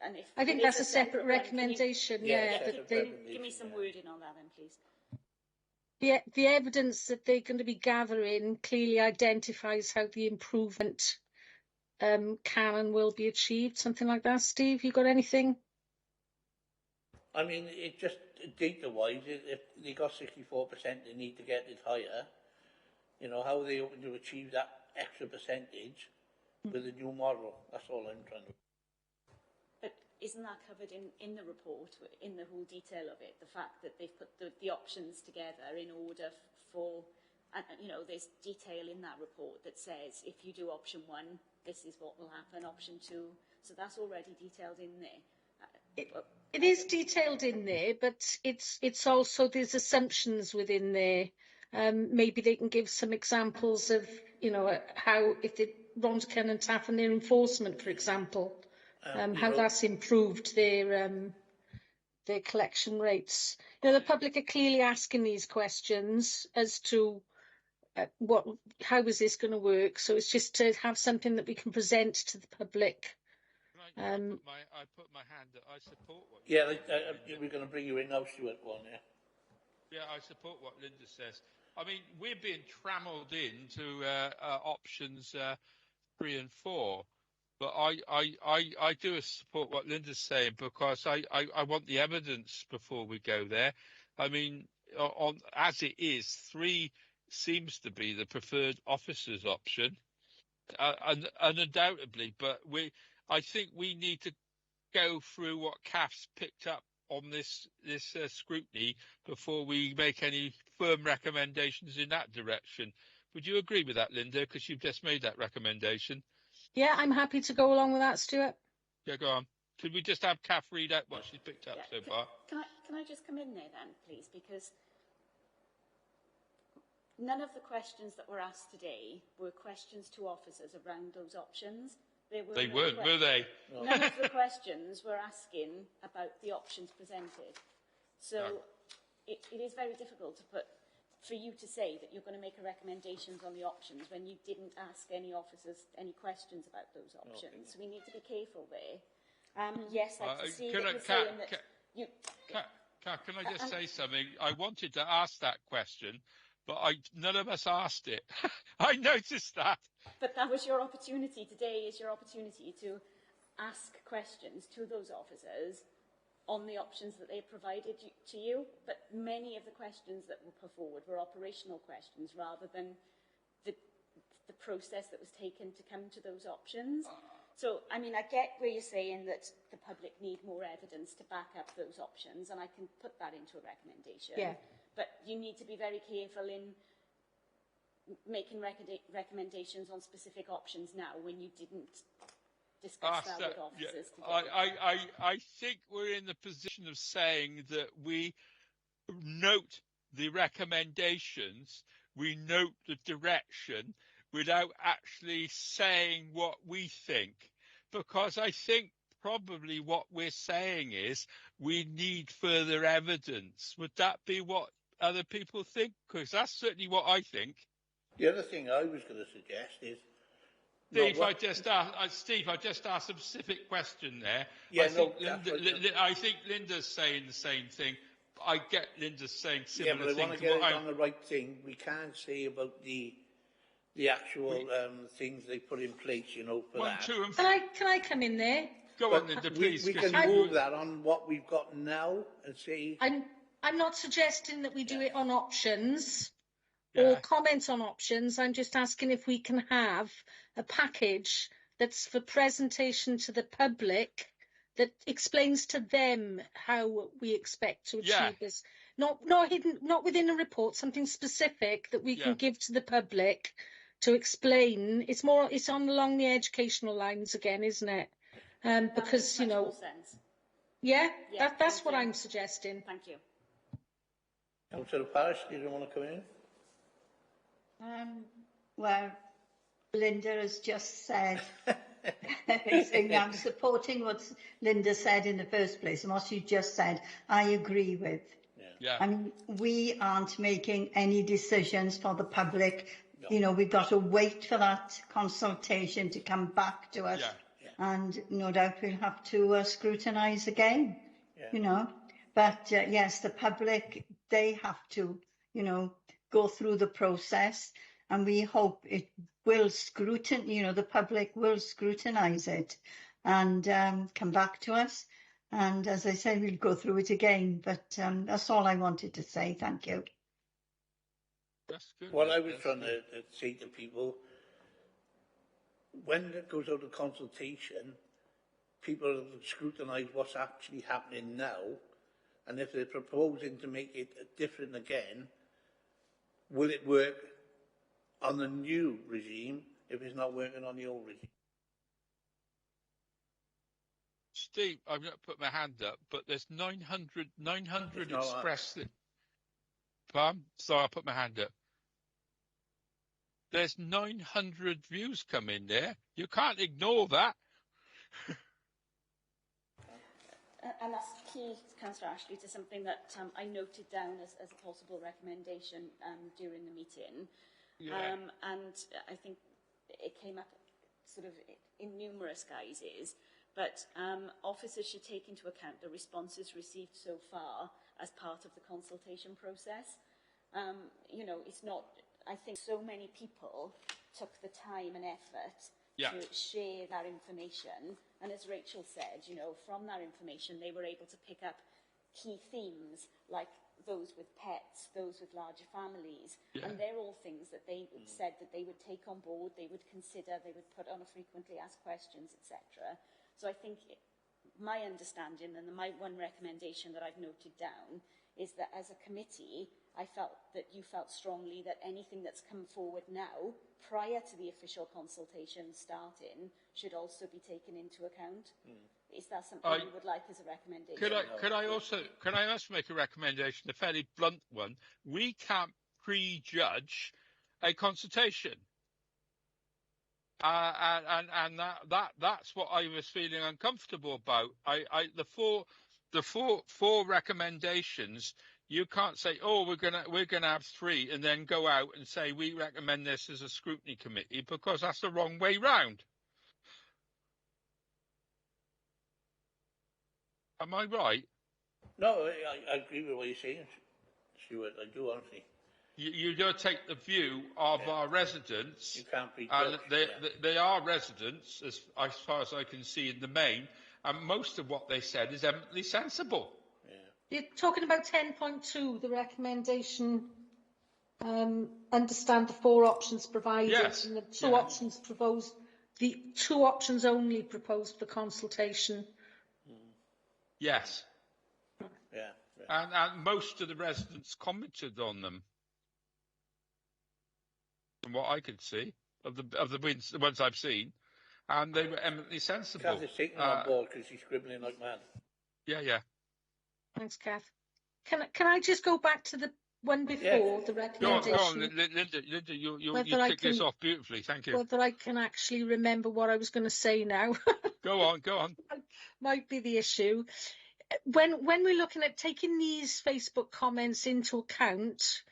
And if I think that's a separate recommendation. Give me some wording on that, then, please. The evidence that they're going to be gathering clearly identifies how the improvement can and will be achieved, something like that. Steve, you got anything? I mean, it just data-wise, if they got 64%, they need to get it higher. You know, how are they hoping to achieve that extra percentage with the new model? That's all I'm trying to... But isn't that covered in the report, in the whole detail of it? The fact that they've put the options together in order for, and you know, there's detail in that report that says if you do option 1, this is what will happen, option 2. So that's already detailed in there. It is detailed in there, but it's also, there's assumptions within there. Maybe they can give some examples of, you know, how, if they Rondcan and Taff and their enforcement, for example, how that's improved their collection rates. You know, the public are clearly asking these questions as to how is this going to work? So it's just to have something that we can present to the public. I put my hand up. I support what. Yeah, we're going to bring you in now, Stuart. Go on, yeah. Yeah, I support what Linda says. I mean, we're being trammelled into options 3 and 4, but I do support what Linda's saying because I want the evidence before we go there. I mean, as it is, 3 seems to be the preferred officers option, undoubtedly. But I think we need to go through what CAF's picked up on this scrutiny before we make any firm recommendations in that direction. Would you agree with that, Linda? Because you've just made that recommendation. Yeah, I'm happy to go along with that, Stuart. Yeah, go on. Could we just have CAF read out what she's picked up so far? Can I just come in there then, please? Because none of the questions that were asked today were questions to officers around those options. They weren't, were they? No. None of the questions were asking about the options presented. So no. It is very difficult for you to say that you're going to make recommendations on the options when you didn't ask any officers any questions about those options. Okay. So we need to be careful there. Yes, I can see that you're saying that you... Can I just say something? I wanted to ask that question, but none of us asked it. I noticed that. But that was your opportunity. Today is your opportunity to ask questions to those officers on the options that they provided to you. But many of the questions that were put forward were operational questions rather than the process that was taken to come to those options. So, I mean, I get where you're saying that the public need more evidence to back up those options, and I can put that into a recommendation. Yeah. But you need to be very careful in making recommendations on specific options now when you didn't discuss that with officers today. I think we're in the position of saying that we note the recommendations, we note the direction, without actually saying what we think. Because I think probably what we're saying is we need further evidence. Would that be what other people think? Because that's certainly what I think. The other thing I was going to suggest is... Steve, I just asked a specific question there. Yeah, I think Linda's saying the same thing. I get Linda's saying similar things. Yeah, but I want to get it on the right thing. We can't say about the actual things they put in place, you know, for that. Can I come in there? Go on, Linda, please. We can move that on what we've got now and see. I'm not suggesting that we do it on options or comment on options. I'm just asking if we can have a package that's for presentation to the public that explains to them how we expect to achieve this. Not within a report, something specific that we can give to the public to explain. It's along the educational lines again, isn't it? Because, you know, that's what I'm suggesting. Thank you. Councillor Parish, do you want to come in? Well, Linda has just said, I'm supporting what Linda said in the first place, and what she just said, I agree with. I mean, we aren't making any decisions for the public. No. You know, we've got to wait for that consultation to come back to us. And no doubt we'll have to scrutinise again, you know. But yes, the public, they have to, you know, go through the process, and we hope it will the public will scrutinise it and come back to us. And as I said, we'll go through it again. But that's all I wanted to say. Thank you. That's good. What I was trying to say to people, when it goes out of consultation, people scrutinise what's actually happening now, and if they're proposing to make it different again, will it work on the new regime if it's not working on the old regime? Steve, I'm going to put my hand up, but there's 900 expressed. Pardon? So I'll put my hand up. There's 900 views come in there. You can't ignore that. And that's key, Councillor Ashley, to something that I noted down as a possible recommendation during the meeting. Yeah. And I think it came up sort of in numerous guises, but officers should take into account the responses received so far as part of the consultation process. You know, it's not, I think so many people took the time and effort to share that information. And as Rachel said, you know, from that information, they were able to pick up key themes like those with pets, those with larger families. And they're all things that they said that they would take on board, they would consider, they would put on a frequently asked questions, etc. So I think my understanding and my one recommendation that I've noted down is that as a committee, I felt that you felt strongly that anything that's come forward now, prior to the official consultation starting, should also be taken into account. Is that something you would like as a recommendation? Could I also make a recommendation, a fairly blunt one? We can't prejudge a consultation. And that's what I was feeling uncomfortable about. The four recommendations, you can't say, oh, we're gonna have 3 and then go out and say we recommend this as a scrutiny committee, because that's the wrong way round. Am I right? No, I agree with what you're saying, Stuart. I do, honestly. You don't take the view of our residents. You can't be and they are residents, as far as I can see in the main, and most of what they said is eminently sensible. You're talking about 10.2, the recommendation, understand the 4 options provided and the 2 options proposed, the 2 options only proposed for consultation. Yes. Yeah. And most of the residents commented on them, from what I could see, of the ones I've seen, and they were eminently sensible. Kath is taking on board because she's scribbling like mad. Yeah. Thanks, Kath. Can I just go back to the one before the recommendation? Go on, Linda, you tick this off beautifully. Thank you. Whether I can actually remember what I was going to say now. Go on. Might be the issue. When we're looking at taking these Facebook comments into account,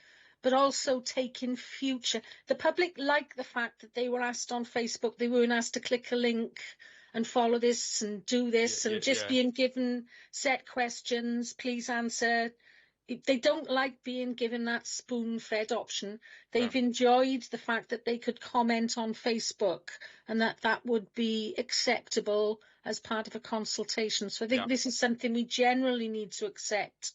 but also taking future, the public like the fact that they were asked on Facebook, they weren't asked to click a link and follow this and do this and just being given set questions, please answer. They don't like being given that spoon-fed option. They've enjoyed the fact that they could comment on Facebook and that would be acceptable as part of a consultation. So I think this is something we generally need to accept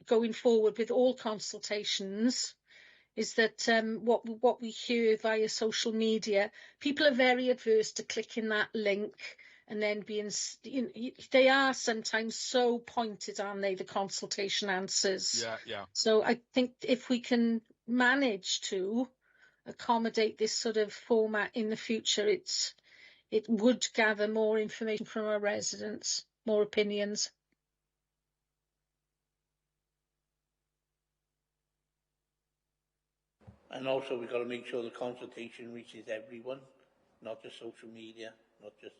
going forward with all consultations, is that what we hear via social media, people are very adverse to clicking that link and then being, they are sometimes so pointed, aren't they, the consultation answers. Yeah. So I think if we can manage to accommodate this sort of format in the future, it would gather more information from our residents, more opinions. And also we've got to make sure the consultation reaches everyone, not just social media, not just,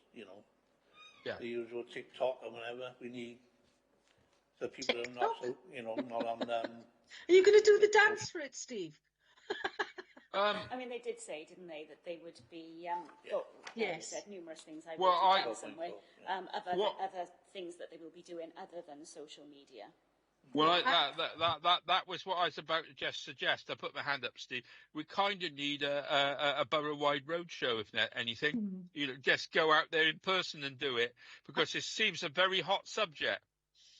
the usual TikTok or whatever. We need, so people are not so, not on Are you going to do the dance for it, Steve? I mean, they did say, didn't they, that they would be, they said numerous things. I other things that they will be doing other than social media. Well, that was what I was about to just suggest. I put my hand up, Steve. We kind of need a borough-wide roadshow, if not anything. Just go out there in person and do it, because it seems a very hot subject.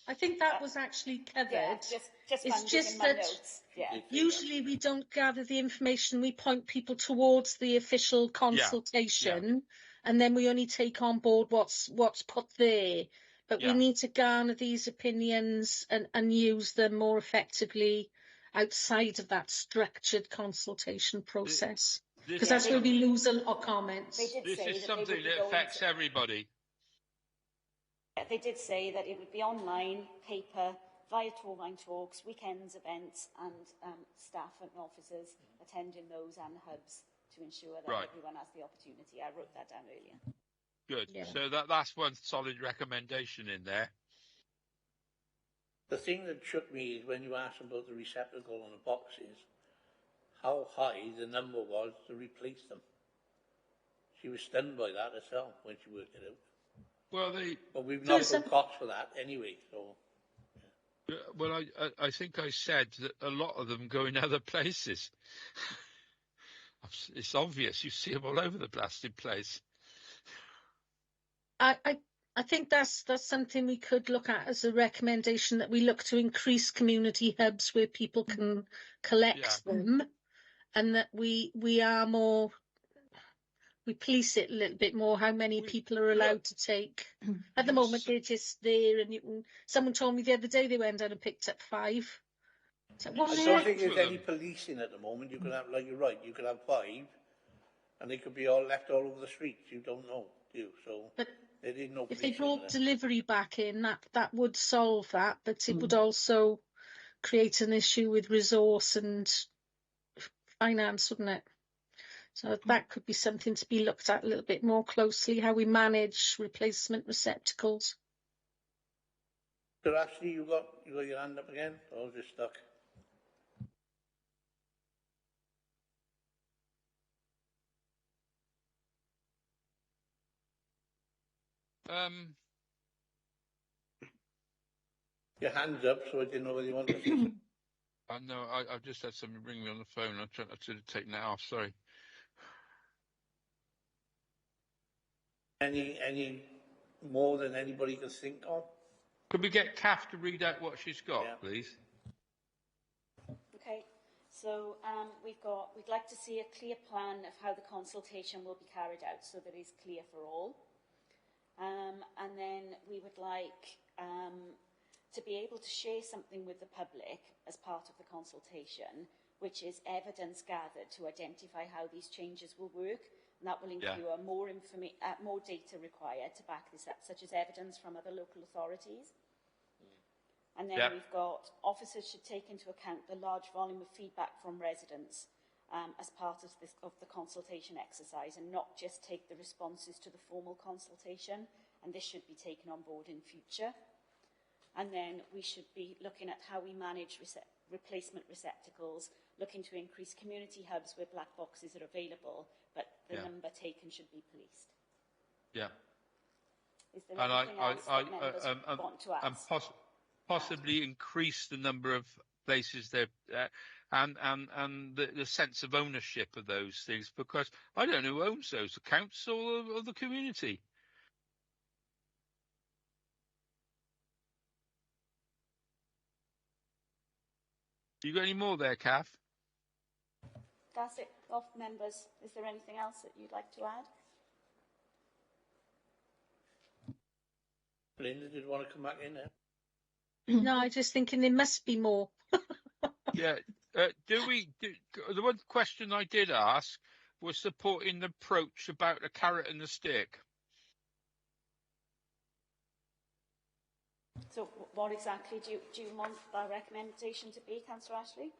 I think that was actually covered. Yeah, just It's found it just in my that notes. Yeah. usually we don't gather the information, we point people towards the official consultation, and then we only take on board what's put there. But we need to garner these opinions and use them more effectively outside of that structured consultation process. Because that's where we lose a lot of comments. They did say is that they something would be that going affects to, everybody. they did say that it would be online, paper, via Torvine talks, weekends, events, and staff and officers attending those and hubs to ensure that everyone has the opportunity. I wrote that down earlier. Good. Yeah. So that's one solid recommendation in there. The thing that shook me is when you asked about the receptacle on the boxes, how high the number was to replace them. She was stunned by that herself when she worked it out. Well, but we've not put costs for that anyway, so. Yeah. Well, I think I said that a lot of them go in other places. It's obvious. You see them all over the blasted place. I think that's something we could look at as a recommendation, that we look to increase community hubs where people can collect them, and that we are more, we police it a little bit more, how many people are allowed to take. At the moment, they're just there, and someone told me the other day they went down and picked up 5. I don't think there's any policing at the moment. You could have, like you're right, you could have 5, and they could be all left all over the streets. You don't know, do you? So there is no. If they brought delivery back in, that would solve that, but it would also create an issue with resource and finance, wouldn't it? So that could be something to be looked at a little bit more closely, how we manage replacement receptacles. So Ashley, you got your hand up again, or just stuck? Your hand's up, so I didn't know whether you wanted to say something. No, I've just had somebody ring me on the phone. I should have taken that off. Sorry. Any more than anybody can think of? Could we get Kath to read out what she's got, please? Okay. So we'd like to see a clear plan of how the consultation will be carried out, so that it's clear for all. And then we would like to be able to share something with the public as part of the consultation, which is evidence gathered to identify how these changes will work. And that will include more data required to back this up, such as evidence from other local authorities. And then we've got officers should take into account the large volume of feedback from residents as part of the consultation exercise, and not just take the responses to the formal consultation. And this should be taken on board in future. And then we should be looking at how we manage replacement receptacles, looking to increase community hubs where black boxes are available, but the number taken should be policed. Yeah. Is there anything else that members want to add? And possibly increase the number of places there, and the sense of ownership of those things, because I don't know who owns those, the council or the community. You got any more there, Kath? That's it, of members. Is there anything else that you'd like to add? Linda, did you want to come back in there? No, I'm just thinking there must be more. Yeah. The one question I did ask was supporting the approach about the carrot and the stick. So what exactly do you want our recommendation to be, Councillor Ashley?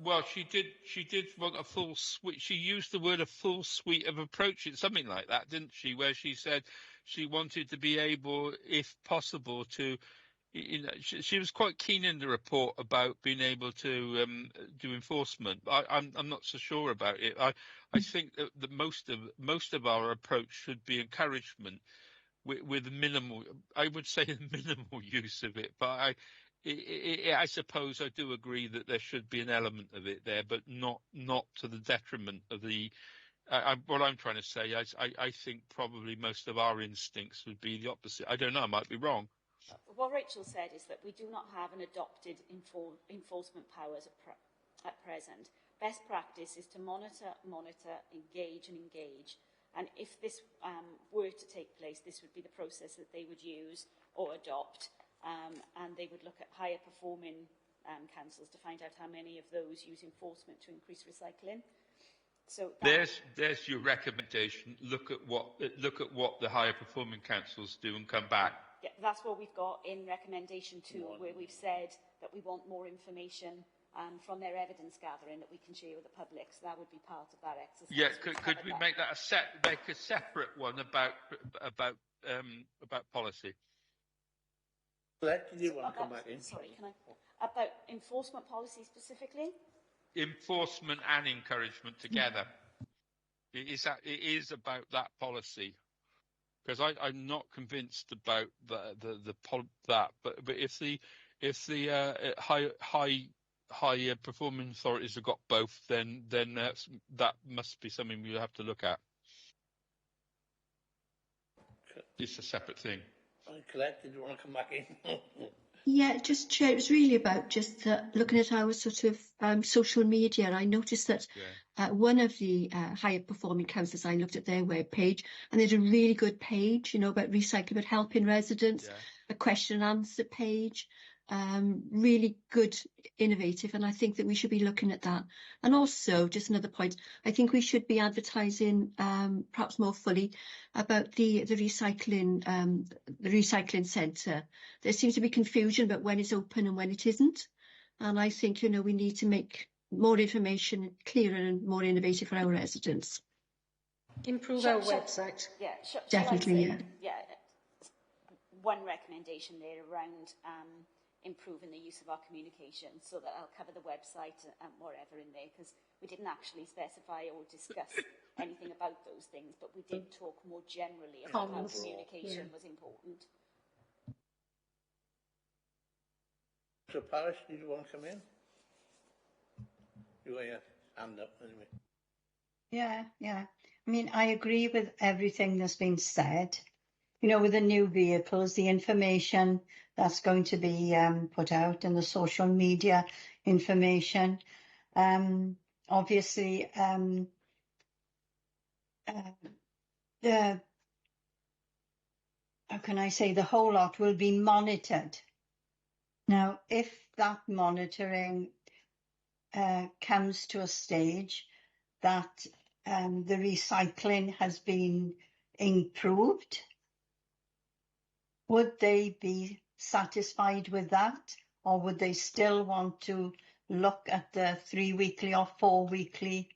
Well, she did want a full suite. She used the word a full suite of approaches, something like that, didn't she? Where she said she wanted to be able, if possible, to, she was quite keen in the report about being able to do enforcement. I'm not so sure about it. I think that most of our approach should be encouragement with minimal, I would say minimal use of it, but I suppose I do agree that there should be an element of it there, but not to the detriment of the. What I'm trying to say is, I think probably most of our instincts would be the opposite. I don't know. I might be wrong. What Rachel said is that we do not have an adopted enforcement powers at present. Best practice is to monitor, engage and engage. And if this were to take place, this would be the process that they would use or adopt. And they would look at higher performing councils to find out how many of those use enforcement to increase recycling. So there's your recommendation. Look at what the higher performing councils do and come back. Yeah, that's what we've got in recommendation 2, where we've said that we want more information from their evidence gathering that we can share with the public. So that would be part of that exercise. Yeah, could we make that a separate one about policy? Colette, did you want to come back in? Sorry, can I? About enforcement policy specifically? Enforcement and encouragement together. It is about that policy, because I'm not convinced about that. But if the high performing authorities have got both, then that must be something we have to look at. It's a separate thing. Colette, did you want to come back in? Yeah, just Chair, it was really about just looking at our sort of social media. I noticed that one of the higher performing councils, I looked at their webpage, and they had a really good page, you know, about recycling, about helping residents, a question and answer page, really good, innovative, and I think that we should be looking at that. And also, just another point, I think we should be advertising perhaps more fully about the recycling centre. There seems to be confusion about when it's open and when it isn't, and I think, you know, we need to make more information clearer and more innovative for our residents. Improve our website. Yeah, definitely. Yeah, one recommendation there around improving the use of our communication, so that I'll cover the website and whatever in there, because we didn't actually specify or discuss anything about those things, but we did talk more generally about how communication was important. So, Paris, did you want to come in? You got your hand up, anyway. Yeah. I mean, I agree with everything that's been said. You know, with the new vehicles, the information that's going to be put out and the social media information. Obviously, how can I say, the whole lot will be monitored. Now, if that monitoring comes to a stage that the recycling has been improved, would they be satisfied with that, or would they still want to look at the 3 weekly or 4 weekly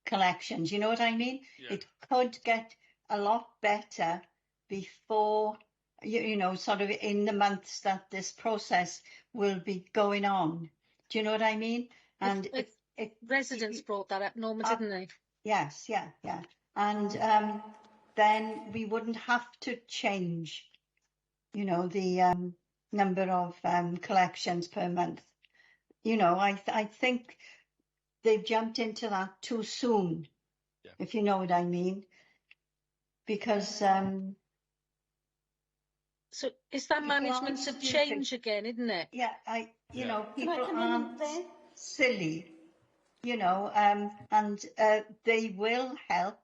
collections? You know what I mean? Yeah. It could get a lot better before, you know, sort of in the months that this process will be going on. Do you know what I mean? And residents brought that up, Norma, didn't they? Yes, yeah. And then we wouldn't have to change, you know, the number of collections per month. You know, I think they've jumped into that too soon, if you know what I mean. Because so is that management of change again, isn't it? Yeah, you know, people aren't silly, you know, and they will help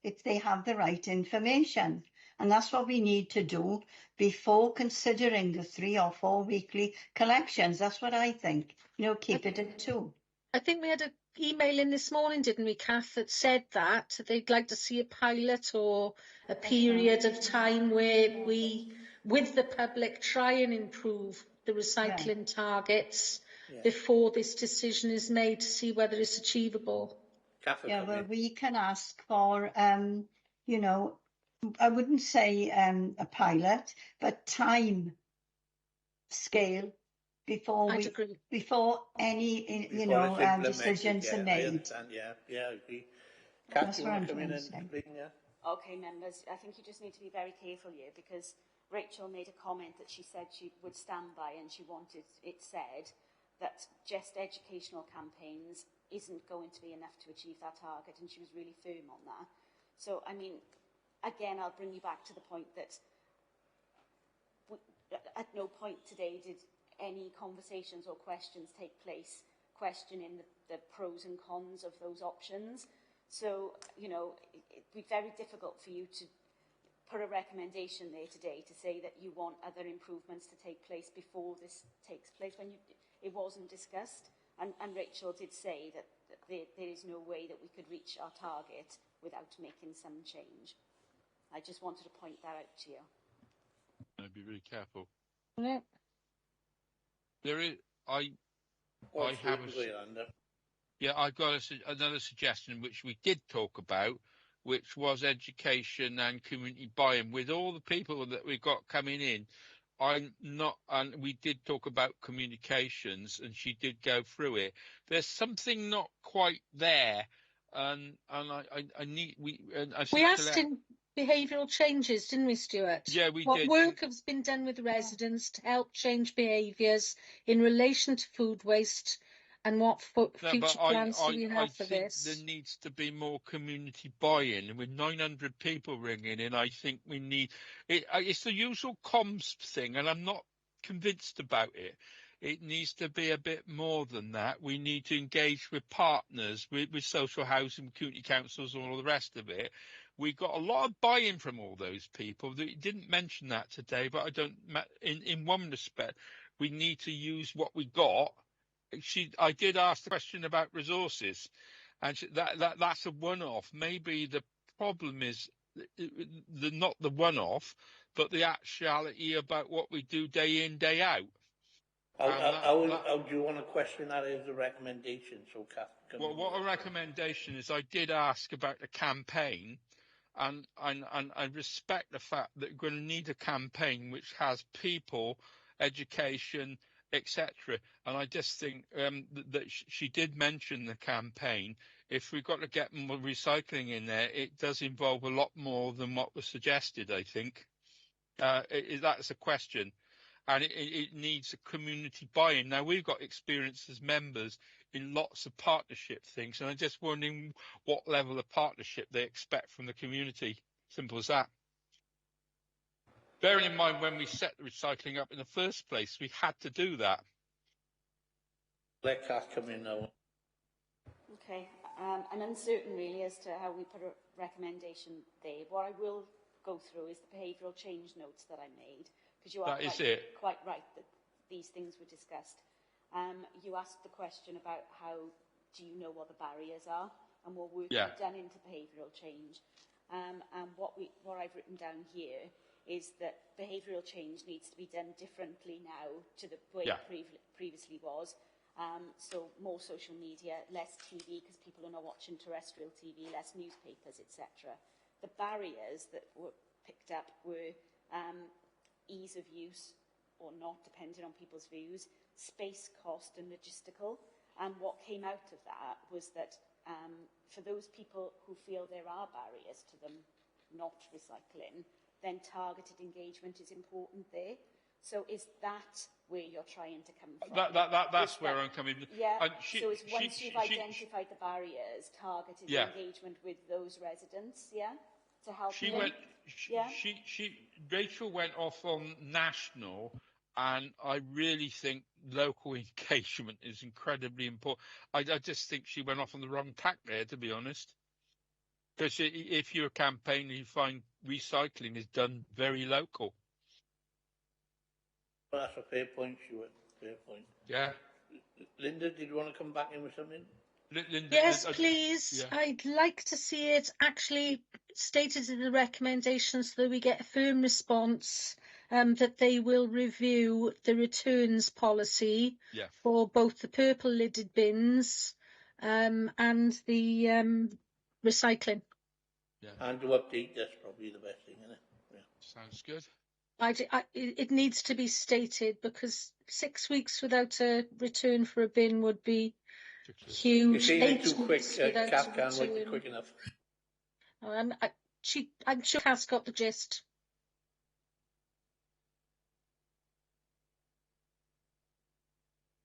if they have the right information. And that's what we need to do before considering the 3 or 4 weekly collections. That's what I think. You know, keep it at 2. I think we had an email in this morning, didn't we, Kath, that said that they'd like to see a pilot or a period of time where we, with the public, try and improve the recycling targets before this decision is made to see whether it's achievable. Yeah, well, we can ask for, you know, I wouldn't say a pilot, but time scale before any, you know, decisions are made. I agree. Kath, you want to come in and explain, Okay, members, I think you just need to be very careful here, because Rachel made a comment that she said she would stand by, and she wanted it said that just educational campaigns isn't going to be enough to achieve that target, and she was really firm on that. So, I mean, again, I'll bring you back to the point that at no point today did any conversations or questions take place questioning the pros and cons of those options. So, you know, it'd be very difficult for you to put a recommendation there today to say that you want other improvements to take place before this takes place when it wasn't discussed. And Rachel did say that there is no way that we could reach our target without making some change. I just wanted to point that out to you. I'd be really careful. Yeah. There is, I have I've got another suggestion which we did talk about, which was education and community buy-in. With all the people that we've got coming in, and we did talk about communications, and she did go through it. There's something not quite there, and I need we asked in behavioural changes, didn't we, Stuart? Yeah, we did. What work has been done with residents to help change behaviours in relation to food waste, and what future plans do we have for this? There needs to be more community buy-in. With 900 people ringing in, I think we need it. It's the usual comms thing, and I'm not convinced about it. It needs to be a bit more than that. We need to engage with partners, with social housing, community councils, and all the rest of it. We got a lot of buy-in from all those people. They didn't mention that today, but I don't. In one respect, we need to use what we got. I did ask the question about resources, and that's a one-off. Maybe the problem is not the one-off, but the actuality about what we do day in, day out. How do you want to question that as a recommendation? So, Kath, what a recommendation is, I did ask about the campaign, and I respect the fact that we're going to need a campaign which has people, education, etc. And I just think that she did mention the campaign. If we've got to get more recycling in there, it does involve a lot more than what was suggested, I think. That's a question. And it needs a community buy-in. Now, we've got experience as members in lots of partnership things, and I'm just wondering what level of partnership they expect from the community. Simple as that. Bearing in mind when we set the recycling up in the first place, we had to do that. Let Kath come in now. Okay, I'm uncertain really as to how we put a recommendation there. What I will go through is the behavioural change notes that I made, because you are quite right that these things were discussed. You asked the question about how do you know what the barriers are and what work we've done into behavioural change. And what I've written down here is that behavioural change needs to be done differently now to the way it previously was. So more social media, less TV because people are not watching terrestrial TV, less newspapers, etc. The barriers that were picked up were ease of use or not, depending on people's views, space, cost and logistical. And what came out of that was that for those people who feel there are barriers to them not recycling, then targeted engagement is important there. So is that where you're trying to come from? That's where I'm coming from. Yeah, so it's once you've identified the barriers, targeted engagement with those residents, to help them. Rachel went off on national, and I really think local engagement is incredibly important. I just think she went off on the wrong tack there, to be honest. Because if you're a campaigner, you find recycling is done very local. Well, that's a fair point, Stuart. Fair point. Yeah. Linda, did you want to come back in with something? Yes, please. Yeah. I'd like to see it actually stated in the recommendations so that we get a firm response that they will review the returns policy for both the purple lidded bins and the recycling. Yeah. And to update, that's probably the best thing, isn't it? Yeah. Sounds good. It needs to be stated because 6 weeks without a return for a bin would be huge. You're saying it too quick. Kath can't write it quick enough. I'm sure Kath's got the gist.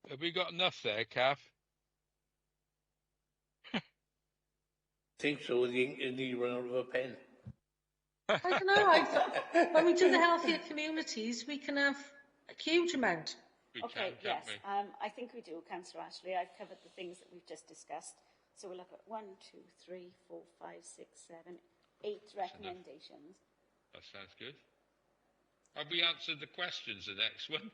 Have we got enough there, Kath? I think so. You run out of a pen. I don't know. When we do the healthier communities, we can have a huge amount. Okay, can't yes. we? I think we do, Councillor Ashley. I've covered the things that we've just discussed. So we'll look at 1, 2, 3, 4, 5, 6, 7, 8 recommendations. That sounds good. Have we answered the questions, the next one?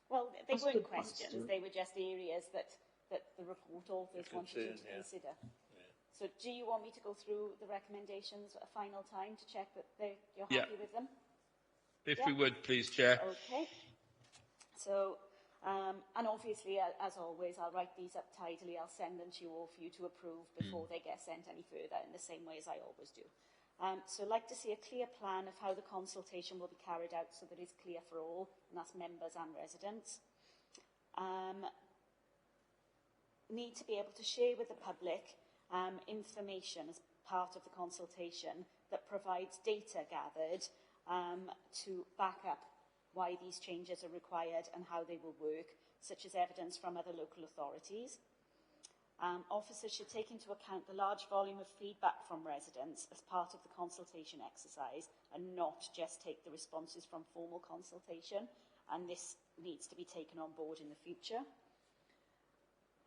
Well, they That's a weren't good point, questions. Stuart. They were just areas that the report authors wanted you to consider. So do you want me to go through the recommendations a final time to check that you're happy with them? If we would, please, Chair. Okay. So, and obviously, as always, I'll write these up tidily. I'll send them to you all for you to approve before they get sent any further, in the same way as I always do. So I'd like to see a clear plan of how the consultation will be carried out so that it's clear for all, and that's members and residents. Need to be able to share with the public information as part of the consultation that provides data gathered to back up why these changes are required and how they will work, such as evidence from other local authorities. Officers should take into account the large volume of feedback from residents as part of the consultation exercise and not just take the responses from formal consultation, and this needs to be taken on board in the future.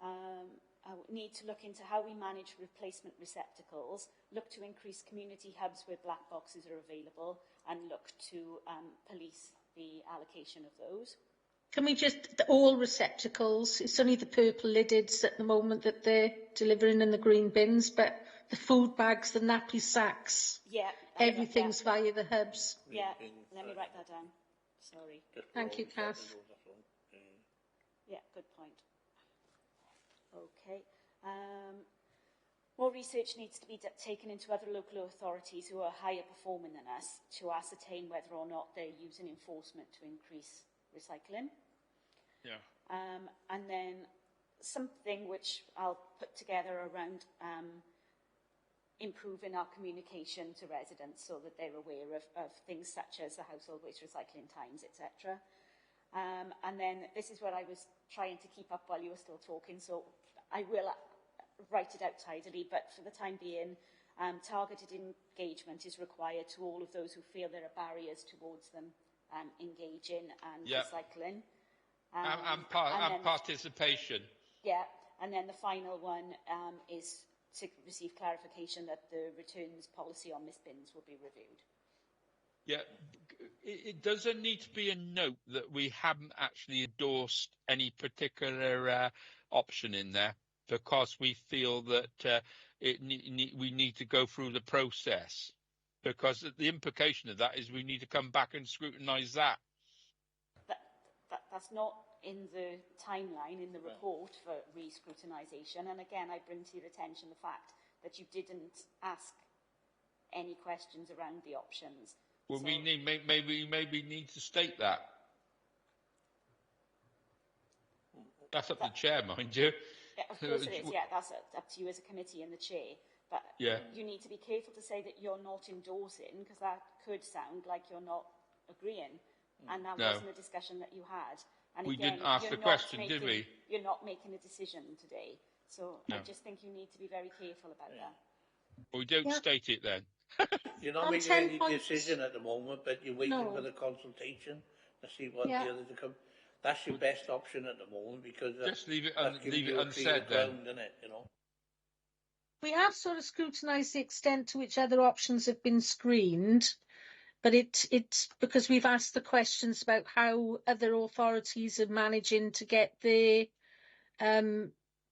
I need to look into how we manage replacement receptacles, look to increase community hubs where black boxes are available, and look to police the allocation of those. Can we just, all receptacles, it's only the purple liddeds at the moment that they're delivering in the green bins, but the food bags, the nappy sacks, everything's via the hubs. Yeah, let me write that down. Sorry. Thank you, Kath. Yeah, good point. Okay. More research needs to be taken into other local authorities who are higher performing than us to ascertain whether or not they're using enforcement to increase recycling. Yeah. And then something which I'll put together around improving our communication to residents so that they're aware of things such as the household waste recycling times, etc. And then this is what I was trying to keep up while you were still talking, so I will write it out tidily, but for the time being, targeted engagement is required to all of those who feel there are barriers towards them engaging and recycling. And participation. And then the final one is to receive clarification that the returns policy on mist bins will be reviewed. Yeah, it doesn't need to be a note that we haven't actually endorsed any particular option in there, because we feel that we need to go through the process, because the implication of that is we need to come back and scrutinise that. That's not in the timeline in the report for re-scrutinisation, and again I bring to your attention the fact that you didn't ask any questions around the options. Well, so we maybe need to state that. That's up to the chair, mind you. Yeah, of course it is. Yeah, that's up to you as a committee and the chair. But you need to be careful to say that you're not endorsing, because that could sound like you're not agreeing. And that wasn't a discussion that you had. And we again, didn't ask the question, did we? You're not making a decision today. So I just think you need to be very careful about that. Well, we don't state it then. You're not making any decision at the moment, but you're waiting for the consultation to see what the others are coming. That's your best option at the moment, because just leave it unsaid then. You know? We have sort of scrutinised the extent to which other options have been screened, but it's because we've asked the questions about how other authorities are managing to get their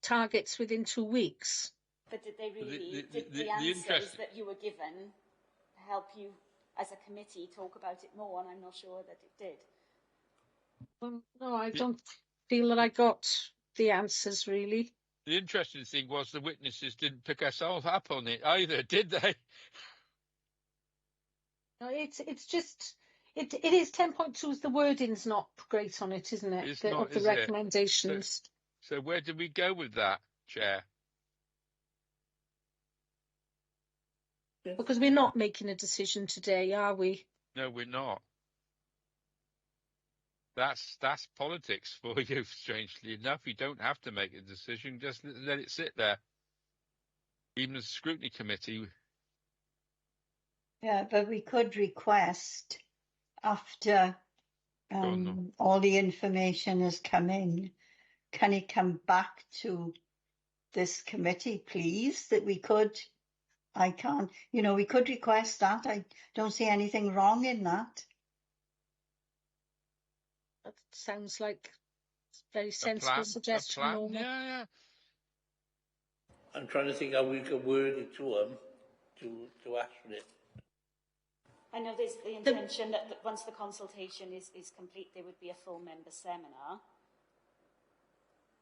targets within 2 weeks. But did they really, did the answers that you were given help you as a committee talk about it more? And I'm not sure that it did. Well, no, I don't feel that I got the answers, really. The interesting thing was the witnesses didn't pick us all up on it either, did they? No, it's just, it is 10.2, the wording's not great on it, isn't it? It's not, of the recommendations. So where do we go with that, Chair? Because we're not making a decision today, are we? No, we're not. That's politics for you, strangely enough. You don't have to make a decision, just let it sit there. Even the scrutiny committee. Yeah, but we could request after all the information has come in. Can it come back to this committee, please, that we could, I can't, we could request that. I don't see anything wrong in that. That sounds like a very sensible suggestion, plan. Norma. Yeah. I'm trying to think how we could word it to them to ask for it. I know there's the intention that once the consultation is complete, there would be a full member seminar.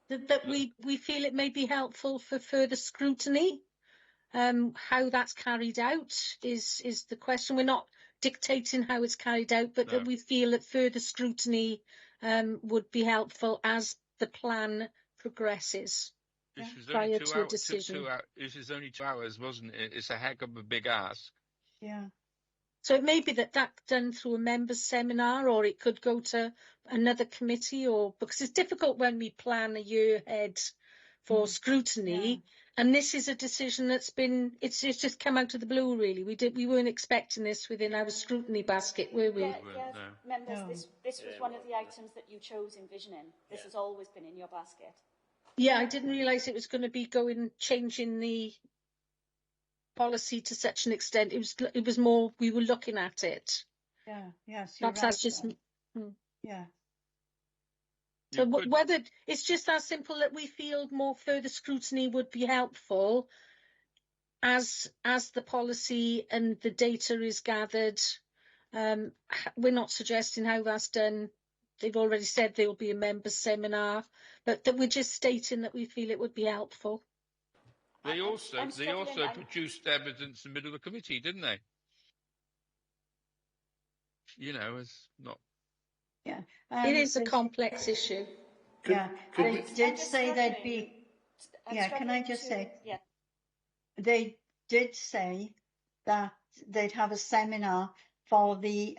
That we feel it may be helpful for further scrutiny. How that's carried out is the question. We're not dictating how it's carried out, but that we feel that further scrutiny would be helpful as the plan progresses. This was prior only to a decision. This is only 2 hours, wasn't it? It's a heck of a big ask. Yeah. So it may be that done through a members' seminar, or it could go to another committee, or because it's difficult when we plan a year ahead for scrutiny. And this is a decision that's it's just come out of the blue, really. We weren't expecting this within our scrutiny basket, were we? Members, this was one of the items that you chose in visioning. This has always been in your basket. Yeah, I didn't realise it was going to be changing the policy to such an extent. It was more we were looking at it. Yeah, yes, you're Perhaps right. that's just yeah. So whether it's just that simple that we feel more further scrutiny would be helpful as the policy and the data is gathered. We're not suggesting how that's done. They've already said there will be a members' seminar, but that we're just stating that we feel it would be helpful. They also produced evidence in the middle of the committee, didn't they? It's not. Yeah, it is a complex issue. They did say there'd be. Can I just say? Yeah. They did say that they'd have a seminar for the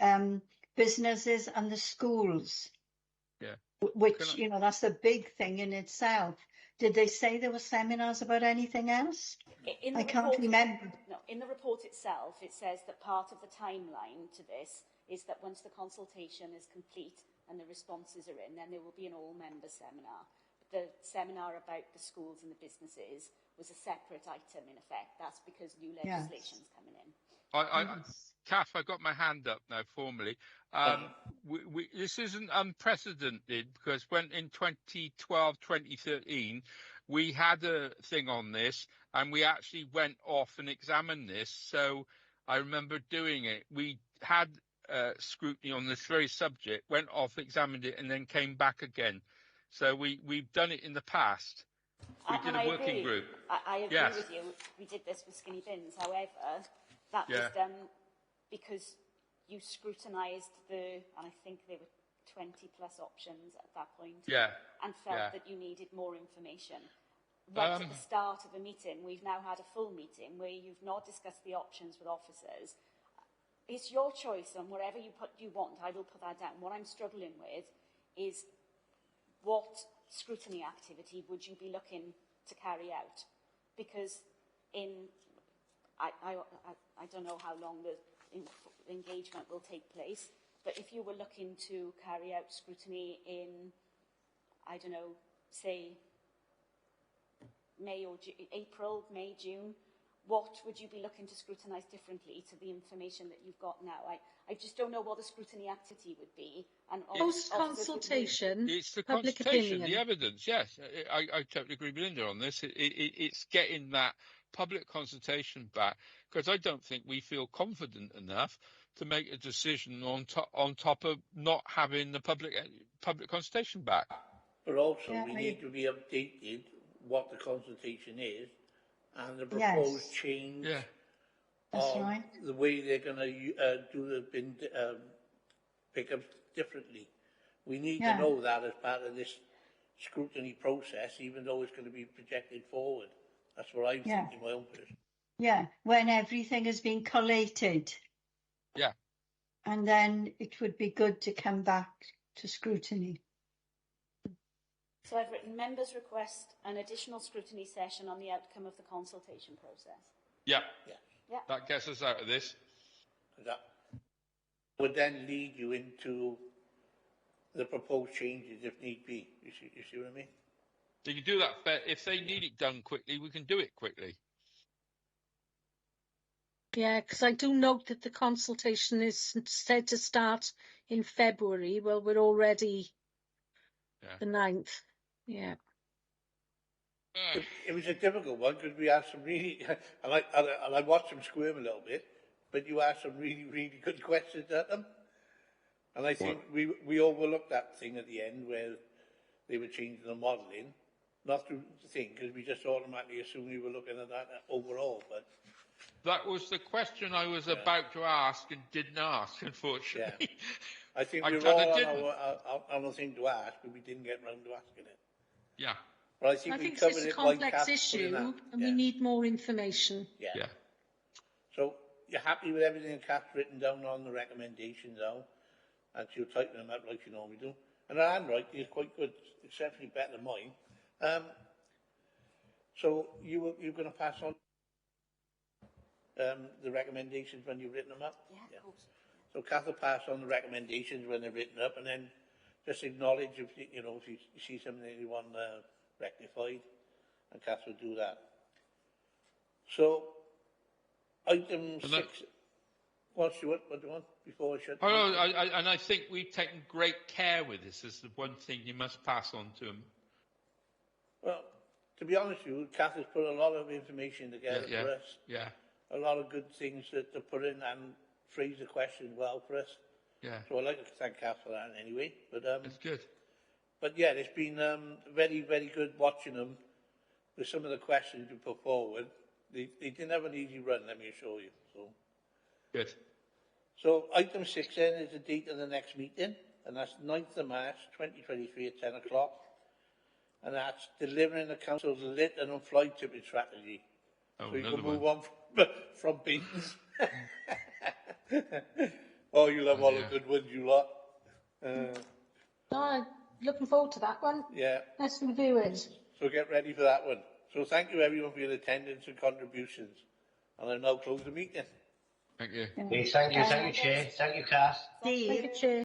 businesses and the schools. Yeah. Which, that's a big thing in itself. Did they say there were seminars about anything else? I can't remember. No, in the report itself, it says that part of the timeline to this is that once the consultation is complete and the responses are in, then there will be an all-member seminar. The seminar about the schools and the businesses was a separate item, in effect. That's because new legislation's coming in. Kath, I got my hand up now formally. This isn't unprecedented because when in 2012, 2013, we had a thing on this and we actually went off and examined this. So I remember doing it. We had scrutiny on this very subject, went off, examined it, and then came back again. So we've done it in the past. We did a working group. I agree with you. We did this with skinny bins. However, that was done because you scrutinised and I think there were 20 plus options at that point. And felt that you needed more information. Right at the start of a meeting, we've now had a full meeting where you've not discussed the options with officers. It's your choice, and whatever you want, I will put that down. What I'm struggling with is what scrutiny activity would you be looking to carry out? Because I don't know how long the engagement will take place, but if you were looking to carry out scrutiny in, I don't know, say April, May, June, what would you be looking to scrutinise differently to the information that you've got now? I just don't know what the scrutiny activity would be. And post-consultation, it's the public consultation, opinion. the evidence, yes. I totally agree with Linda on this. It's getting that public consultation back, because I don't think we feel confident enough to make a decision on top of not having the public consultation back. But also we need to be updated what the consultation is and the proposed change of the way they're going to do the bin pickups differently. We need to know that as part of this scrutiny process, even though it's going to be projected forward. That's what I'm thinking, my own person. Yeah, when everything has been collated. Yeah. And then it would be good to come back to scrutiny. So I've written members request an additional scrutiny session on the outcome of the consultation process. Yeah. That gets us out of this. That would then lead you into the proposed changes if need be. You see what I mean? They can do that, but if they need it done quickly, we can do it quickly. Yeah, because I do note that the consultation is said to start in February. Well, we're already the 9th. Yeah. It was a difficult one because we asked some really, and I watched them squirm a little bit, but you asked some really, really good questions at them. And I think we overlooked that thing at the end where they were changing the modelling, not through the thing, because we just automatically assumed we were looking at that overall. But that was the question I was about to ask and didn't ask, unfortunately. Yeah. I think we were all on a thing to ask, but we didn't get round to asking it. Yeah. But I think we covered it's a it complex issue, and we need more information. Yeah. So you're happy with everything that Kath's written down on the recommendations now, and she'll tighten them up like she normally do. And her handwriting is quite good, exceptionally better than mine. So you're going to pass on the recommendations when you've written them up? Yeah, of course. So Kath will pass on the recommendations when they're written up, and then just acknowledge if if you see something that you want rectified, and Kath will do that. So item 6. What do you want before I shut? And I think we've taken great care with this. Is the one thing you must pass on to them. Well, to be honest with you, Kath has put a lot of information together for us. Yeah. A lot of good things to put in and phrase the question well for us. Yeah. So I'd like to thank Kath for that anyway. But it's good. But yeah, it's been very, very good watching them with some of the questions you put forward. They didn't have an easy run, let me assure you. So good. So item 6 then is the date of the next meeting, and that's 9th of March 2023 at 10 o'clock. And that's delivering the council's lit and fly tipping strategy. Oh, so you can one. move on from beans. Oh, you love all the good ones, you lot. Looking forward to that one. Yeah. Let's review it. So get ready for that one. So thank you everyone for your attendance and contributions. And I'll now close the meeting. Thank you. Okay, thank you, Chair. Thank you, Kath. Thank you, Chair.